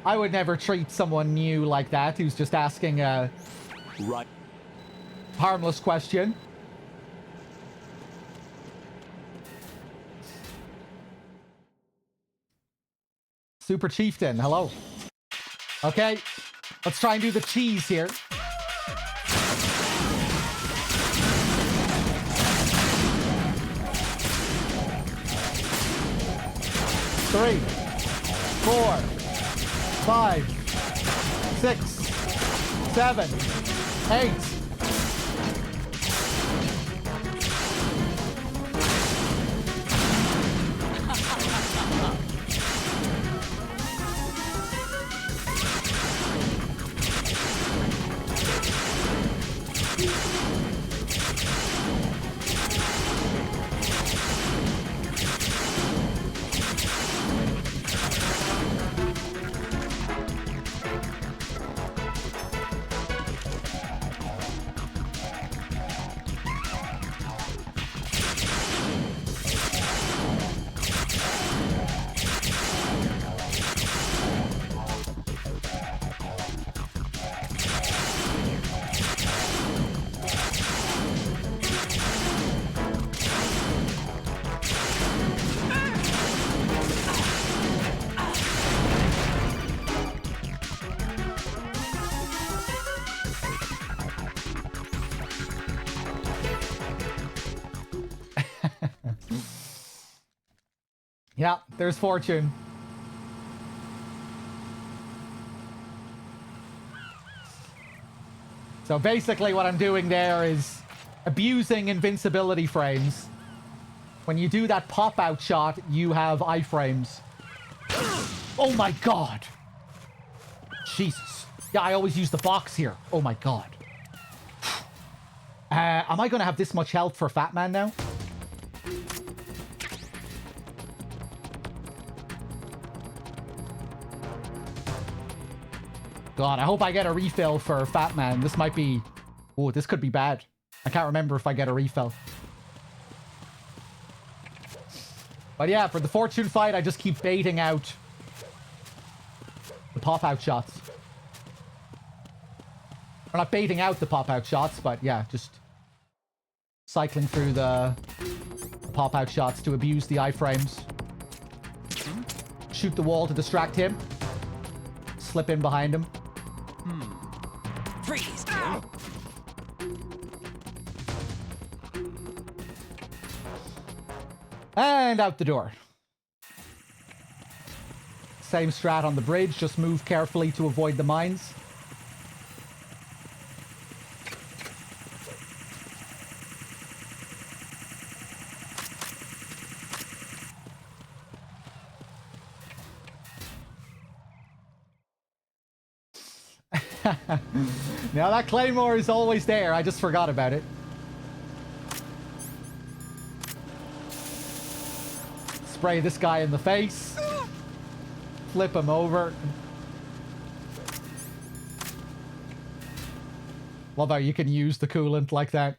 I would never treat someone new like that who's just asking a harmless question. Super Chieftain, hello. Okay, let's try and do the cheese here. Three, 4, 5, 6, 7, 8. Yeah, there's Fortune. So basically what I'm doing there is abusing invincibility frames. When you do that pop-out shot, you have iframes. Oh my god! Jesus. Yeah, I always use the box here. Oh my god. Am I going to have this much health for Fat Man now? God, I hope I get a refill for Fat Man. This might be... Oh, this could be bad. I can't remember if I get a refill. But yeah, for the Fortune fight, I just keep baiting out the pop-out shots. Or not baiting out the pop-out shots, but yeah, just cycling through the pop-out shots to abuse the iframes. Shoot the wall to distract him. Slip in behind him. Freeze! And out the door. Same strat on the bridge, just move carefully to avoid the mines. Now that claymore is always there, I just forgot about it. spray this guy in the face. Flip him over. Love how you can use the coolant like that.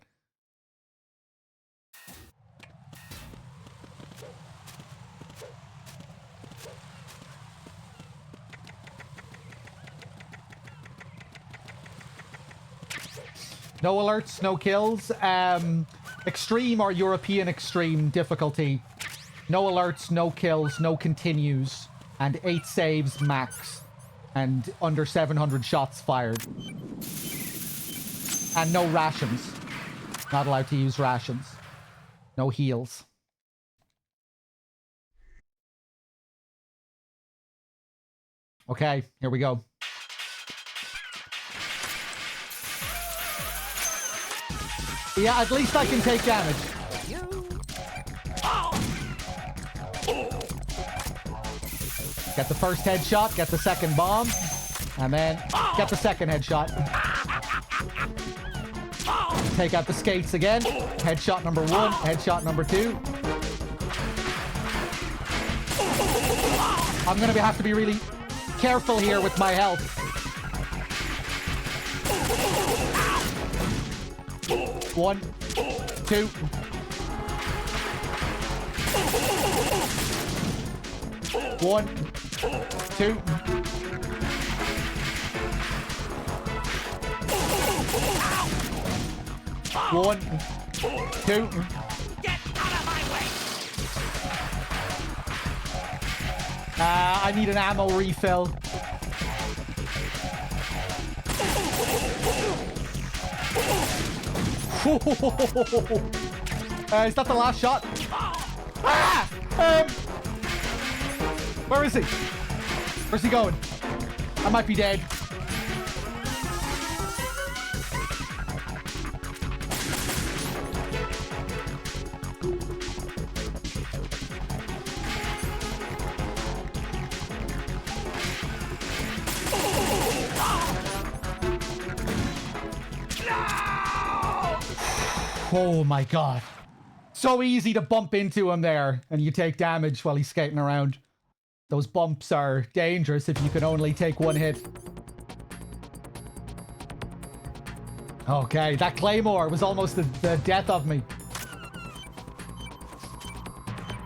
No alerts, no kills. Extreme or European extreme difficulty. No alerts, no kills, no continues. And 8 saves max. And under 700 shots fired. And no rations. Not allowed to use rations. No heals. Okay, here we go. Yeah, at least I can take damage. Get the first headshot, get the second bomb, and then get the second headshot. Take out the skates again. Headshot number 1, headshot number 2. I'm gonna have to be really careful here with my health. One, two. One, two. One, two. Get out of my way! I need an ammo refill. Is that the last shot? Ah! Where is he? Where's he going? I might be dead. Oh my god. So easy to bump into him there, and you take damage while he's skating around. Those bumps are dangerous if you can only take one hit. Okay, that claymore was almost the death of me.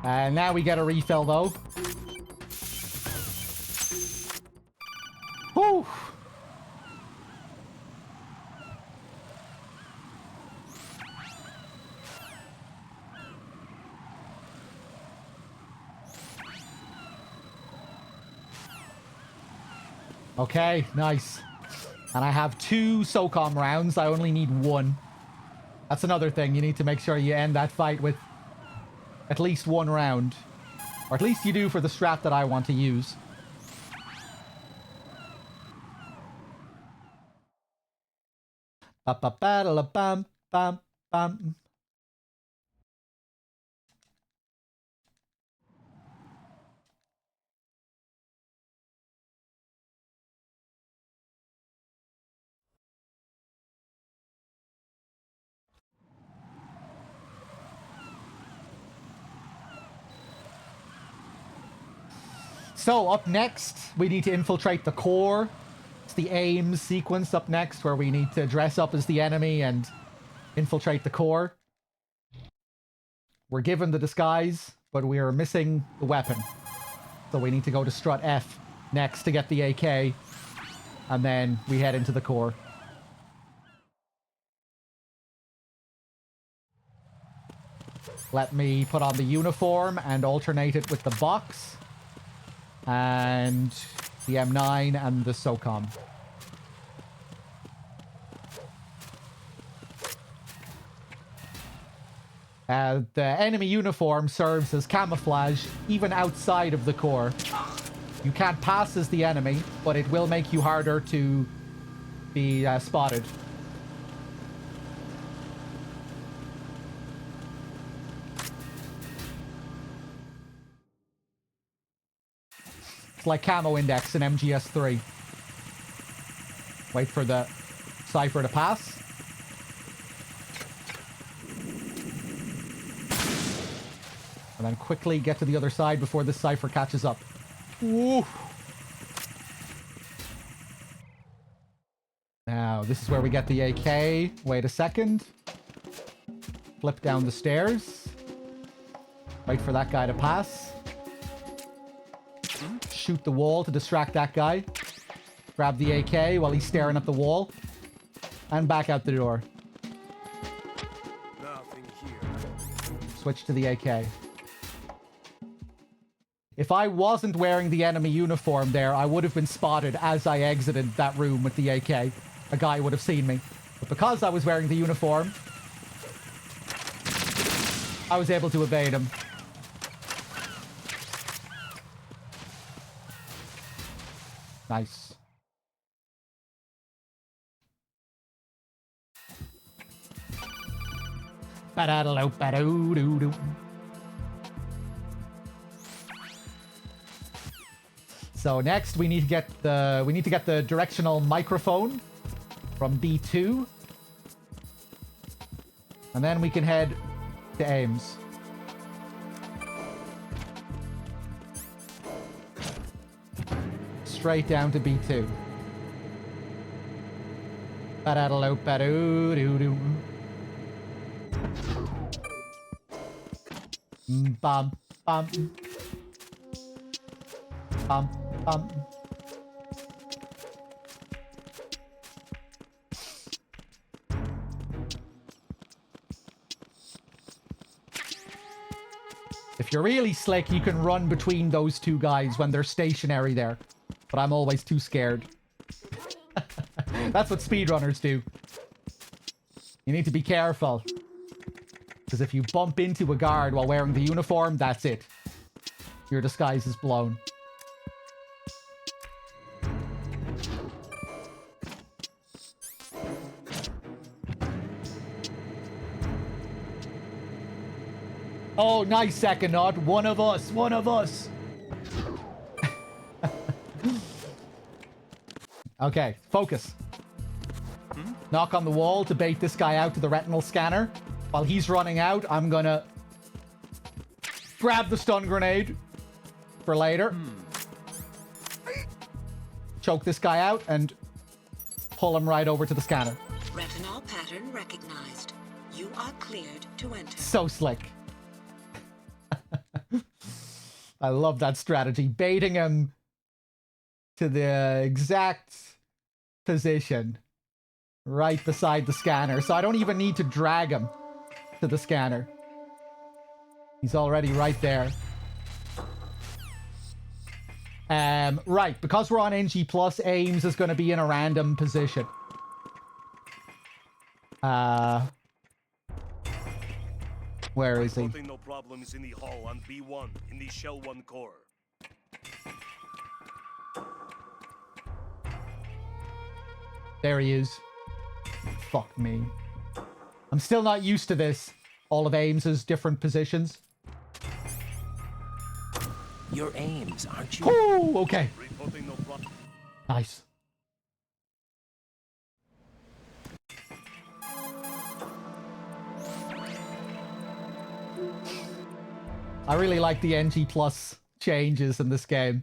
And now we get a refill though. Whew. Okay, nice. And I have 2 SOCOM rounds. I only need 1. That's another thing. You need to make sure you end that fight with at least 1 round. Or at least you do for the strat that I want to use. Ba-ba-ba-da-la-bam-bam-bam. So, up next, we need to infiltrate the core. It's the AIM sequence up next, where we need to dress up as the enemy and infiltrate the core. We're given the disguise, but we are missing the weapon. So we need to go to strut F next to get the AK, and then we head into the core. Let me put on the uniform and alternate it with the box. And the M9 and the SOCOM. The enemy uniform serves as camouflage even outside of the core. You can't pass as the enemy, but it will make you harder to be spotted. It's like camo index in MGS 3. Wait for the cipher to pass. And then quickly get to the other side before this cipher catches up. Ooh. Now, this is where we get the AK. Wait a second. Flip down the stairs. Wait for that guy to pass. Shoot the wall to distract that guy. Grab the AK while he's staring at the wall. And back out the door. Nothing here. Switch to the AK. If I wasn't wearing the enemy uniform there, I would have been spotted as I exited that room with the AK. A guy would have seen me. But because I was wearing the uniform, I was able to evade him. Nice. Ba-da-da-lo-ba-do-do-do. So next we need to get the directional microphone from B2. And then we can head to Ames. Straight down to B2. Ba-da-da-lo-ba-do-do-do. Bum, bum. Bum, bum. If you're really slick, you can run between those two guys when they're stationary there. But I'm always too scared. That's what speedrunners do. You need to be careful. Because if you bump into a guard while wearing the uniform, that's it. Your disguise is blown. Oh, nice second nod. One of us. One of us. Okay, focus. Knock on the wall to bait this guy out to the retinal scanner. While he's running out, I'm gonna grab the stun grenade for later. Choke this guy out and pull him right over to the scanner. Retinal pattern recognized. You are cleared to enter. So slick. I love that strategy. Baiting him to the exact position right beside the scanner. So I don't even need to drag him to the scanner. He's already right there. Right, because we're on NG+, Ames is going to be in a random position. Where is he? No problems in the hall on B1 in the Shell 1 core. There he is. Fuck me. I'm still not used to this. All of Ames's different positions. You're Ames, aren't you? Oh, okay. Nice. I really like the NG+ changes in this game.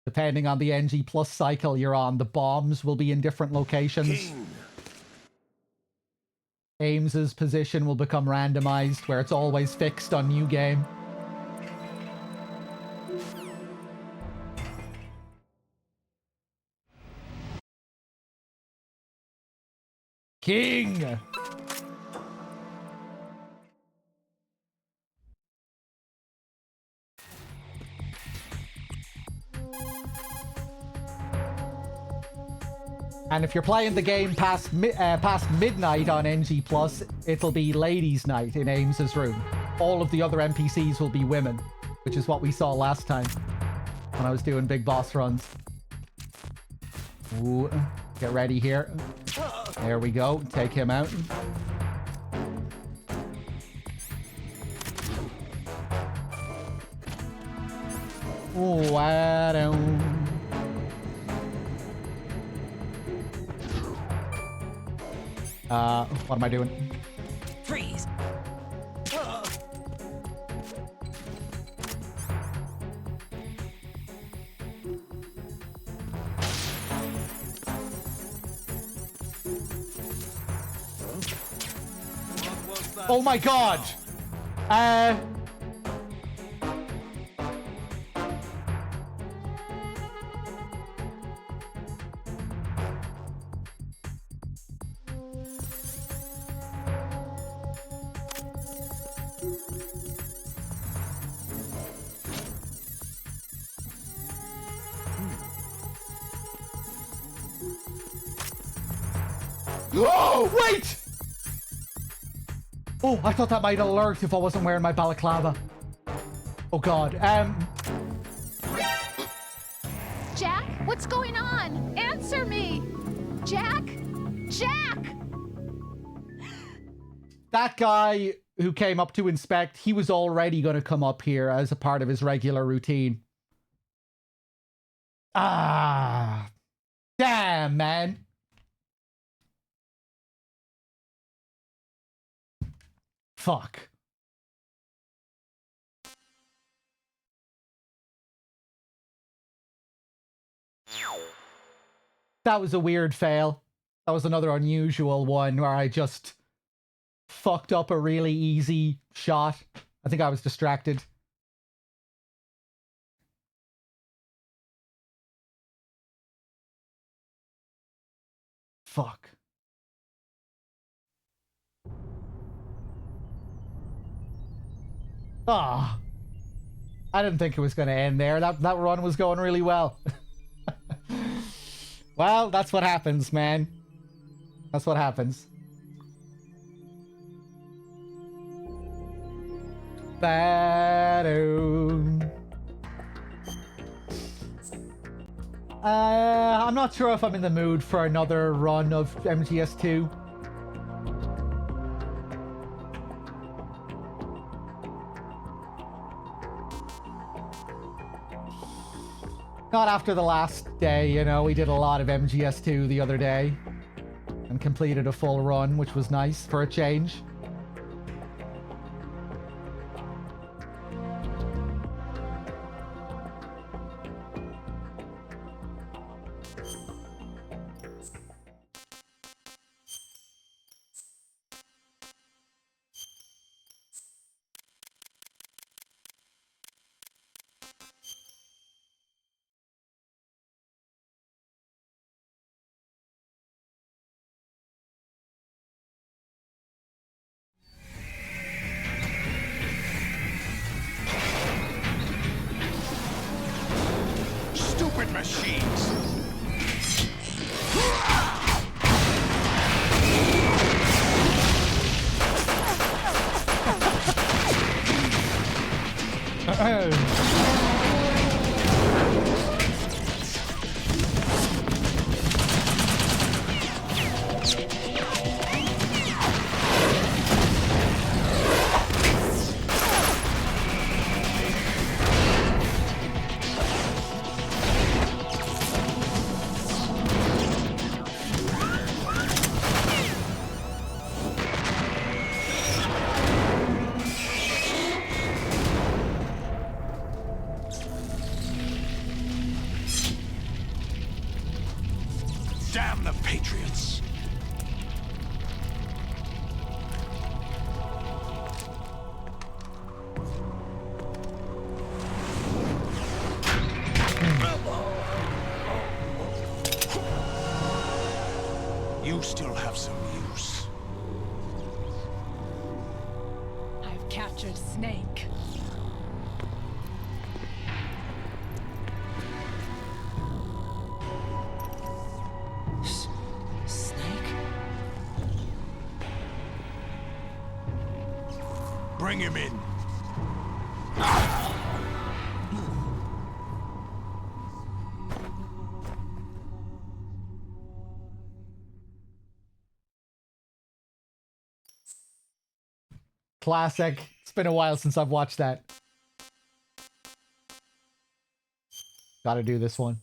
Depending on the NG+ cycle you're on, the bombs will be in different locations. Ames's position will become randomized, where it's always fixed on new game. King! And if you're playing the game past midnight on NG+, it'll be ladies' night in Ames's room. All of the other NPCs will be women, which is what we saw last time when I was doing big boss runs. Ooh, get ready here. There we go. Take him out. Oh, I don't... what am I doing? Freeze. Oh my god! Oh, wait! Oh, I thought that might alert if I wasn't wearing my balaclava. Oh god, Jack, what's going on? Answer me! Jack? Jack! that guy who came up to inspect, he was already going to come up here as a part of his regular routine. Ah, damn, man. Fuck. That was a weird fail. That was another unusual one where I just fucked up a really easy shot. I think I was distracted. Fuck. Ah. I didn't think it was going to end there. That run was going really well. Well, that's what happens, man. That's what happens. I'm not sure if I'm in the mood for another run of MGS 2. Not after the last day, you know. We did a lot of MGS 2 the other day and completed a full run, which was nice for a change. Stupid machines! Damn the Patriots! You still have some use. I've captured Snake. Snake? Bring him in. Classic. It's been a while since I've watched that. Gotta do this one.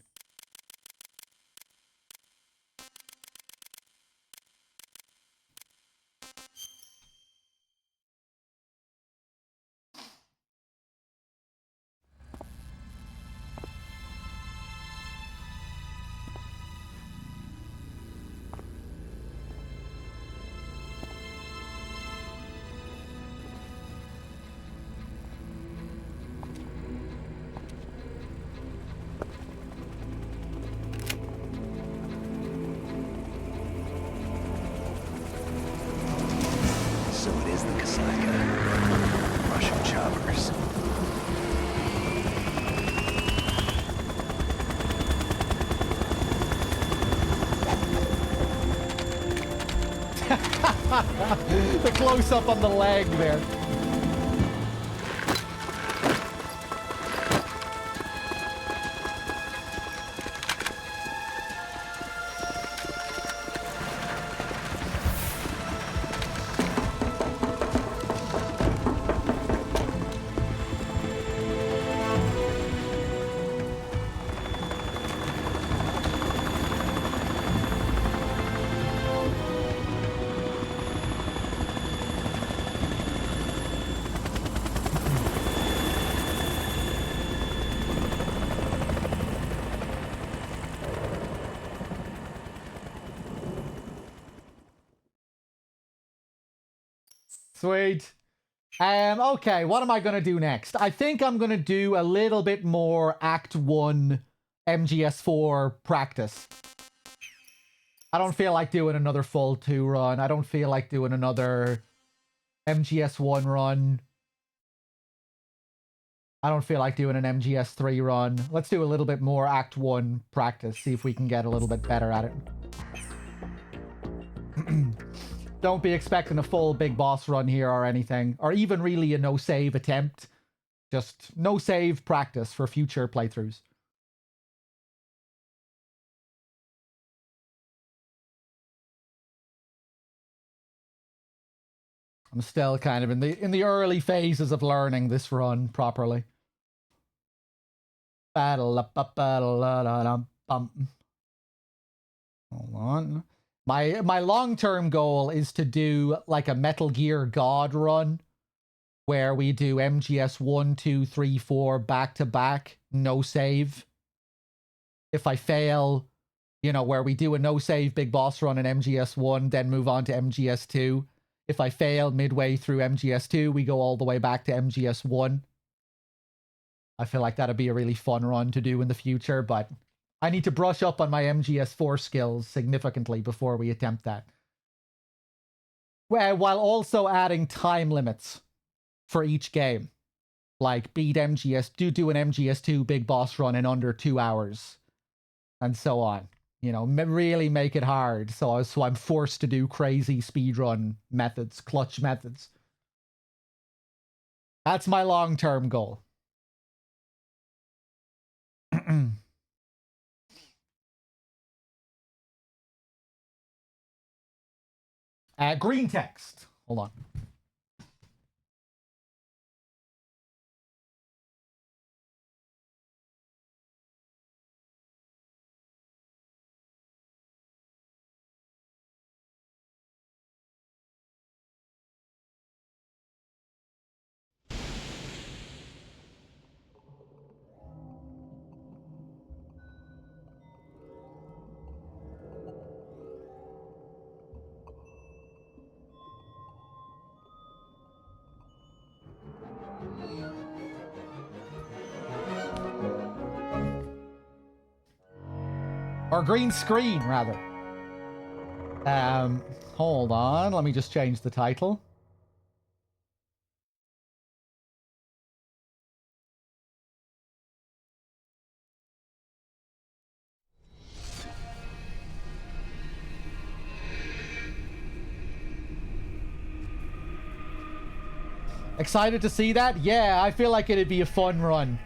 Just like Russian choppers. The close-up on the leg there. Sweet. Okay, what am I gonna do next? I think I'm gonna do a little bit more Act 1 MGS4 practice. I don't feel like doing another full 2 run. I don't feel like doing another MGS1 run. I don't feel like doing an MGS3 run. Let's do a little bit more Act 1 practice, see if we can get a little bit better at it. Don't be expecting a full big boss run here or anything, or even really a no-save attempt. Just no-save practice for future playthroughs. I'm still kind of in the early phases of learning this run properly. Hold on. My long-term goal is to do like a Metal Gear God run where we do MGS 1, 2, 3, 4 back to back, no save. If I fail, you know, where we do a no save big boss run in MGS 1, then move on to MGS 2. If I fail midway through MGS 2, we go all the way back to MGS 1. I feel like that'd be a really fun run to do in the future, but I need to brush up on my MGS4 skills significantly before we attempt that. While also adding time limits for each game. Like beat MGS, do an MGS2 big boss run in under 2 hours. And so on. You know, really make it hard. So I'm forced to do crazy speedrun methods, clutch methods. That's my long-term goal. Green text. Hold on. Or green screen, rather. Hold on. Let me just change the title. Excited to see that? Yeah, I feel like it'd be a fun run.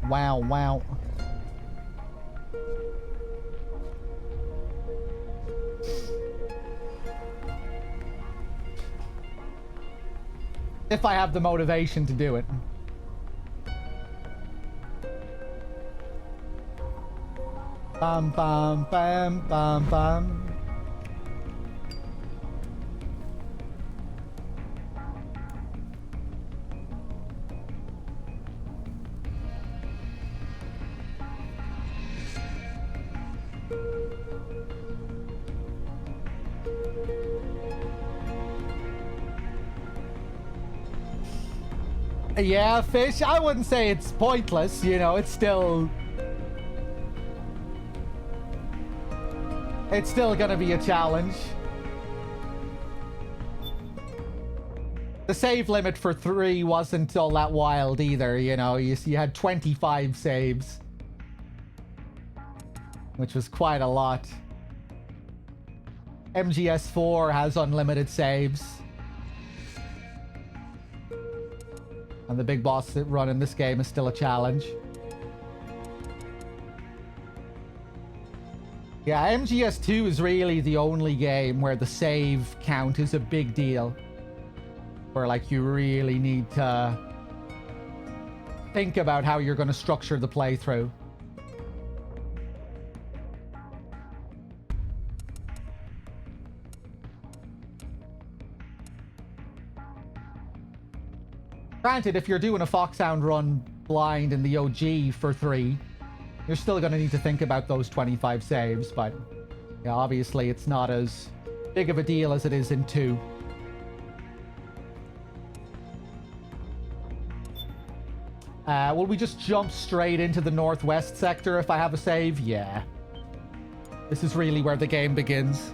Wow, wow. If I have the motivation to do it. Bam, bam, bam, bam, bam. Yeah, fish. I wouldn't say it's pointless, you know, it's still... It's still gonna be a challenge. The save limit for 3 wasn't all that wild either, you know. You had 25 saves, which was quite a lot. MGS 4 has unlimited saves. And the big boss run in this game is still a challenge. Yeah, MGS 2 is really the only game where the save count is a big deal. Where, like, you really need to think about how you're going to structure the playthrough. Granted, if you're doing a Foxhound run blind in the OG for 3, you're still going to need to think about those 25 saves, but yeah, obviously it's not as big of a deal as it is in 2. Will we just jump straight into the northwest sector if I have a save? Yeah. This is really where the game begins.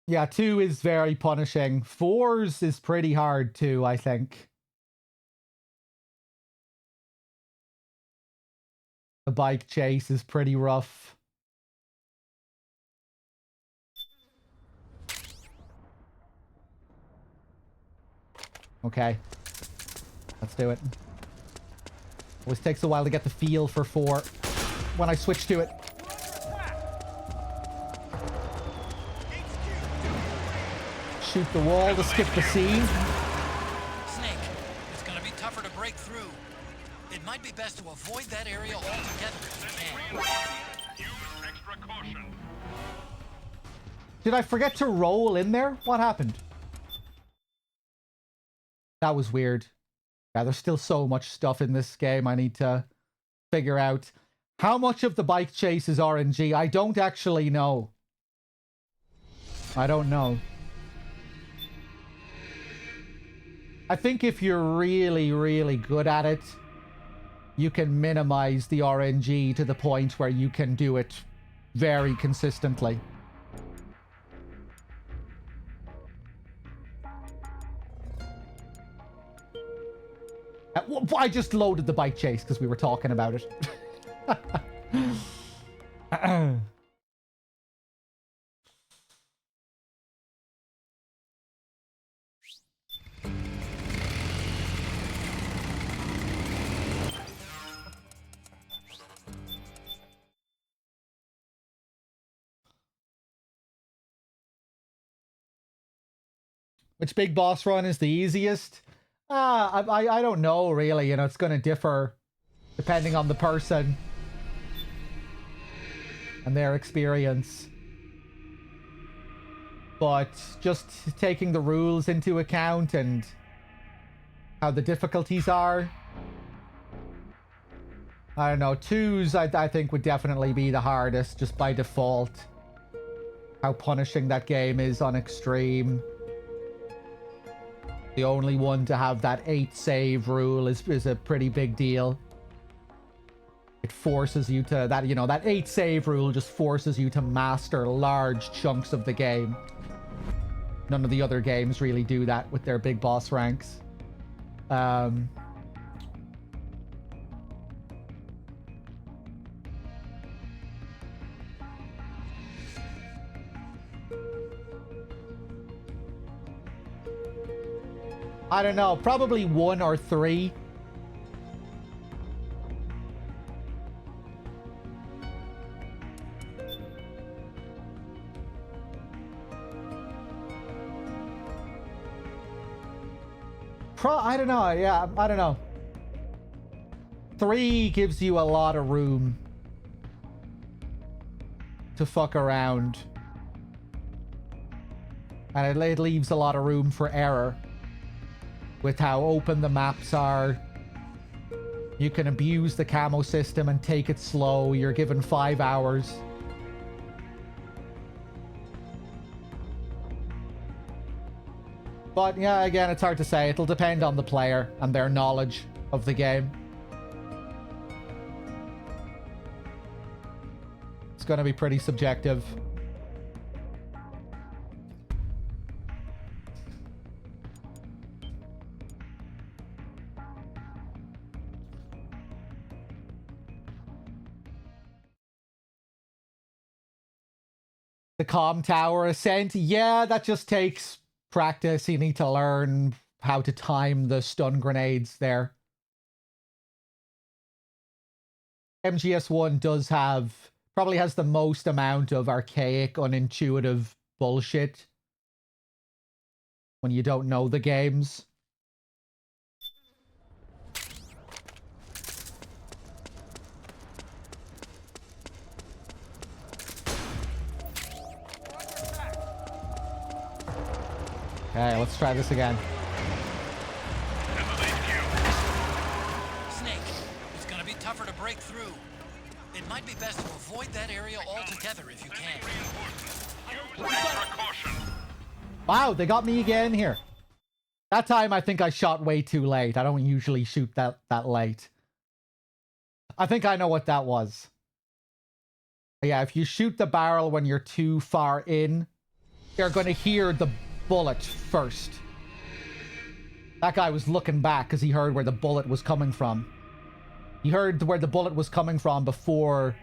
Yeah, 2 is very punishing. 4's is pretty hard too, I think. The bike chase is pretty rough. Okay. Let's do it. Always takes a while to get the feel for 4 when I switch to it. Shoot the wall to skip the scene. Snake, it's gonna be tougher to break through. It might be best to avoid that area altogether if you can. Use extra caution. Did I forget to roll in there? What happened? That was weird. Yeah, there's still so much stuff in this game I need to figure out. How much of the bike chase is RNG? I don't actually know. I don't know. I think if you're really, really good at it, you can minimize the RNG to the point where you can do it very consistently. I just loaded the bike chase because we were talking about it. Which big boss run is the easiest? I don't know, really. You know, it's going to differ depending on the person and their experience. But just taking the rules into account and how the difficulties are, I don't know. 2's, I think, would definitely be the hardest just by default. How punishing that game is on extreme. The only one to have that 8 save rule is a pretty big deal. It forces you to, that 8 save rule just forces you to master large chunks of the game. None of the other games really do that with their big boss ranks. I don't know, probably 1 or 3. I don't know, yeah, I don't know. 3 gives you a lot of room to fuck around. And it leaves a lot of room for error with how open the maps are You can abuse the camo system and take it slow. You're given 5 hours. But yeah, again, it's hard to say. It'll depend on the player and their knowledge of the game. It's going to be pretty subjective. The comm tower ascent, yeah, that just takes practice. You need to learn how to time the stun grenades there. MGS1 does have, probably has the most amount of archaic, unintuitive bullshit when you don't know the games. Okay, let's try this again. Snake, it's gonna be tougher to break through. It might be best to avoid that area altogether if you can. Wow, they got me again here. That time I think I shot way too late. I don't usually shoot that late. I think I know what that was. Yeah, if you shoot the barrel when you're too far in, you're going to hear the bullet first. That guy was looking back because he heard where the bullet was coming from. He heard where the bullet was coming from before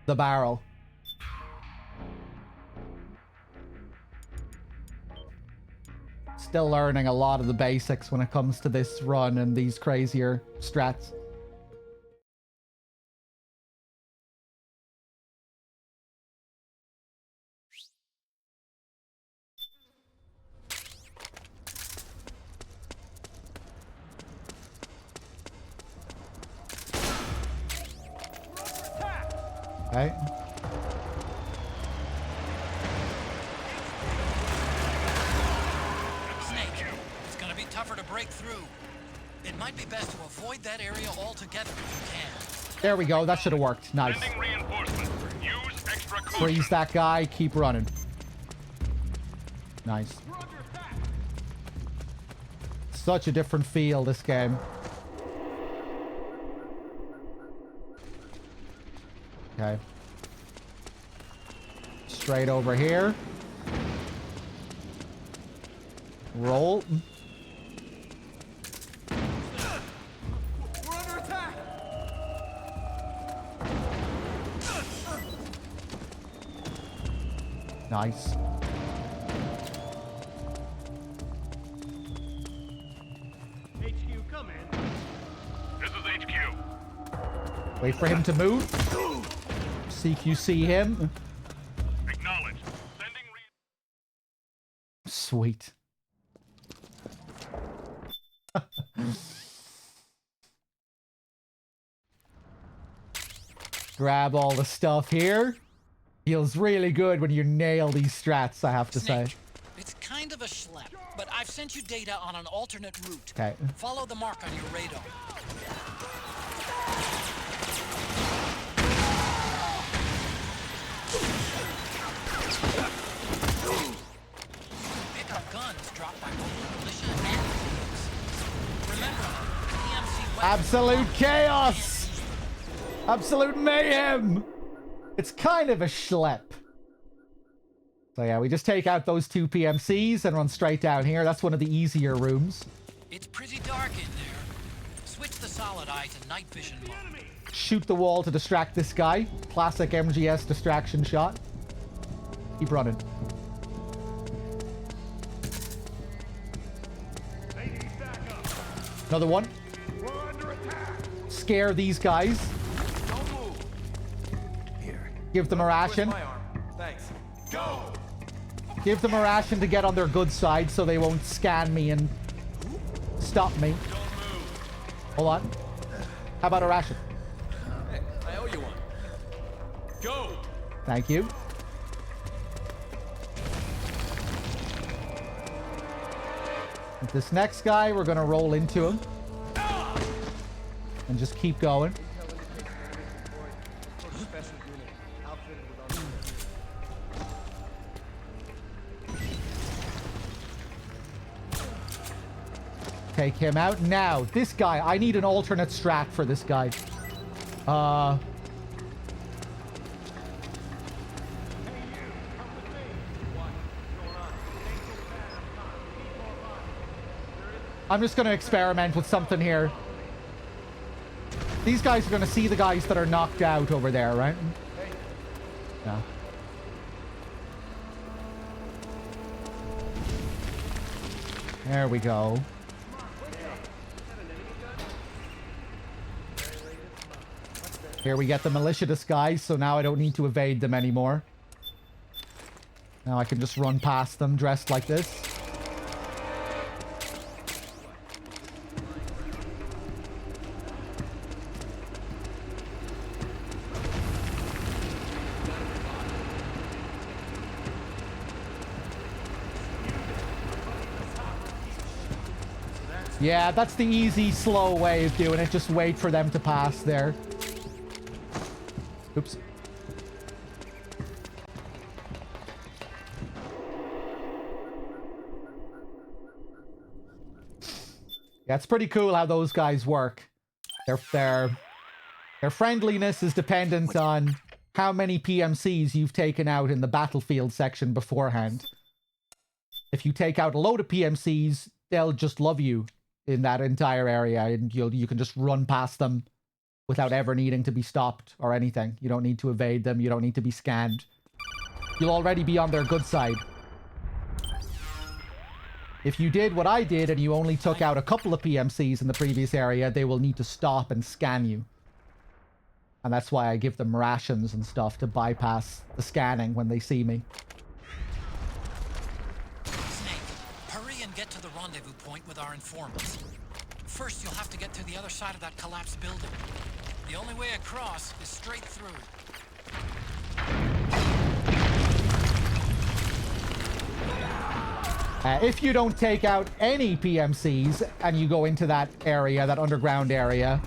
the barrel. Still learning a lot of the basics when it comes to this run and these crazier strats. Okay. Snake, it's gonna be tougher to break through. It might be best to avoid that area altogether if you can. There we go. That should have worked. Nice. Freeze that guy. Keep running. Nice. Such a different feel, this game. Okay. Straight over here. Roll. We're under attack. Nice. HQ, come in. This is HQ. Wait for him to move. CQC him. Acknowledge. Sending Sweet. Grab all the stuff here. Feels really good when you nail these strats, I have to say. It's kind of a schlep, but I've sent you data on an alternate route. Okay. Follow the mark on your radar. Pick up guns dropped by local militia and police. Remember, PMC weapons. Absolute chaos! Absolute mayhem! It's kind of a schlep. So yeah, we just take out those 2 PMCs and run straight down here. That's one of the easier rooms. It's pretty dark in there. Switch the solid eye to night vision mode. Shoot the wall to distract this guy. Classic MGS distraction shot. Keep running. Another one. Scare these guys. Give them a ration. Thanks. Go. Give them a ration to get on their good side so they won't scan me and stop me. Hold on. How about a ration? Hey, I owe you one. Go. Thank you. With this next guy, we're gonna roll into him. And just keep going. Take him out. Now, this guy. I need an alternate strat for this guy. I'm just going to experiment with something here. These guys are going to see the guys that are knocked out over there, right? Yeah. There we go. Here we get the militia disguise, so now I don't need to evade them anymore. Now I can just run past them dressed like this. Yeah, that's the easy, slow way of doing it. Just wait for them to pass there. Oops. Yeah, it's pretty cool how those guys work. Their friendliness is dependent on how many PMCs you've taken out in the battlefield section beforehand. If you take out a load of PMCs, they'll just love you in that entire area, and you can just run past them without ever needing to be stopped or anything. You don't need to evade them. You don't need to be scanned. You'll already be on their good side. If you did what I did and you only took out a couple of PMCs in the previous area, they will need to stop and scan you. And that's why I give them rations and stuff to bypass the scanning when they see me. Snake, hurry and get to the rendezvous point with our informants. First, you'll have to get to the other side of that collapsed building. The only way across is straight through. If you don't take out any PMCs and you go into that area, that underground area,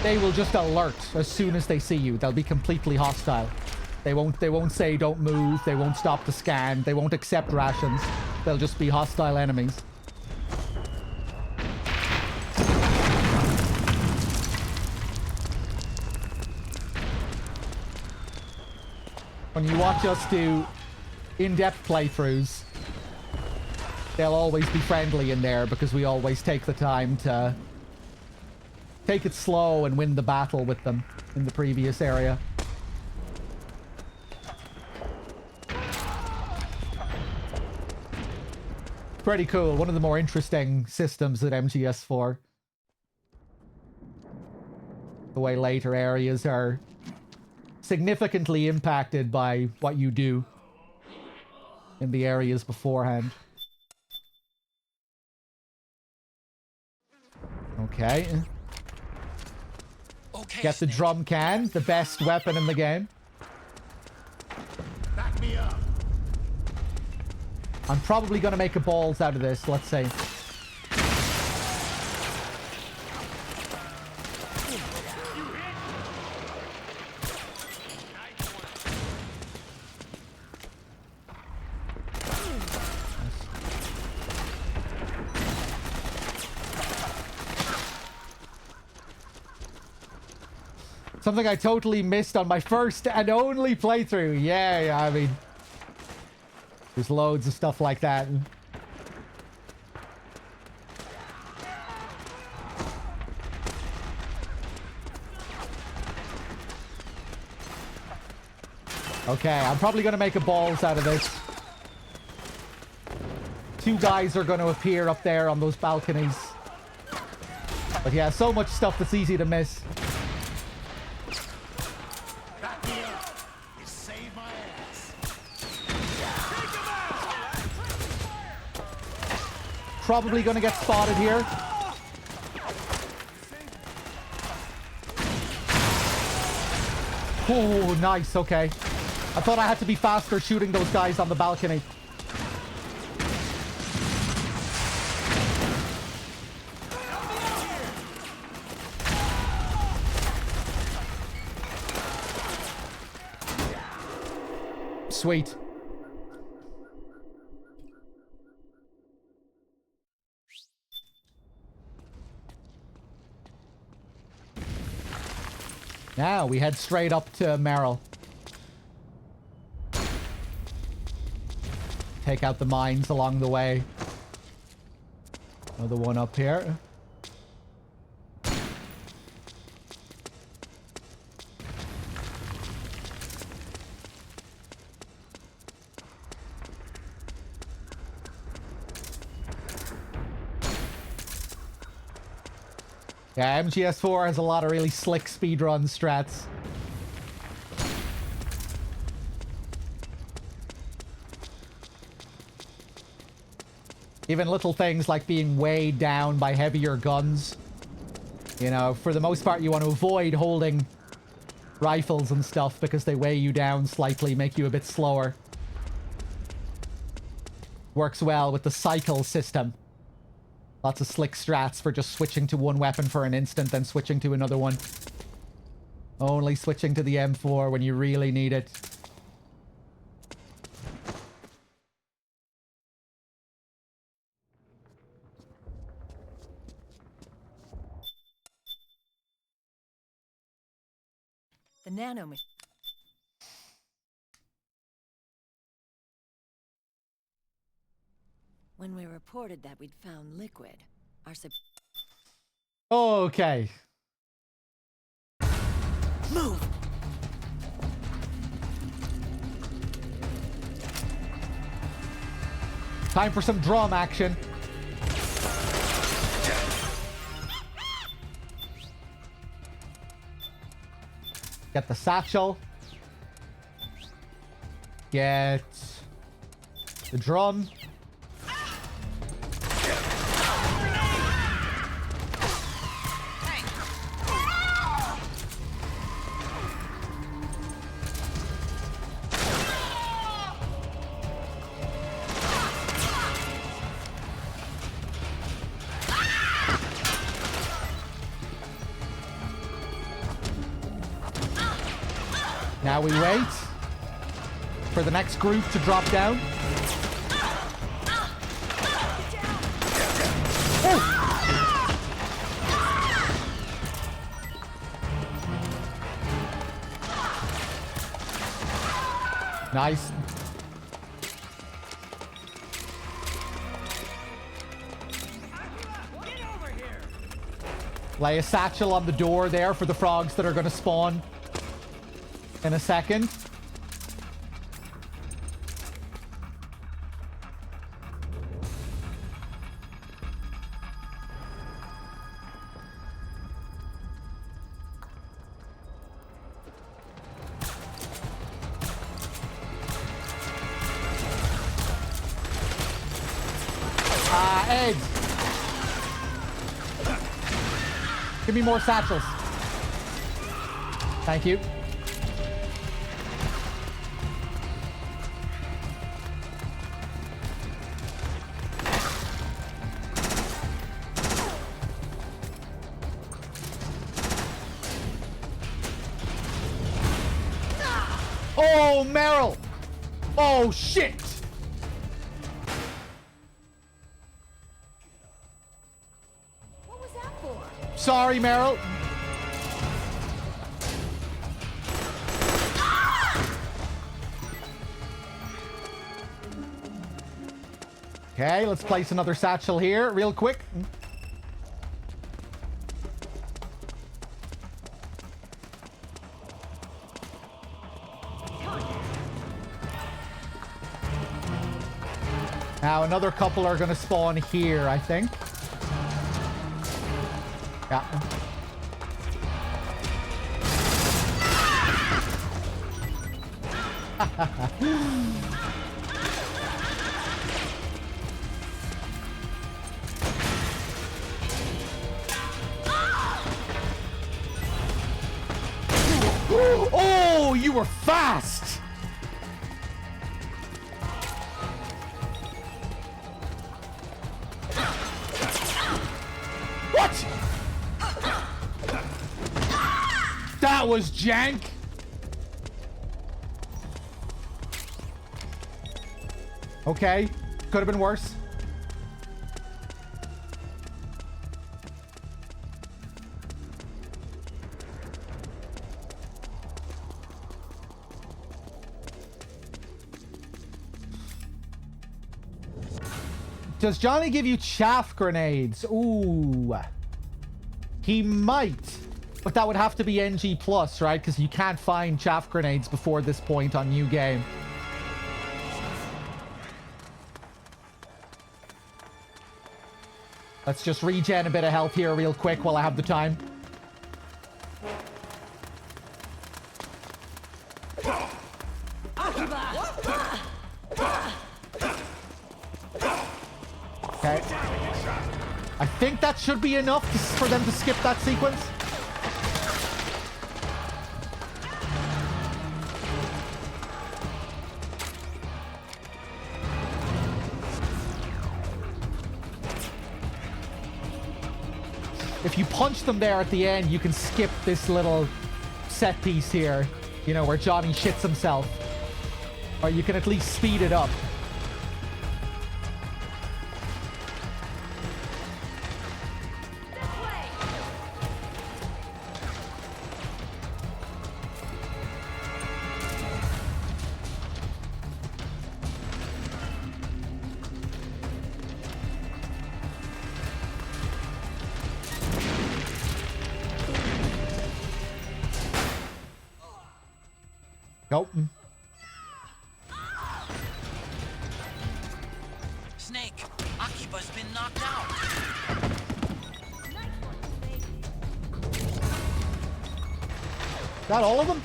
they will just alert as soon as they see you. They'll be completely hostile. They won't say don't move. They won't stop to scan. They won't accept rations. They'll just be hostile enemies. When you watch us do in-depth playthroughs, they'll always be friendly in there because we always take the time to take it slow and win the battle with them in the previous area. Pretty cool. One of the more interesting systems at MGS4. The way later areas are significantly impacted by what you do in the areas beforehand. Okay. Get the drum can, the best weapon in the game. Back me up. I'm probably going to make a balls out of this, let's see. Something I totally missed on my first and only playthrough. Yeah, I mean, there's loads of stuff like that. Okay, I'm probably going to make a balls out of this. Two guys are going to appear up there on those balconies. But yeah, so much stuff that's easy to miss. Probably going to get spotted here. Oh, nice. Okay. I thought I had to be faster shooting those guys on the balcony. Sweet. Now we head straight up to Merrill. Take out the mines along the way. Another one up here. Yeah, MGS4 has a lot of really slick speedrun strats. Even little things like being weighed down by heavier guns. You know, for the most part you want to avoid holding rifles and stuff because they weigh you down slightly, make you a bit slower. Works well with the cycle system. Lots of slick strats for just switching to one weapon for an instant, then switching to another one. Only switching to the M4 when you really need it. The nanomachine. When we reported that we'd found liquid, our Okay. Move! Time for some drum action. Get the satchel. Get the drum. Now we wait for the next group to drop down. Nice. Lay a satchel on the door there for the frogs that are going to spawn in a second. Eggs. Give me more satchels. Thank you. Oh, Meryl! Oh, shit! What was that for? Sorry, Meryl. Okay, let's place another satchel here real quick. Now another couple are going to spawn here, I think. Yeah. Oh, you were fast! What? That was jank. Okay. Could have been worse. Does Johnny give you chaff grenades? Ooh. He might. But that would have to be NG+, right? Because you can't find chaff grenades before this point on new game. Let's just regen a bit of health here real quick while I have the time. Okay. I think that should be enough for them to skip that sequence. If you punch them there at the end, you can skip this little set piece here, you know, where Johnny shits himself. Or you can at least speed it up. Nope. Snake, Akiba's been knocked out. Got all of them?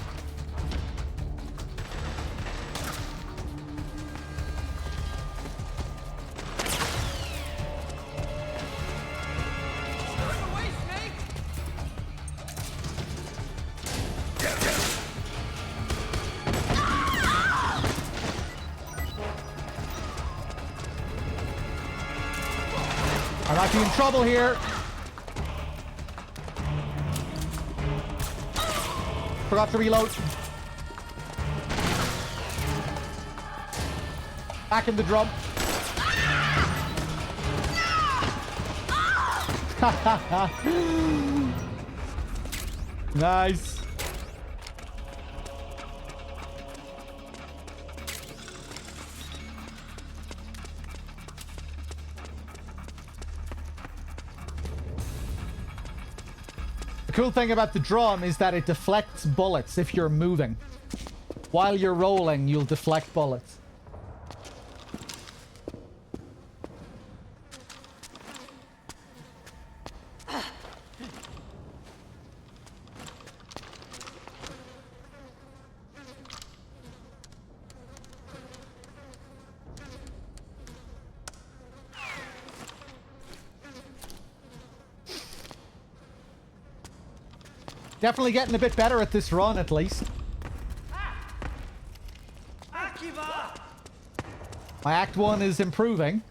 I might be in trouble here. Forgot to reload. Back in the drum. Nice. The cool thing about the drum is that it deflects bullets if you're moving. While you're rolling, you'll deflect bullets. Definitely getting a bit better at this run, at least. My Act 1 is improving.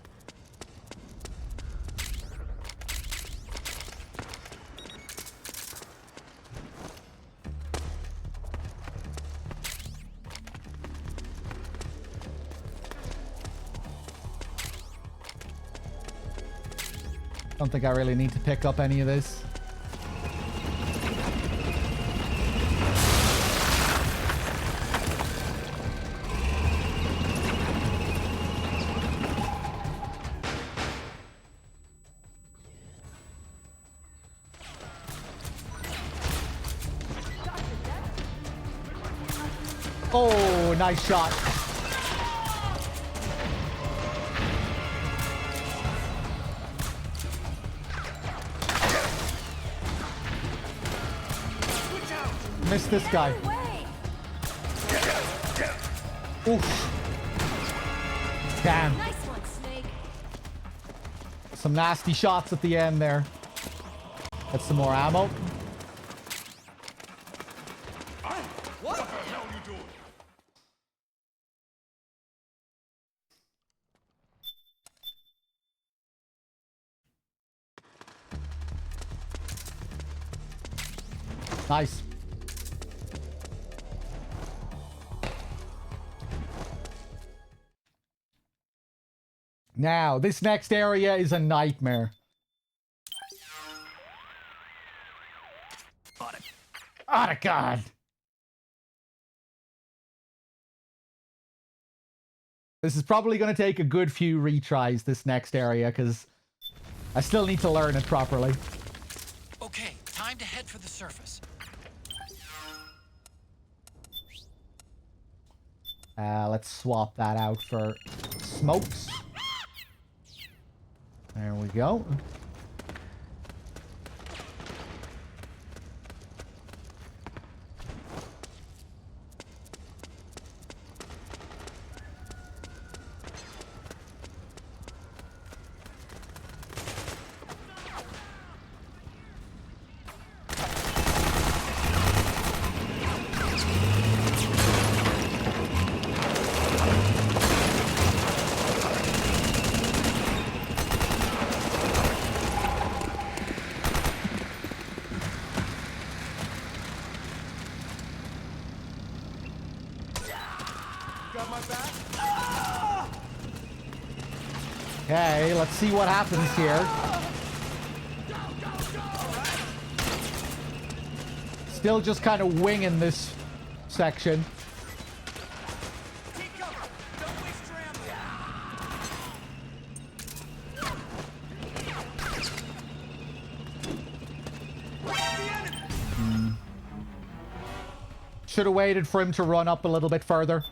Don't think I really need to pick up any of this. Oh, nice shot. Missed this guy. Oof. Damn. Nice one, Snake. Some nasty shots at the end there. Get some more ammo. What the hell are you doing? Nice. Now, this next area is a nightmare. Oh, God. This is probably going to take a good few retries, this next area, because I still need to learn it properly. Okay, time to head for the surface. Let's swap that out for smokes. There we go. Okay, let's see what happens here. Still just kind of winging this section. Should have waited for him to run up a little bit further.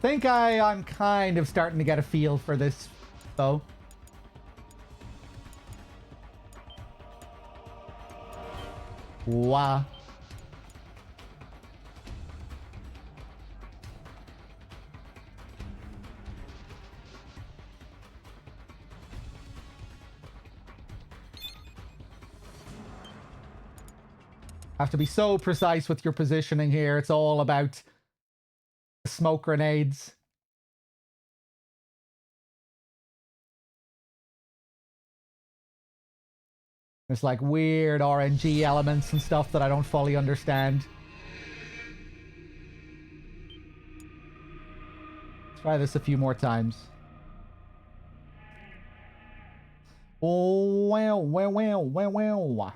Think I'm kind of starting to get a feel for this, though. Wow. Have to be so precise with your positioning here. It's all about smoke grenades. There's like weird RNG elements and stuff that I don't fully understand. Let's try this a few more times. Oh, well.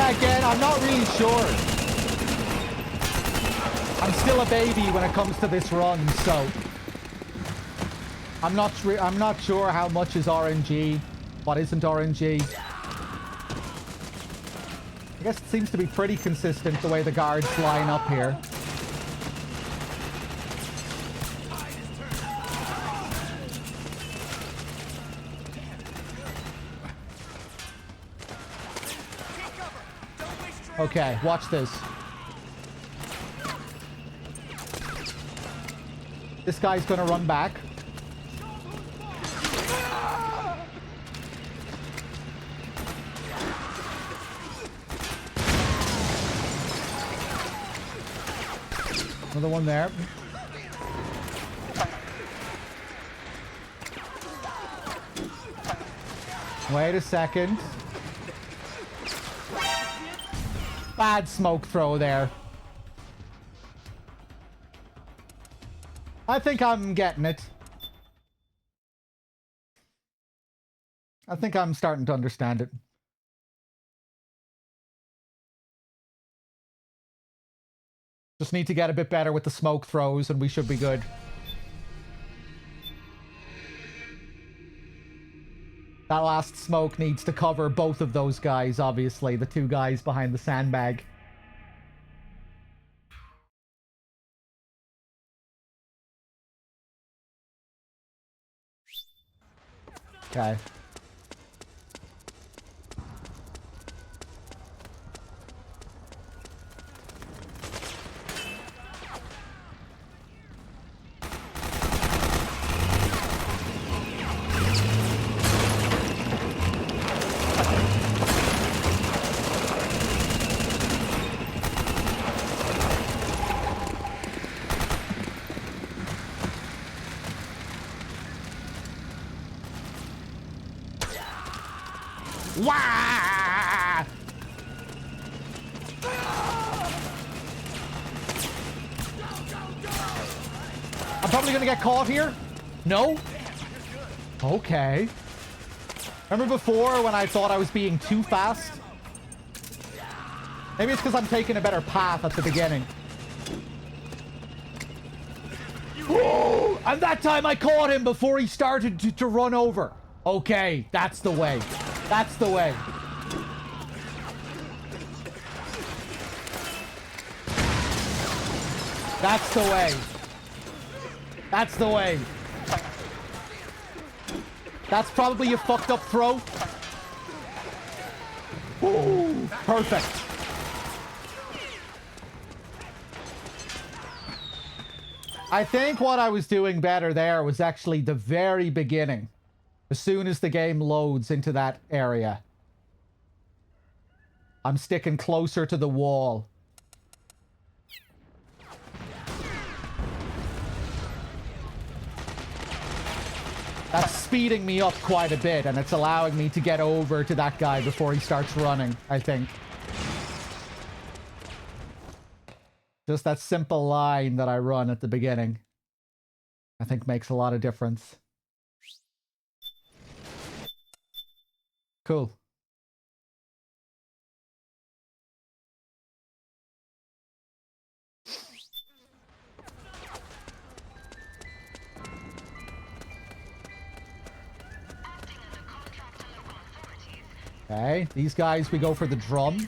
Again, I'm not really sure. I'm still a baby when it comes to this run, so I'm not sure how much is RNG, what isn't RNG. I guess it seems to be pretty consistent the way the guards line up here. Okay, watch this. This guy's gonna run back. Another one there. Wait a second. Bad smoke throw there. I think I'm getting it. I think I'm starting to understand it. Just need to get a bit better with the smoke throws and we should be good. That last smoke needs to cover both of those guys, obviously. The two guys behind the sandbag. Okay. Wah! I'm probably gonna get caught here. No? Okay. Remember before when I thought I was being too fast? Maybe it's because I'm taking a better path at the beginning. Whoa! And that time I caught him before he started to run over. Okay, that's the way. That's the way. That's the way. That's the way. That's probably a fucked up throw. Ooh, perfect. I think what I was doing better there was actually the very beginning. As soon as the game loads into that area. I'm sticking closer to the wall. That's speeding me up quite a bit, and it's allowing me to get over to that guy before he starts running, I think. Just that simple line that I run at the beginning, I think makes a lot of difference. Cool. Okay, these guys, we go for the drum.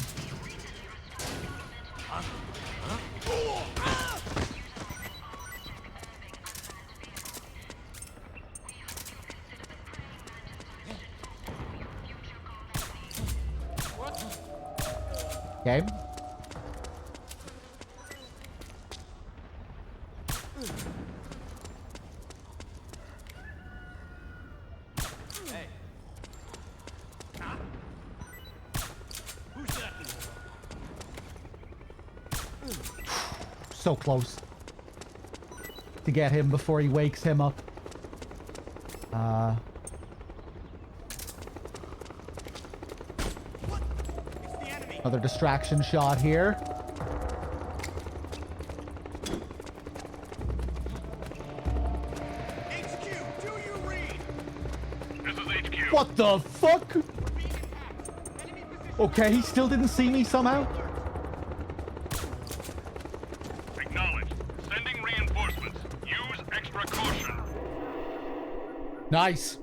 Okay. So close to get him before he wakes him up. Another distraction shot here. HQ, do you read? This is HQ. What the fuck? Okay, he still didn't see me somehow. Acknowledged. Sending reinforcements. Use extra caution. Nice.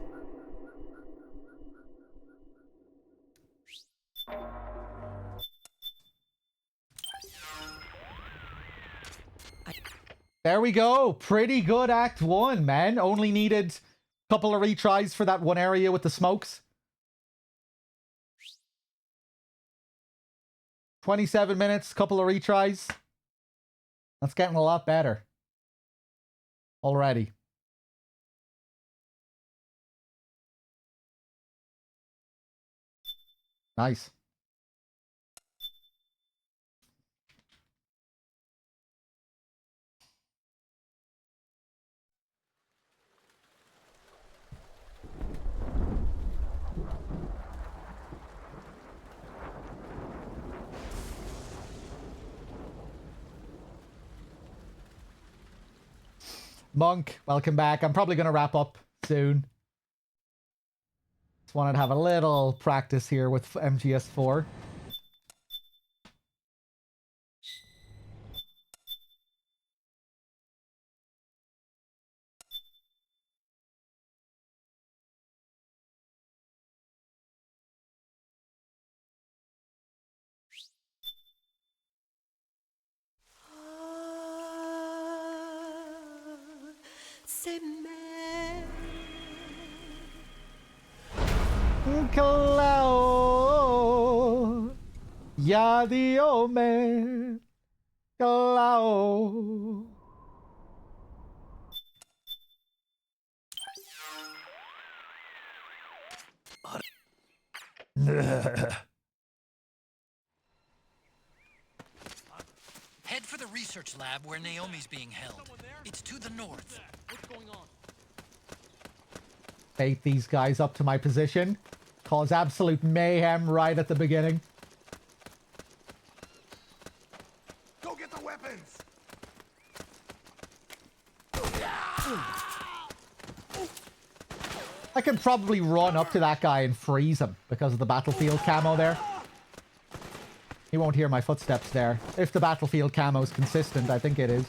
There we go. Pretty good Act 1, man. Only needed a couple of retries for that one area with the smokes. 27 minutes, couple of retries. That's getting a lot better already. Nice. Monk, welcome back. I'm probably going to wrap up soon. Just wanted to have a little practice here with MGS 4. Clau, ya Dio me, Clau. Head for the research lab where Naomi's being held. It's to the north. What's going on? Take these guys up to my position. Cause absolute mayhem right at the beginning. Go get the weapons. I can probably run up to that guy and freeze him because of the battlefield camo there. He won't hear my footsteps there. If the battlefield camo is consistent, I think it is.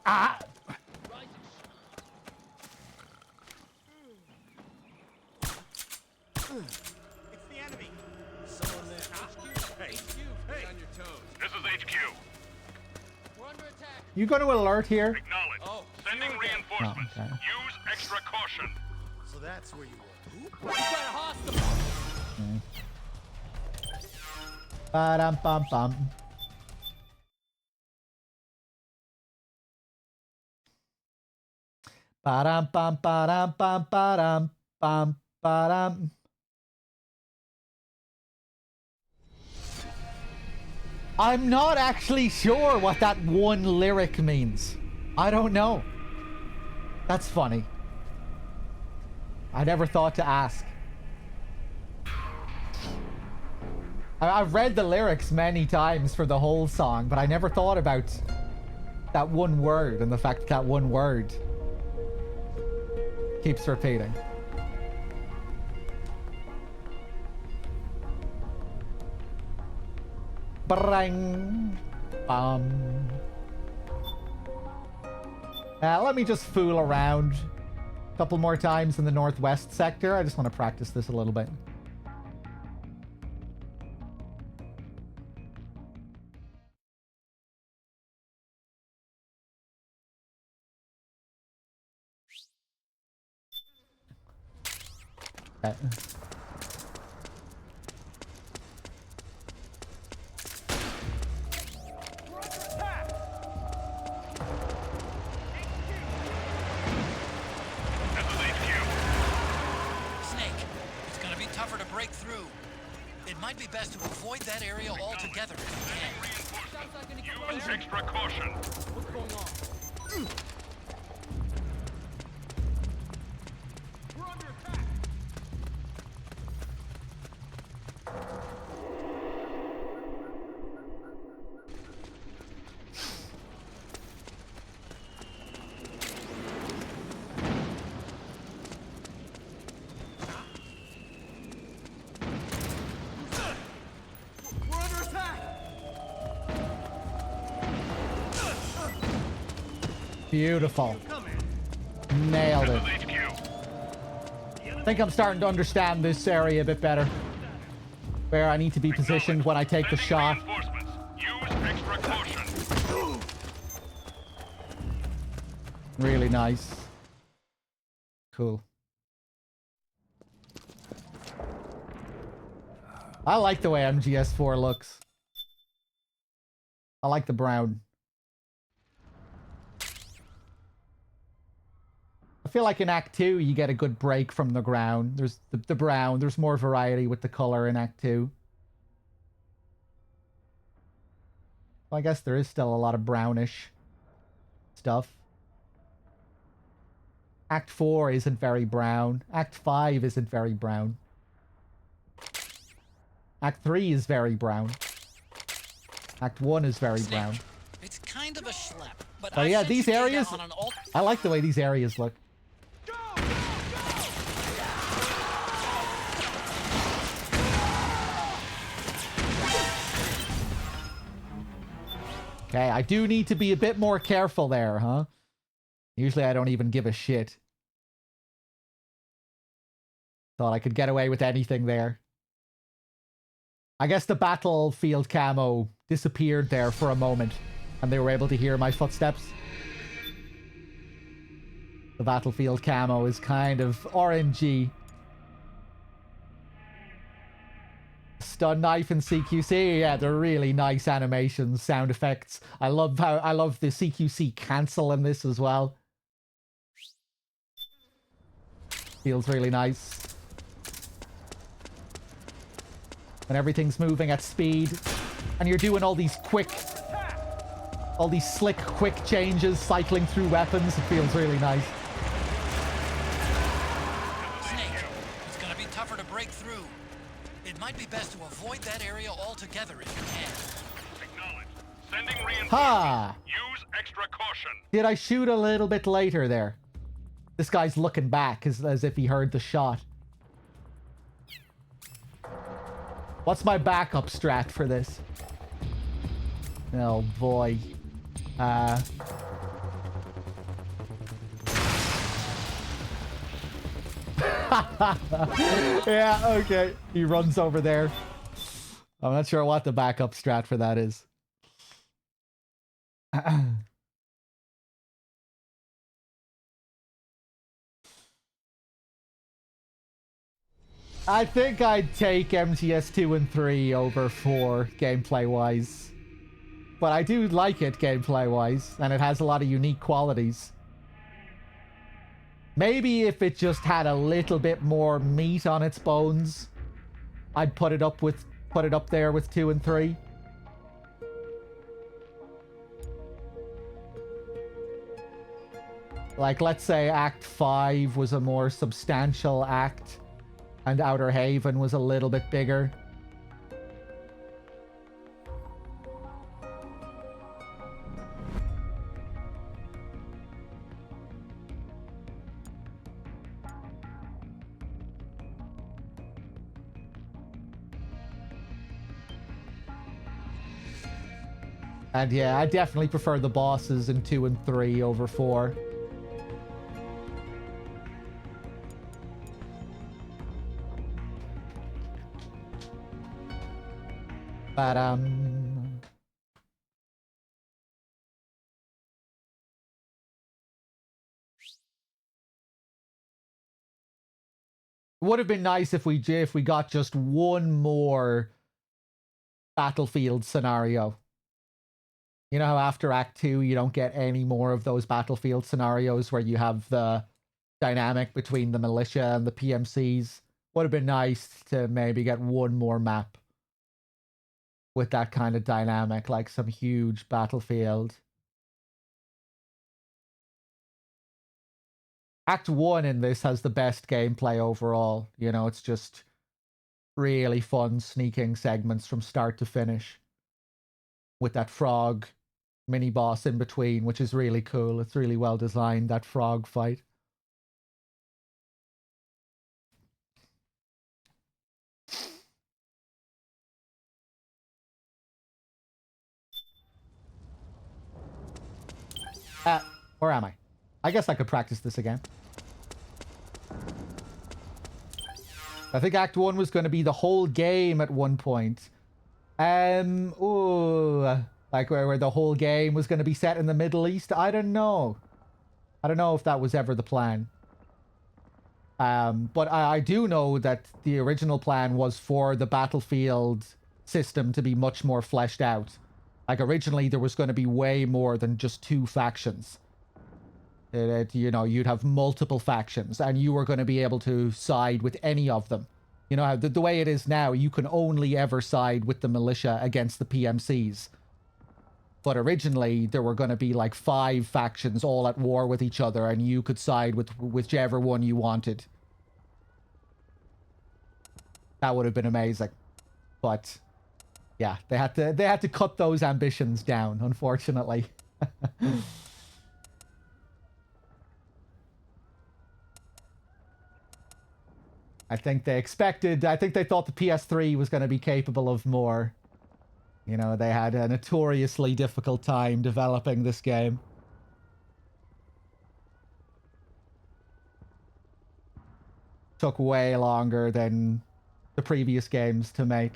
Ah! It's the enemy. Someone there. HQ. Hey, hey. On your toes. This is HQ. We're under attack. You going to alert here? Acknowledge. Oh, sending reinforcements. Oh, okay. Use extra caution. So that's where you were. We got a hostile. Ba-dum-bum-bum. Ba-dum-bum-ba-dum-bum-ba-dum-bum-ba-dum. I'm not actually sure what that one lyric means. I don't know. That's funny. I never thought to ask. I've read the lyrics many times for the whole song, but I never thought about that one word and the fact that one word keeps repeating. Bang. Let me just fool around a couple more times in the northwest sector. I just want to practice this a little bit. Okay. Tougher to break through. It might be best to avoid that area altogether if you can. Use extra caution. What's going on? We're under attack. Beautiful. Nailed it. I think I'm starting to understand this area a bit better. Where I need to be positioned when I take the shot. Really nice. Cool. I like the way MGS4 looks. I like the brown. I feel like in Act 2 you get a good break from the ground. There's the brown. There's more variety with the color in Act 2. Well, I guess there is still a lot of brownish stuff. Act 4 isn't very brown. Act 5 isn't very brown. Act 3 is very brown. Act 1 is very brown. It's kind of a schlep, but So yeah, these areas, I like the way these areas look. Okay, I do need to be a bit more careful there, huh? Usually I don't even give a shit. Thought I could get away with anything there. I guess the battlefield camo disappeared there for a moment, and they were able to hear my footsteps. The battlefield camo is kind of RNG. Stun knife and CQC, yeah, they're really nice animations, sound effects. I love the CQC cancel in this as well. Feels really nice. when everything's moving at speed, and you're doing all these slick, quick changes, cycling through weapons. It feels really nice. Snake, it's gonna be tougher to break through. It might be best to avoid that area altogether if you can. Acknowledged. Sending reinforcements. Ha! Use extra caution. Did I shoot a little bit later there? This guy's looking back as if he heard the shot. What's my backup strat for this? Oh boy. Yeah, okay. He runs over there. I'm not sure what the backup strat for that is. I think I'd take MGS 2 and 3 over 4 gameplay-wise. But I do like it gameplay-wise, and it has a lot of unique qualities. Maybe if it just had a little bit more meat on its bones, I'd put it up there with 2 and 3. Like, let's say Act 5 was a more substantial act, and Outer Haven was a little bit bigger. And yeah, I definitely prefer the bosses in 2 and 3 over 4. But, would have been nice if we got just one more battlefield scenario. You know how after Act 2 you don't get any more of those battlefield scenarios where you have the dynamic between the militia and the PMCs? Would have been nice to maybe get one more map with that kind of dynamic, like some huge battlefield. Act 1 in this has the best gameplay overall. You know, it's just really fun sneaking segments from start to finish. With that frog mini-boss in between, which is really cool. It's really well designed, that frog fight. Where am I? I guess I could practice this again. I think Act 1 was going to be the whole game at one point. Ooh, like where the whole game was going to be set in the Middle East. I don't know. I don't know if that was ever the plan. But I do know that the original plan was for the battlefield system to be much more fleshed out. Like originally there was going to be way more than just 2 factions. You know, you'd have multiple factions and you were going to be able to side with any of them. You know, the way it is now, you can only ever side with the militia against the PMCs. But originally, there were going to be like 5 factions all at war with each other, and you could side with whichever one you wanted. That would have been amazing. But yeah, they had to cut those ambitions down, unfortunately. I think they thought the PS3 was going to be capable of more. You know, they had a notoriously difficult time developing this game. Took way longer than the previous games to make.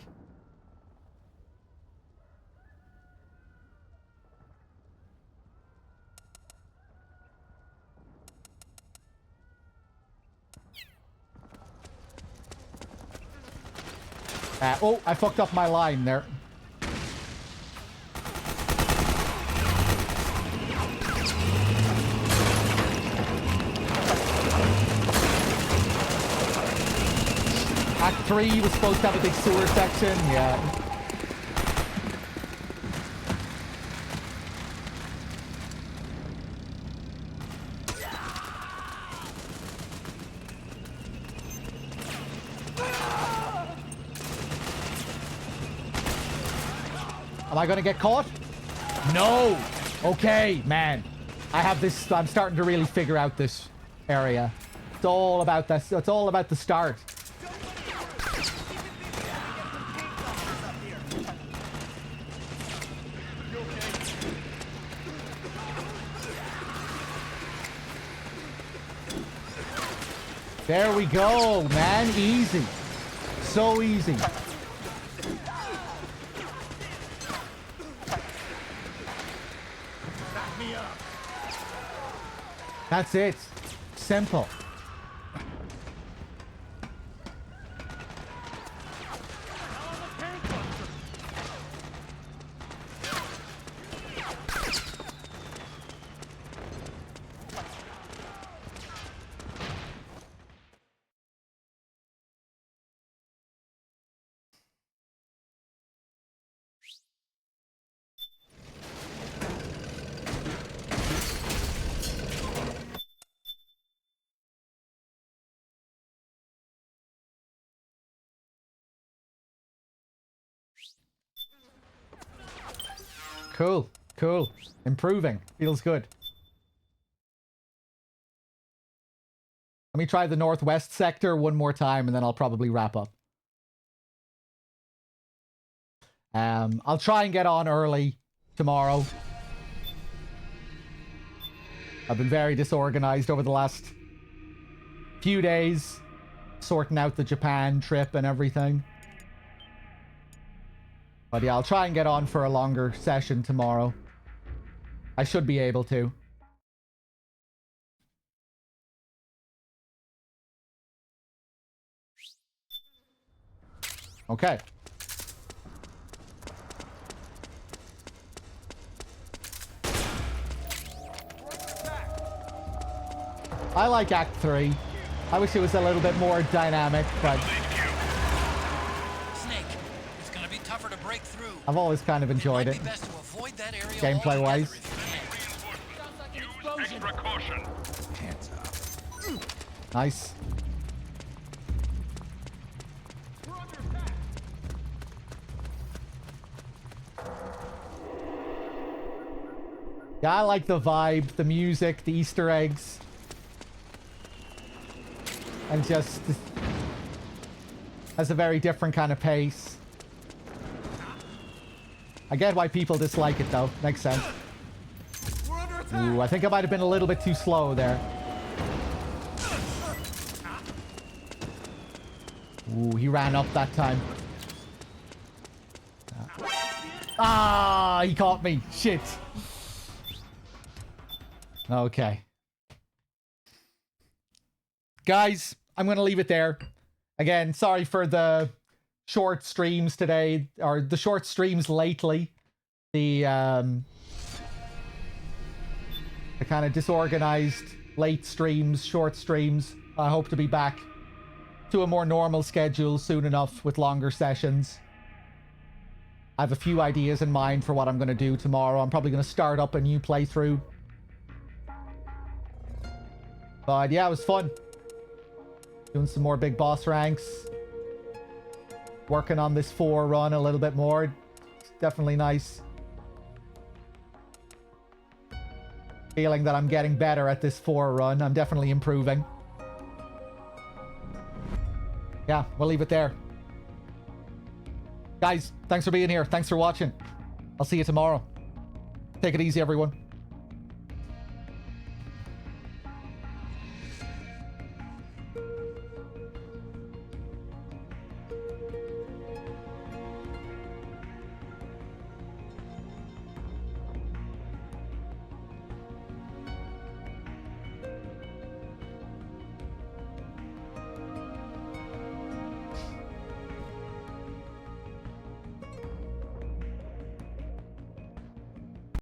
Oh, I fucked up my line there. Act 3 was supposed to have a big sewer section, yeah. Am I gonna get caught? No! Okay, man. I have this, I'm starting to really figure out this area. It's all about this, it's all about the start. There we go, man. Easy. So easy. That's it. Simple. Cool, cool. Improving. Feels good. Let me try the northwest sector one more time and then I'll probably wrap up. I'll try and get on early tomorrow. I've been very disorganized over the last few days, sorting out the Japan trip and everything. But yeah, I'll try and get on for a longer session tomorrow. I should be able to. Okay. I like Act 3. I wish it was a little bit more dynamic, but I've always kind of enjoyed it, gameplay-wise. Extra caution. Hands up. Nice. Yeah, I like the vibe, the music, the Easter eggs. And just has a very different kind of pace. I get why people dislike it though. Makes sense. Ooh, I think I might have been a little bit too slow there. Ooh, he ran up that time. Ah, he caught me. Shit. Okay. Guys, I'm going to leave it there. Again, sorry for the short streams today, or the short streams lately. The kind of disorganized late streams, short streams. I hope to be back to a more normal schedule soon enough with longer sessions. I have a few ideas in mind for what I'm going to do tomorrow. I'm probably going to start up a new playthrough. But yeah, it was fun. Doing some more big boss ranks. Working on this 4 run a little bit more. It's definitely nice. Feeling that I'm getting better at this 4 run. I'm definitely improving. Yeah, we'll leave it there. Guys, thanks for being here. Thanks for watching. I'll see you tomorrow. Take it easy, everyone.